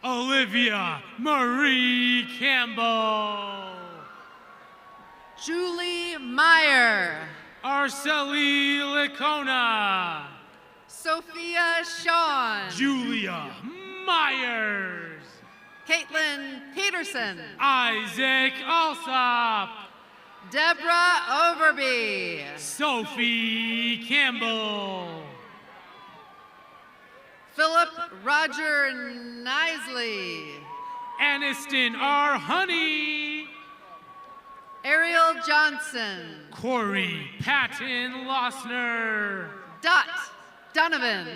Olivia Marie Campbell. Julie Meyer. Arceli Licona. Sophia Sean. Julia Myers. Caitlin Peterson. Isaac Alsop. Deborah Overby. Sophie Campbell. Philip Roger Nisley. Aniston R. Honey. Ariel Johnson. Corey Patton Lossner. Dot Donovan.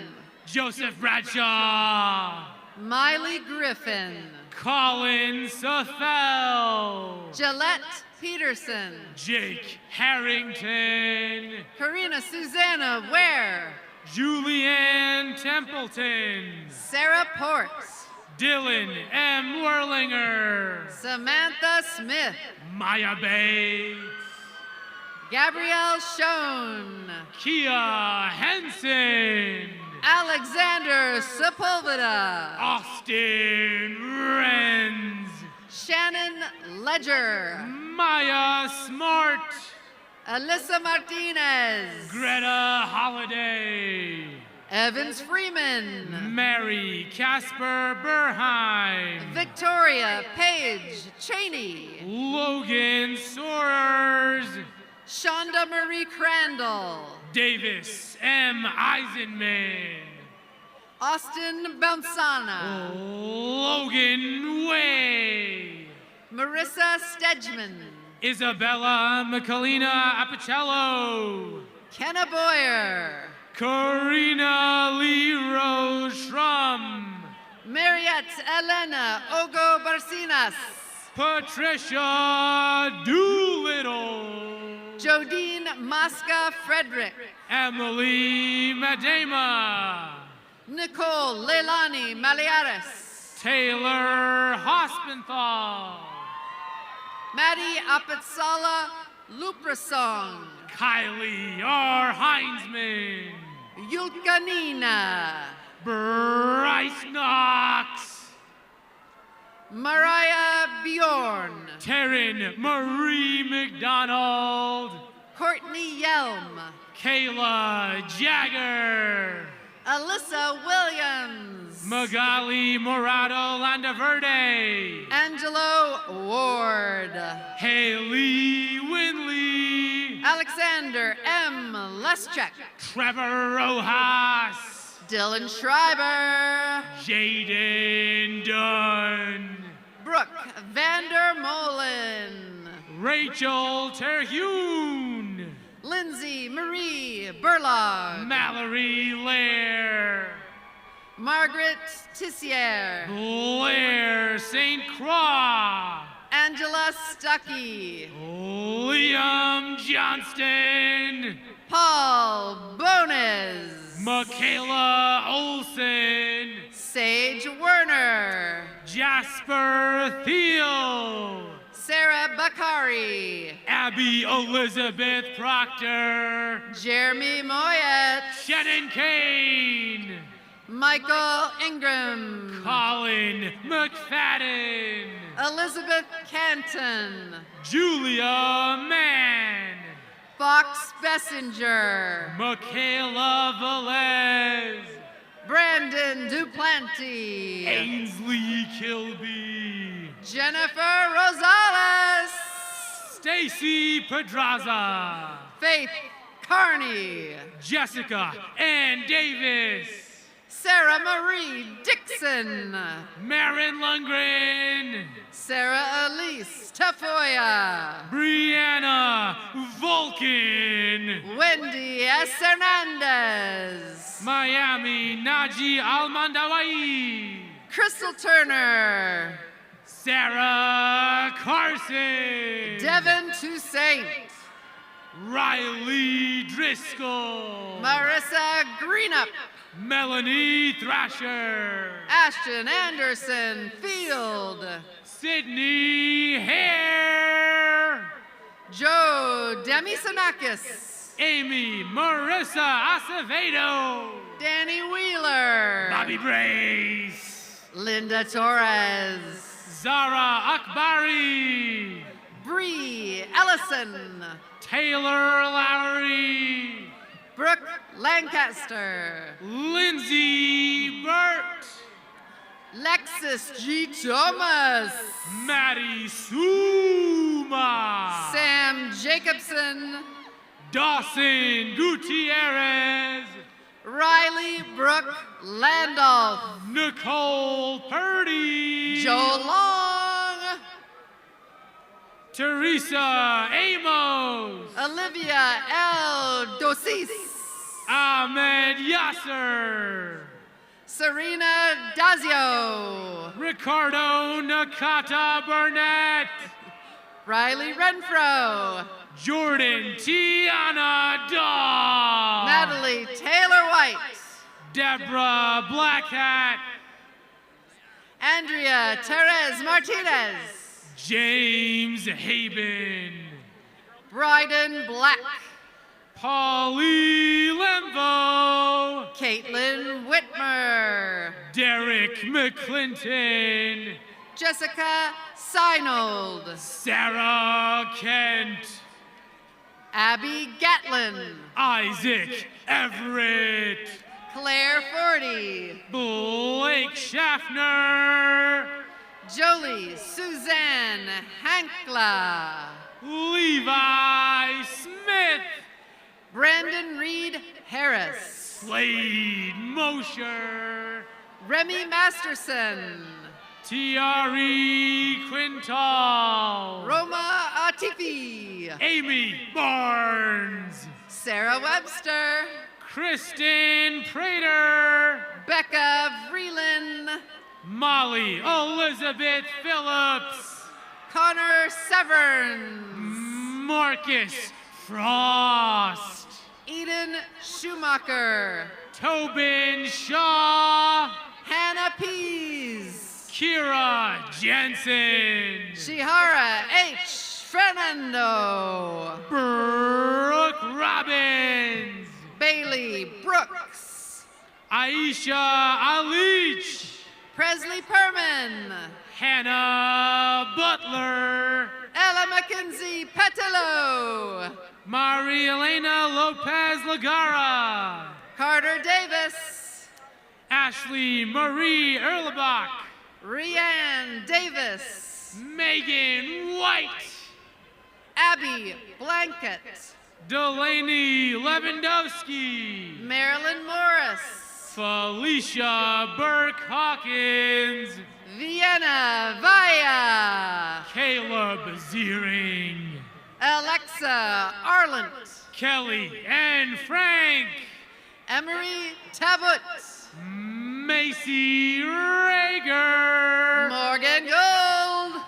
Joseph Bradshaw. Miley Griffin. Colin Sothel. Gillette Peterson. Jake Harrington. Karina Susanna Ware. Julianne Templeton. Sarah Ports. Dylan M. Werlinger. Samantha Smith. Maya Bates. Gabrielle Schoen. Kia Henson. Alexander Sepulveda. Austin Renz. Shannon Ledger. Maya Smart. Alyssa Martinez. Greta Holiday. Evans Freeman. Mary Casper Burheim. Victoria Paige Cheney. Logan Soarers. Shonda Marie Crandall. Davis M. Eisenman. Austin Bonsana. Logan Way. Marissa Stedgman. Isabella Michelina Apicello. Kenna Boyer. Karina Lee Rose Schrum. Mariette Elena Ogo Barcinas. Patricia Doolittle. Jodine Mosca Frederick. Emily Madema. Nicole Leilani Maliares. Taylor Hospenthal. Maddie Apetsala Luprasong. Kylie R. Heinzman. Yulka Nina. Bryce Knox. Mariah Bjorn. Taryn Marie McDonald. Courtney Yelm. Kayla Jagger. Alyssa Williams. Magali Morado Landaverde. Angelo Ward. Haley Winley. Alexander M. Leschek. Trevor Rojas. Dylan Schreiber. Jaden Dunn. Brooke Vandermolen. Rachel Terhune. Lindsay Marie Burlog. Mallory Lair. Margaret Tissier. Blair St. Croix. Angela Stuckey. Liam Johnston. Paul Bones. Michaela Olson. Sage Werner. Jasper Thiel. Sarah Bakari. Abby Elizabeth Proctor. Jeremy Moyet. Shannon Kane. Michael Ingram. Colin McFadden. Elizabeth Canton. Julia Mann. Fox Bessinger. Michaela Velez. Brandon Duplanty. Ainsley Kilby. Jennifer Rosales. Stacy Pedraza. Faith Carney. Jessica Ann Davis. Sarah Marie Dixon. Marin Lundgren. Sarah Elise Tafoya. Brianna Vulcan. Wendy S. Hernandez. Miami Naji Almandawai. Crystal Turner. Sarah Carson. Devin Toussaint. Riley Driscoll. Marissa Greenup. Melanie Thrasher. Ashton Anderson Field. Sydney Hare. Joe Demisanakis. Amy Marissa Acevedo. Danny Wheeler. Bobby Brace. Linda Torres. Zara Akbari. Bree Ellison. Taylor Lowry. Brooke Lancaster. Lindsay Burt. Lexus G. Thomas. Maddie Suma. Sam Jacobson. Dawson Gutierrez. Riley Brooke Landolph. Nicole Purdy. Joel Long. Teresa Amos. Olivia L. Dosis. Ahmed Yasser. Serena Dazio. Ricardo Nakata Burnett. Riley Renfro. Jordan Tiana Daw. Natalie Taylor White. Deborah Blackhat. Andrea Perez Martinez. James Haben. Bryden Black. Polly Lemvo. Caitlin Whitmer. Derek McClinton. Jessica Seinold. Sarah Kent. Abby Gatlin. Isaac Everett. Claire Forty. Blake Schaffner. Jolie Suzanne Hankla. Levi Smith. Brandon Reed Harris. Slade Mosher. Remy Masterson. Tiari Quintal. Roma Atifi. Amy Barnes. Sarah Webster. Kristen Prater. Becca Vreeland. Molly Elizabeth Phillips. Connor Severns. Marcus Frost. Eden Schumacher. Tobin Shaw. Hannah Pease. Kira Jensen. Shihara H. Fernando. Brooke Robbins. Bailey Brooks. Aisha Alich. Presley Perman. Hannah Butler. Ella Mackenzie Petillo. Maria Elena Lopez Lagara. Carter Davis. Ashley Marie Erlebach. Rianne Davis. Megan White. Abby Blanket. Delaney Lewandowski. Marilyn Morris. Felicia Burke Hawkins. Vienna Vaya. Caleb Ziering. Alexa Arlant. Kelly and Frank. Emery Tabut. Macy Rager. Morgan Gold.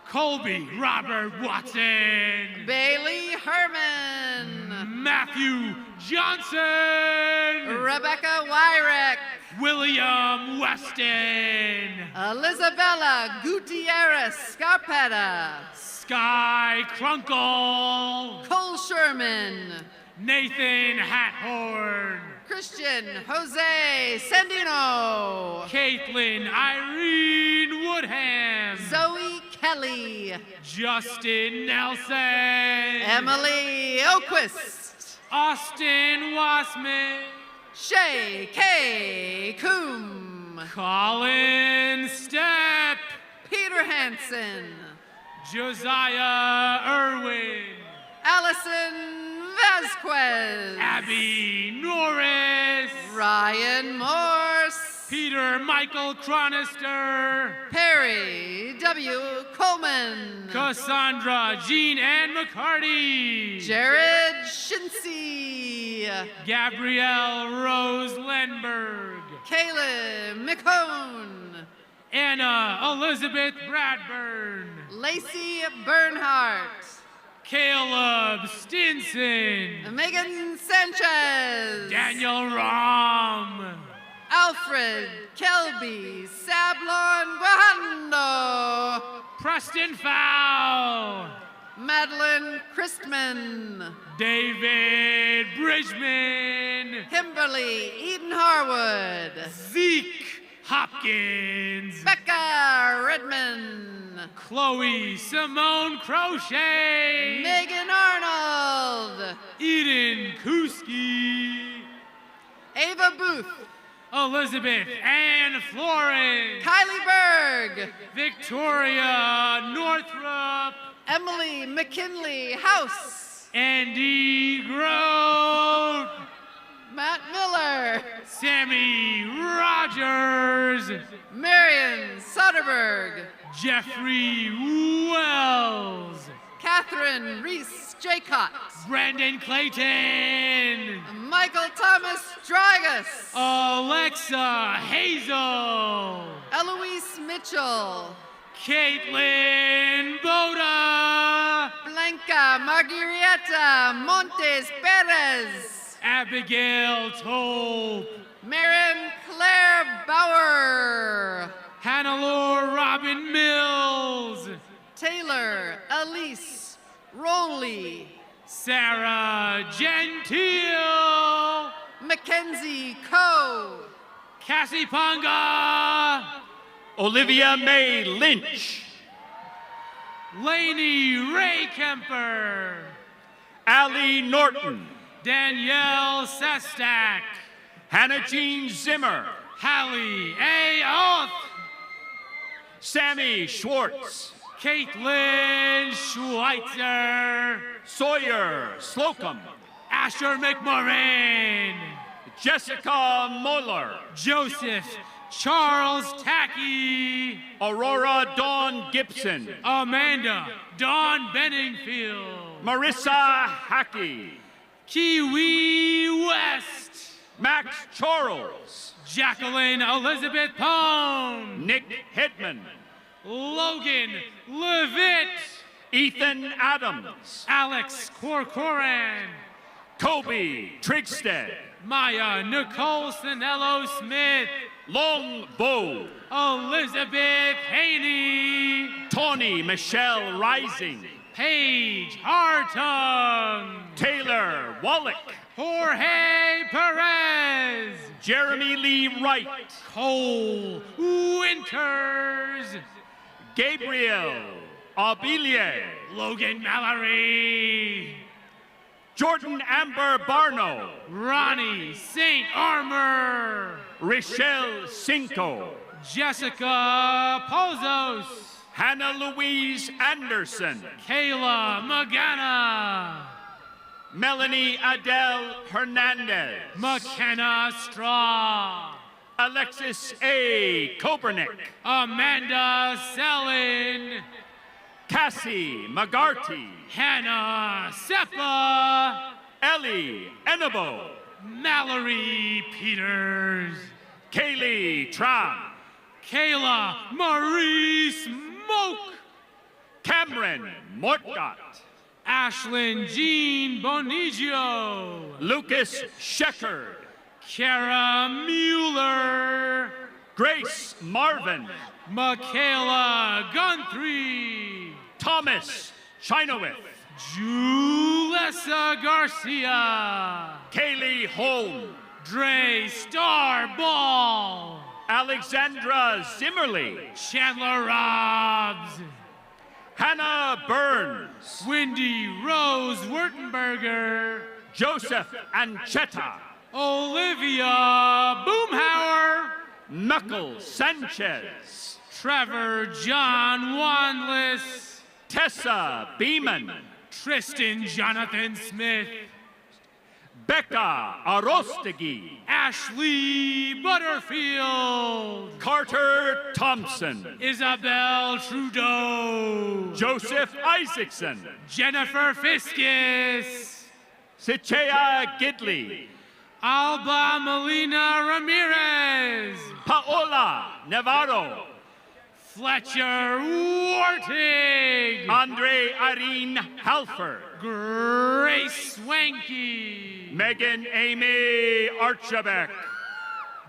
Colby Robert Watson. Bailey Herman. Matthew Johnson. Rebecca Wyrek. William Weston. Elizabella Gutierrez Scarpetta. Sky Crunkle. Cole Sherman. Nathan Hathorn. Christian Jose Sandino. Caitlin Irene Woodham. Zoe Kelly. Justin Nelson. Emily Oquist. Austin Wassman. Shay K. Coombe. Colin Stepp. Peter Hansen. Josiah Irwin. Allison Vasquez. Abby Norris. Ryan Morse. Peter Michael Cronister. Perry W. Coleman. Cassandra Jean Ann McCarty. Jared Shinsey. Gabrielle Rose Lenberg. Caleb McCone. Anna Elizabeth Bradburn. Lacey Bernhardt. Caleb Stinson. Megan Sanchez. Daniel Rom. Alfred Kelby. Sablon Guajando. Preston Fowl. Madeline Christman. David Bridgman. Kimberly Eden Harwood. Zeke Hopkins. Becca Redmond. Chloe Simone Crochet, Megan Arnold, Eden Kuski, Ava Booth, Elizabeth Ann Florence, Kylie Berg, Victoria Northrup, Emily McKinley House, Andy Grote, Matt Miller, Sammy Rogers, Marion Soderberg, Jeffrey Wells, Catherine Reese Jaycott, Brandon Clayton, Michael Thomas Dragus, Alexa Hazel, Eloise Mitchell, Caitlin Boda, Blanca Margarita Montes Perez, Abigail Tope, Marin Claire Bauer, Hannelore Robin Mills, Taylor Elise Rowley, Sarah Gentile, Mackenzie Coe, Cassie Ponga, Olivia May Lynch, Lainey Ray Kemper, Allie Norton, Danielle Sestak, Hannah Jean Zimmer, Hallie A. Oth, Sammy Schwartz, Caitlin Schweitzer, Sawyer Slocum, Asher McMorrin, Jessica Moeller, Joseph Charles Tacky, Aurora Dawn Gibson, Amanda Dawn Benningfield, Marissa Hackey, Kiwi West, Max Charles, Jacqueline Elizabeth Pone, Nick Hitman, Logan Levitt, Ethan Adams, Alex Corcoran, Kobe Trigstead, Maya Nicole Sinello Smith, Long Bow, Elizabeth Haney, Tawny Michelle Rising, Paige Hartung, Taylor Wallach, Jorge Perez, Jeremy Lee Wright, Cole Winters, Gabriel Abilier, Logan Mallory, Jordan Amber Barno, Ronnie St. Armor, Rochelle Cinco, Jessica Pozos, Hannah Louise Anderson, Kayla Magana, Melanie Adele Hernandez, McKenna Straw, Alexis A. Kobernick, Amanda Sellin, Cassie McGarty, Hannah Seppa, Ellie Enabo, Mallory Peters, Kaylee Tran, Kayla Marie Smoke, Cameron Mortgott, Ashlyn Jean Bonigio, Lucas Sheckard, Kara Mueller, Grace Marvin, Michaela Gunthree, Thomas Chinowith, Julissa Garcia, Kaylee Holm, Dre Starball, Alexandra Zimmerly, Chandler Robbs, Hannah Burns, Wendy Rose Wurtenberger, Joseph Ancheta, Olivia Boomhauer, Knuckles Sanchez, Trevor John Wanless, Tessa Beeman, Tristan Jonathan Smith, Becca Arostegui, Ashley Butterfield, Carter Thompson, Isabel Trudeau, Joseph Isaacson, Jennifer Fiskus, Sichea Gidley, Alba Molina Ramirez, Paola Navarro, Fletcher Wartig, Andre Irene Halford, Grace Swanky, Megan Amy Archabeck,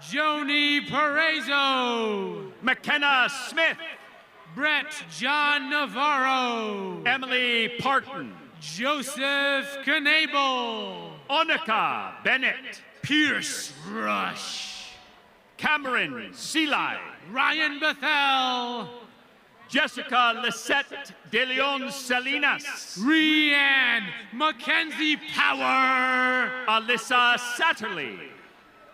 Joni Parezo, McKenna Smith, Brett John Navarro, Emily Parton, Joseph Knable, Onika Bennett, Pierce Rush, Cameron Seeley, Ryan Bethel, Jessica Lisette de Leon Salinas. Rianne Mackenzie Power. Alyssa Satterley.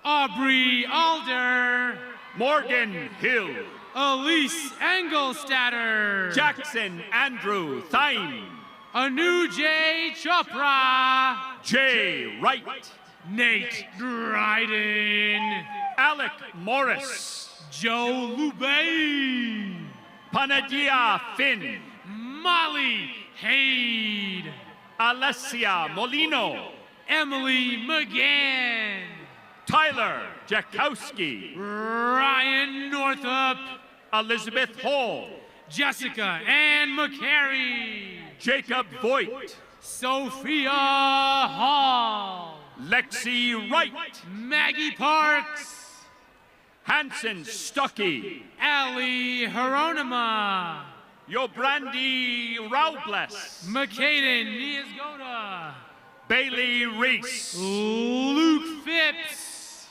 Aubrey Alder. Morgan Hill. Elise Engelstatter. Jackson Andrew Thyme. Anu J. Chopra. Jay Wright. Nate Dryden. Alec Morris. Joe Lubay. Panadia Finn. Molly Haid. Alessia Molino. Emily McGann. Tyler Jakowski. Ryan Northup. Elizabeth Hall. Jessica Ann McCary. Jacob Voigt. Sophia Hall. Lexi Wright. Maggie Parks. Hanson Stuckey. Ali Hieronyma. Yobrandi Raubles. McCaden Niasgoda. Bailey Reese. Luke Phipps.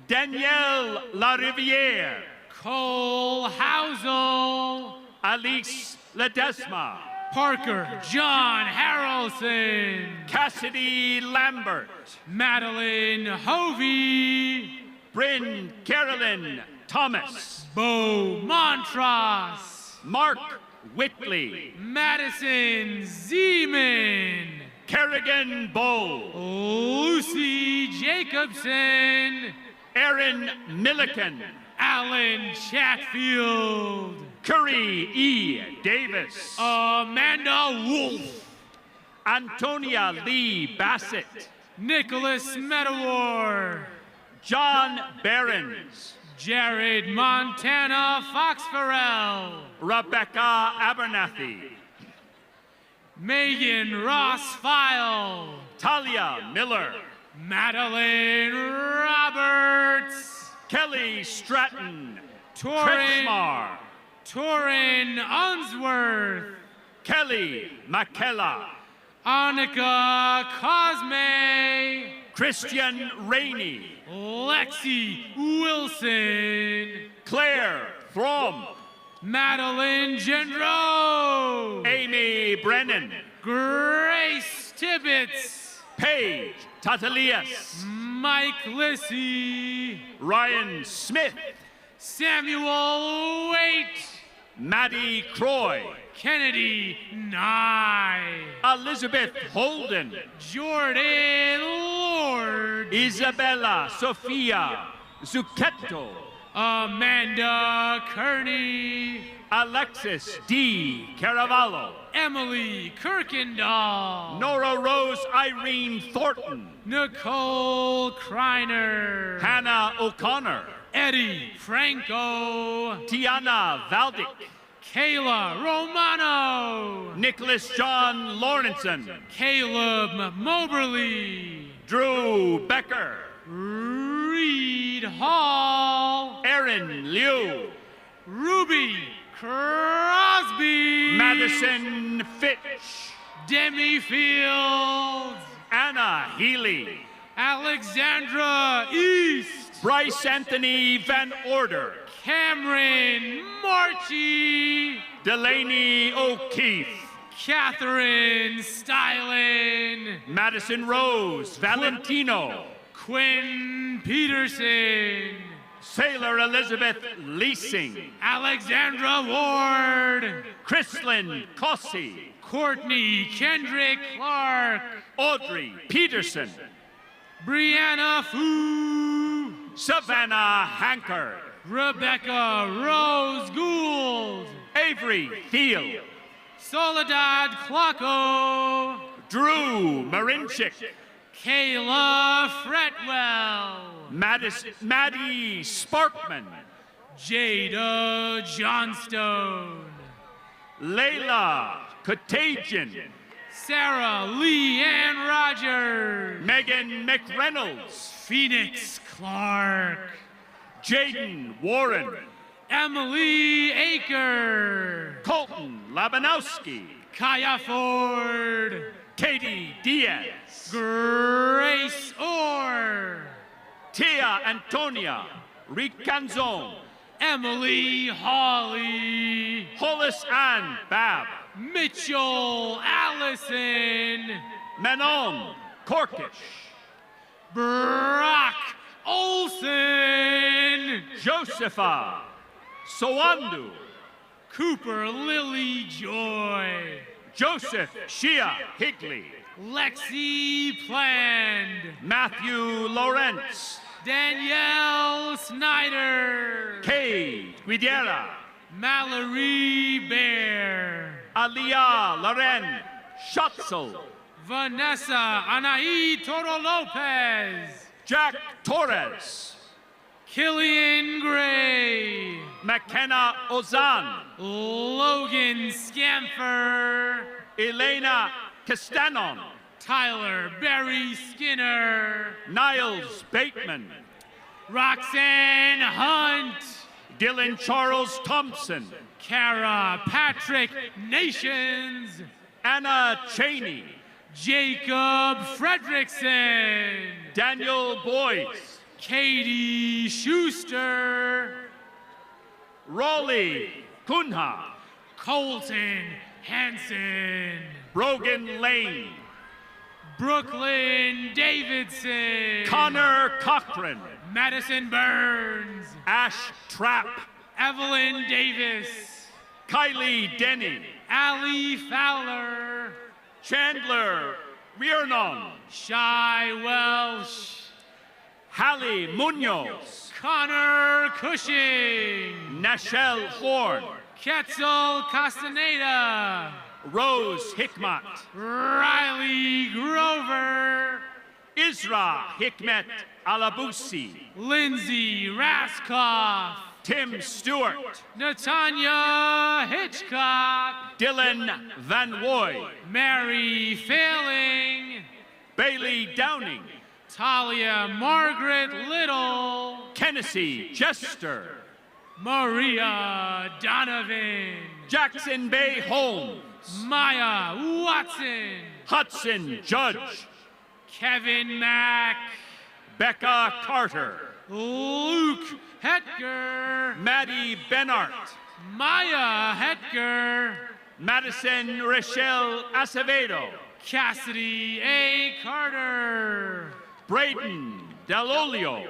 Danielle Lariviere. Cole Housel. Alice Ledesma. Parker John Harrelson. Cassidy Lambert. Madeline Hovey. Bryn Carolyn Thomas. Bo Montross. Mark Whitley. Madison Zeman. Kerrigan Bowl. Lucy Jacobson. Aaron Milliken. Alan Chatfield. Curry E. Davis. Amanda Wolf. Antonia Lee Bassett. Nicholas Medawar. John Behrens. Jared Montana Fox-Farrell. Rebecca Abernathy. Megan Ross File. Talia Miller. Madeline Roberts. Kelly Stratton. Torin Unsworth. Kelly McKella. Annika Cosme. Christian Rainey. Lexi Wilson. Claire Throm. Madeline Gendreau. Amy Brennan. Grace Tibbetts. Paige Tatalias. Mike Lissy. Ryan Smith. Samuel Waite. Maddie Croy. Kennedy Nye. Elizabeth Holden. Jordan Lord. Isabella Sofia Zucchetto. Amanda Kearney. Alexis D. Caravallo. Emily Kirkendall. Nora Rose Irene Thornton. Nicole Kreiner. Hannah O'Connor. Eddie Franco. Tiana Valdick. Kayla Romano. Nicholas John Lawrenson. Caleb Moberly. Drew Becker. Reed Hall. Aaron Liu. Ruby Crosby. Madison Fitch. Demi Fields. Anna Healy. Alexandra East. Bryce Anthony Van Order. Cameron Marchie. Delaney O'Keefe. Catherine Stylen. Madison Rose Valentino. Quinn Peterson. Sailor Elizabeth Leasing. Alexandra Ward. Chrislyn Cossey. Courtney Kendrick Clark. Audrey Peterson. Brianna Fu. Savannah Hanker. Rebecca Rose Gould. Avery Thiel. Soledad Clocko. Drew Marinchik. Kayla Fretwell. Maddie Sparkman. Jada Johnstone. Layla Contagion. Sarah Lee Ann Rogers. Megan McReynolds. Phoenix Clark. Jaden Warren. Emily Aker. Colton Labanowski. Kaya Ford. Katie Diaz. Grace Orr. Tia Antonia Ricanzon. Emily Hawley. Hollis Ann Babb. Mitchell Allison. Manon Korkish. Brock Olson. Josepha Sowandu. Cooper Lily Joy. Joseph Shia Higley. Lexi Pland. Matthew Lawrence. Danielle Snyder. Kay Guidera. Mallory Bear. Aliyah Loren Schatzel. Vanessa Anaí Toro Lopez. Jack Torres. Killian Gray. McKenna Ozan. Logan Scamfer. Elena Castanon. Tyler Barry Skinner. Niles Bateman. Roxanne Hunt. Dylan Charles Thompson. Kara Patrick Nations. Anna Cheney. Jacob Fredrickson. Daniel Boyce. Katie Schuster. Raleigh Kunha. Colton Hansen. Brogan Lane. Brooklyn Davidson. Connor Cochran. Madison Burns. Ash Trapp. Evelyn Davis. Kylie Denny. Allie Fowler. Chandler Riernon. Shy Welsh. Hallie Munoz. Connor Cushing. Nashelle Horn. Quetzal Castaneda. Rose Hikmat. Riley Grover. Isra Hikmet Alabusi. Lindsay Raskoff. Tim Stewart. Natanya Hitchcock. Dylan Van Woy. Mary Failing. Bailey Downing. Talia Margaret Little. Kennessy Jester. Maria Donovan. Jackson Bay Holmes. Maya Watson. Hudson Judge. Kevin Mack. Becca Carter. Luke Hetker. Maddie Benart. Maya Hetker. Madison Rochelle Acevedo. Cassidy A. Carter. Braden Delolio.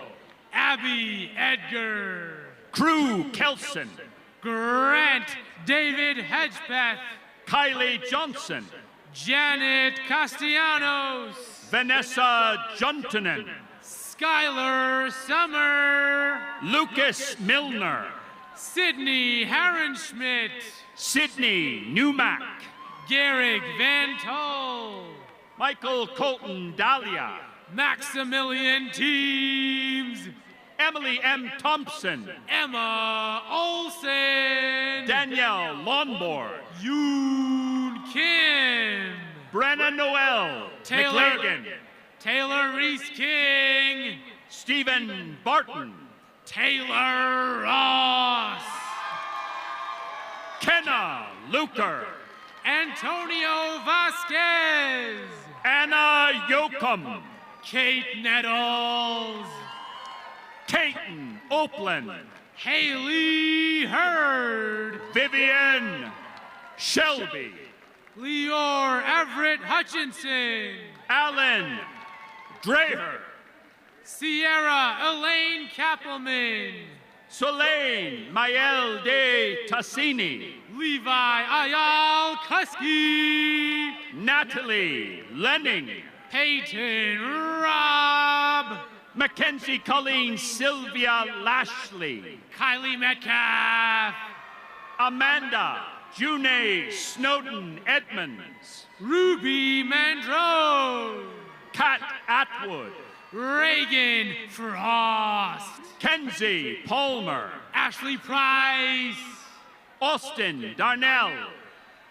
Abby Edgar. Crew Kelson. Grant David Hedgepeth. Kylie Johnson. Janet Castellanos. Vanessa Juntonen. Skylar Summer. Lucas Milner. Sydney Herrenschmidt. Sydney Newmack. Garrick Van Toll. Michael Colton Dahlia. Maximilian Teams. Emily M. Thompson. Emma Olsen. Danielle Lonborg. Yoon Kim. Brenna Noel. McLagan. Taylor Reese King. Stephen Barton. Taylor Ross. Kenna Luker. Antonio Vasquez. Anna Yoakum. Kate Nettles. Caton Oakland. Haley Hurd. Vivian Shelby. Leor Everett Hutchinson. Alan Dreher. Sierra Elaine Kappelman. Soleil Mael de Tassini. Levi Ayal Kusky. Natalie Lenning. Peyton Robb. Mackenzie Colleen Sylvia Lashley. Kylie Metcalf. Amanda June Snowden Edmonds. Ruby Mandro. Kat Atwood. Reagan Frost. Kenzie Palmer. Ashley Price. Austin Darnell.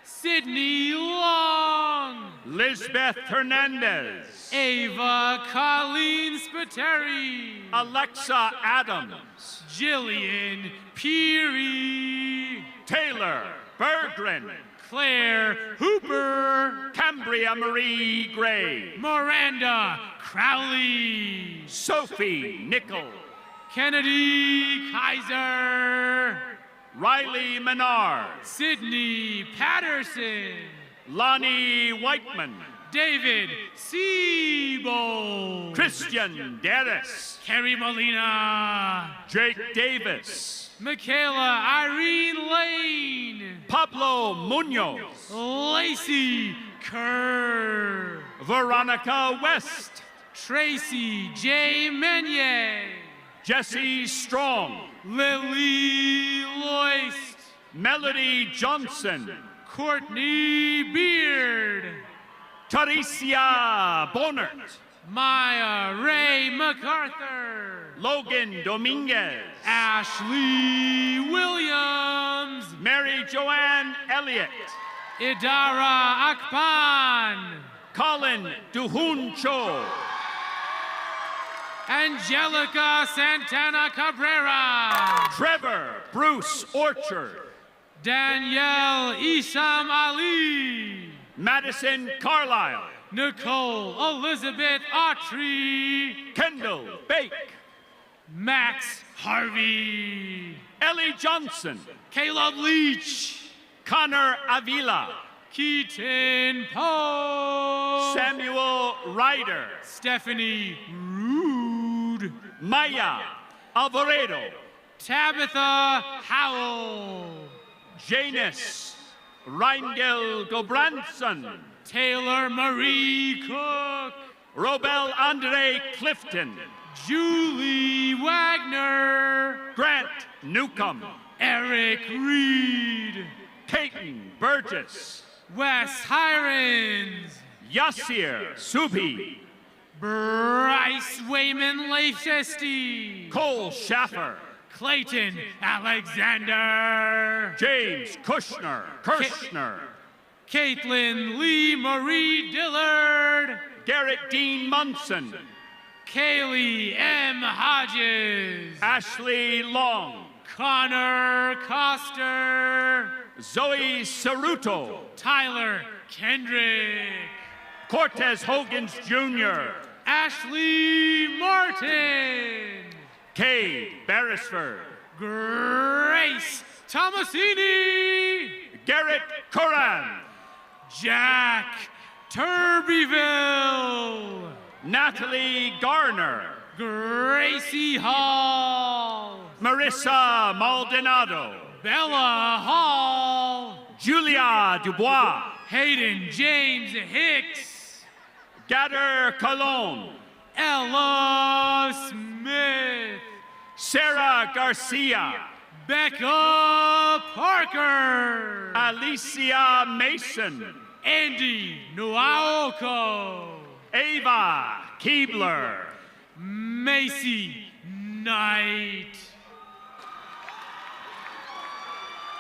Sydney Long. Lisbeth Hernandez. Ava Colleen Spiteri. Alexa Adams. Jillian Peary. Taylor Berggren. Claire Hooper. Cambria Marie Gray. Miranda Crowley. Sophie Nickel. Kennedy Kaiser, Riley Menard, Sydney Patterson, Lonnie Whiteman, David Siebold, Christian Derris, Kerry Molina, Jake Davis, Michaela Irene Lane, Pablo Munoz, Lacey Kerr, Veronica West, Tracy J. Meunier, Jesse Strong, Lily Loist, Melody Johnson, Courtney Beard, Taricia Bonert, Maya Ray MacArthur, Logan Dominguez, Ashley Williams, Mary Joanne Elliott, Idara Akpan, Colin Duhun Cho, Angelica Santana Cabrera, Trevor Bruce Orchard, Danielle Isam Ali, Madison Carlisle, Nicole Elizabeth Autry, Kendall Bake, Max Harvey, Ellie Johnson, Caleb Leach, Connor Avila, Keaton Poe, Samuel Ryder, Stephanie Rude, Maya Alvaredo, Tabitha Howell, Janus Reingel Gobranson, Taylor Marie Cook, Robel Andre Clifton, Julie Wagner, Grant Newcomb, Eric Reed, Peyton Burgess, Wes Hirons, Yasir Subi, Bryce Wayman Leifesti, Cole Schaffer, Clayton Alexander, James Kirshner, Caitlin Lee Marie Dillard, Garrett Dean Munson, Kaylee M. Hodges, Ashley Long, Connor Coster, Zoe Ceruto, Tyler Kendrick, Cortez Hogans Jr., Ashley Martin, Cade Beresford, Grace Tomasini, Garrett Curran, Jack Turbyville, Natalie Garner, Gracie Hall, Marissa Maldonado, Bella Hall, Julia Dubois, Hayden James Hicks, Gatter Cologne, Ella Smith, Sarah Garcia, Becca Parker, Alicia Mason, Andy Nuaoko, Ava Keebler, Macy Knight,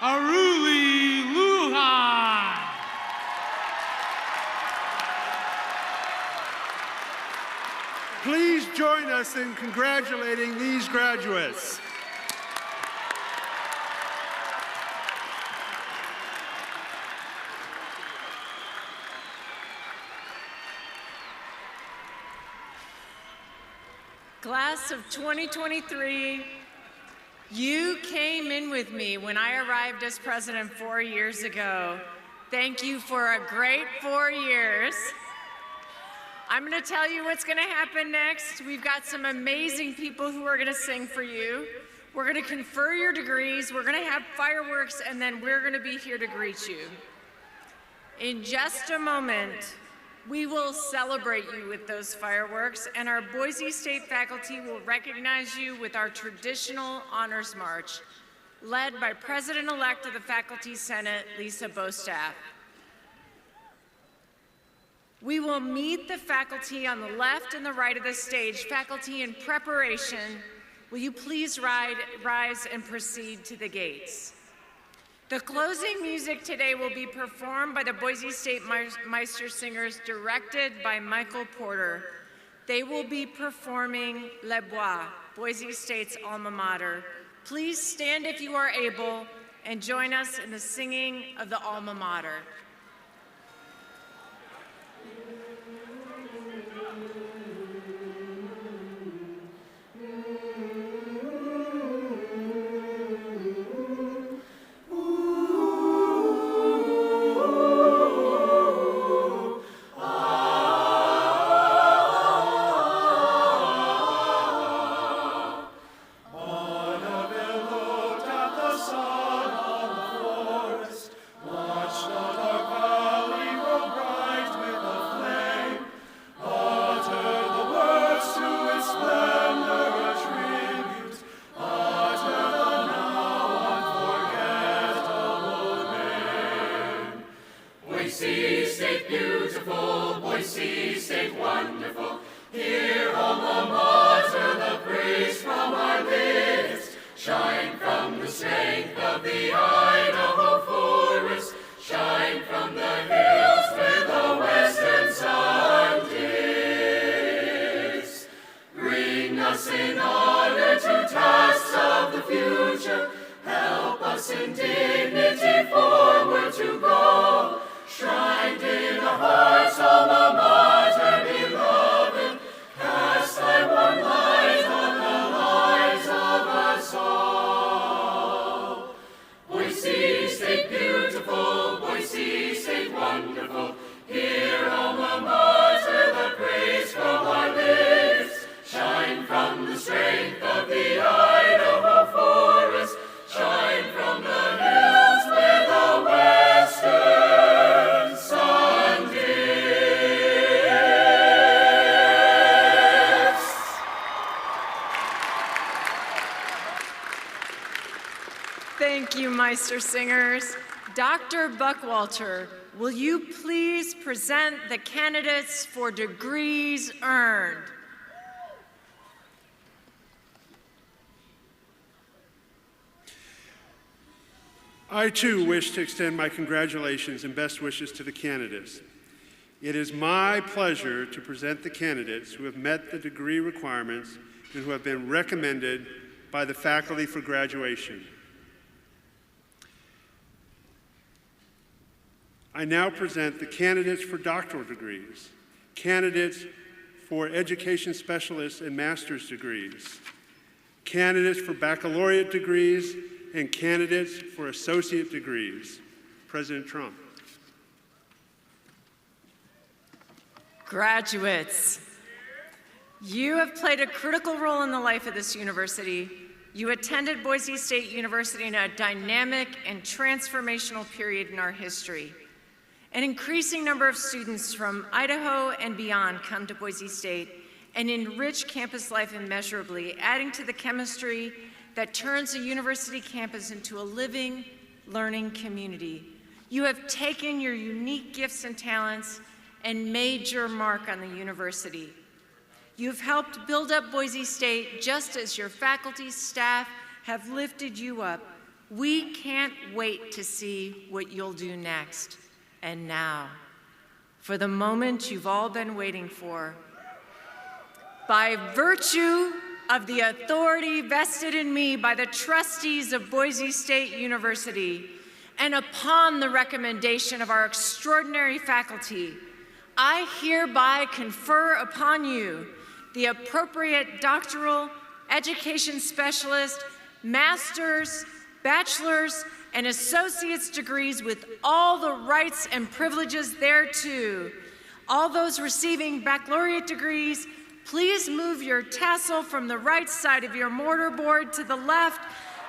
Aruli Lujan, Please join us in congratulating these graduates. Class of 2023, you came in with me when I arrived as president 4 years ago. Thank you for a great 4 years. I'm going to tell you what's going to happen next. We've got some amazing people who are going to sing for you. We're going to confer your degrees, we're going to have fireworks, and then we're going to be here to greet you. In just a moment, we will celebrate you with those fireworks, and our Boise State faculty will recognize you with our traditional honors march, led by President-elect of the Faculty Senate, Lisa Bostaff. We will meet the faculty on the left and the right of the stage. Faculty in preparation, will you please rise and proceed to the gates? The closing music today will be performed by the Boise State Meister Singers, directed by Michael Porter. They will be performing Les Bois, Boise State's alma mater. Please stand if you are able and join us in the singing of the alma mater. State beautiful, Boise State wonderful. Here, alma mater, the praise from our lips. Shine from the strength of the Idaho forest. Shine from the hills where the western sun dips. Bring us in honor to tasks of the future. Help us in dignity forward to go. Shrined in our hearts, alma mater beloved. Cast thy warm light on the lives of us all. Boise State beautiful, Boise State wonderful. Hear, alma mater, the praise from our lips. Shine from the strength of the Idaho forest. Shine from the hills where the western sun dips. Thank you, Meister Singers. Dr. Buckwalter, will you please present the candidates for degrees earned? I too wish to extend my congratulations and best wishes to the candidates. It is my pleasure to present the candidates who have met the degree requirements and who have been recommended by the faculty for graduation. I now present the candidates for doctoral degrees, candidates for education specialists and master's degrees, candidates for baccalaureate degrees, and candidates for associate degrees. President Trump. Graduates, you have played a critical role in the life of this university. You attended Boise State University in a dynamic and transformational period in our history. An increasing number of students from Idaho and beyond come to Boise State and enrich campus life immeasurably, adding to the chemistry that turns a university campus into a living, learning community. You have taken your unique gifts and talents and made your mark on the university. You've helped build up Boise State just as your faculty, staff have lifted you up. We can't wait to see what you'll do next. And now, for the moment you've all been waiting for. By virtue of the authority vested in me by the trustees of Boise State University, and upon the recommendation of our extraordinary faculty, I hereby confer upon you the appropriate doctoral, education specialist, master's, bachelor's, and associate's degrees with all the rights and privileges thereto. All those receiving baccalaureate degrees, please move your tassel from the right side of your mortarboard to the left,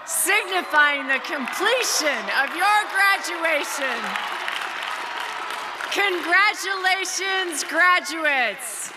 signifying the completion of your graduation. Congratulations, graduates.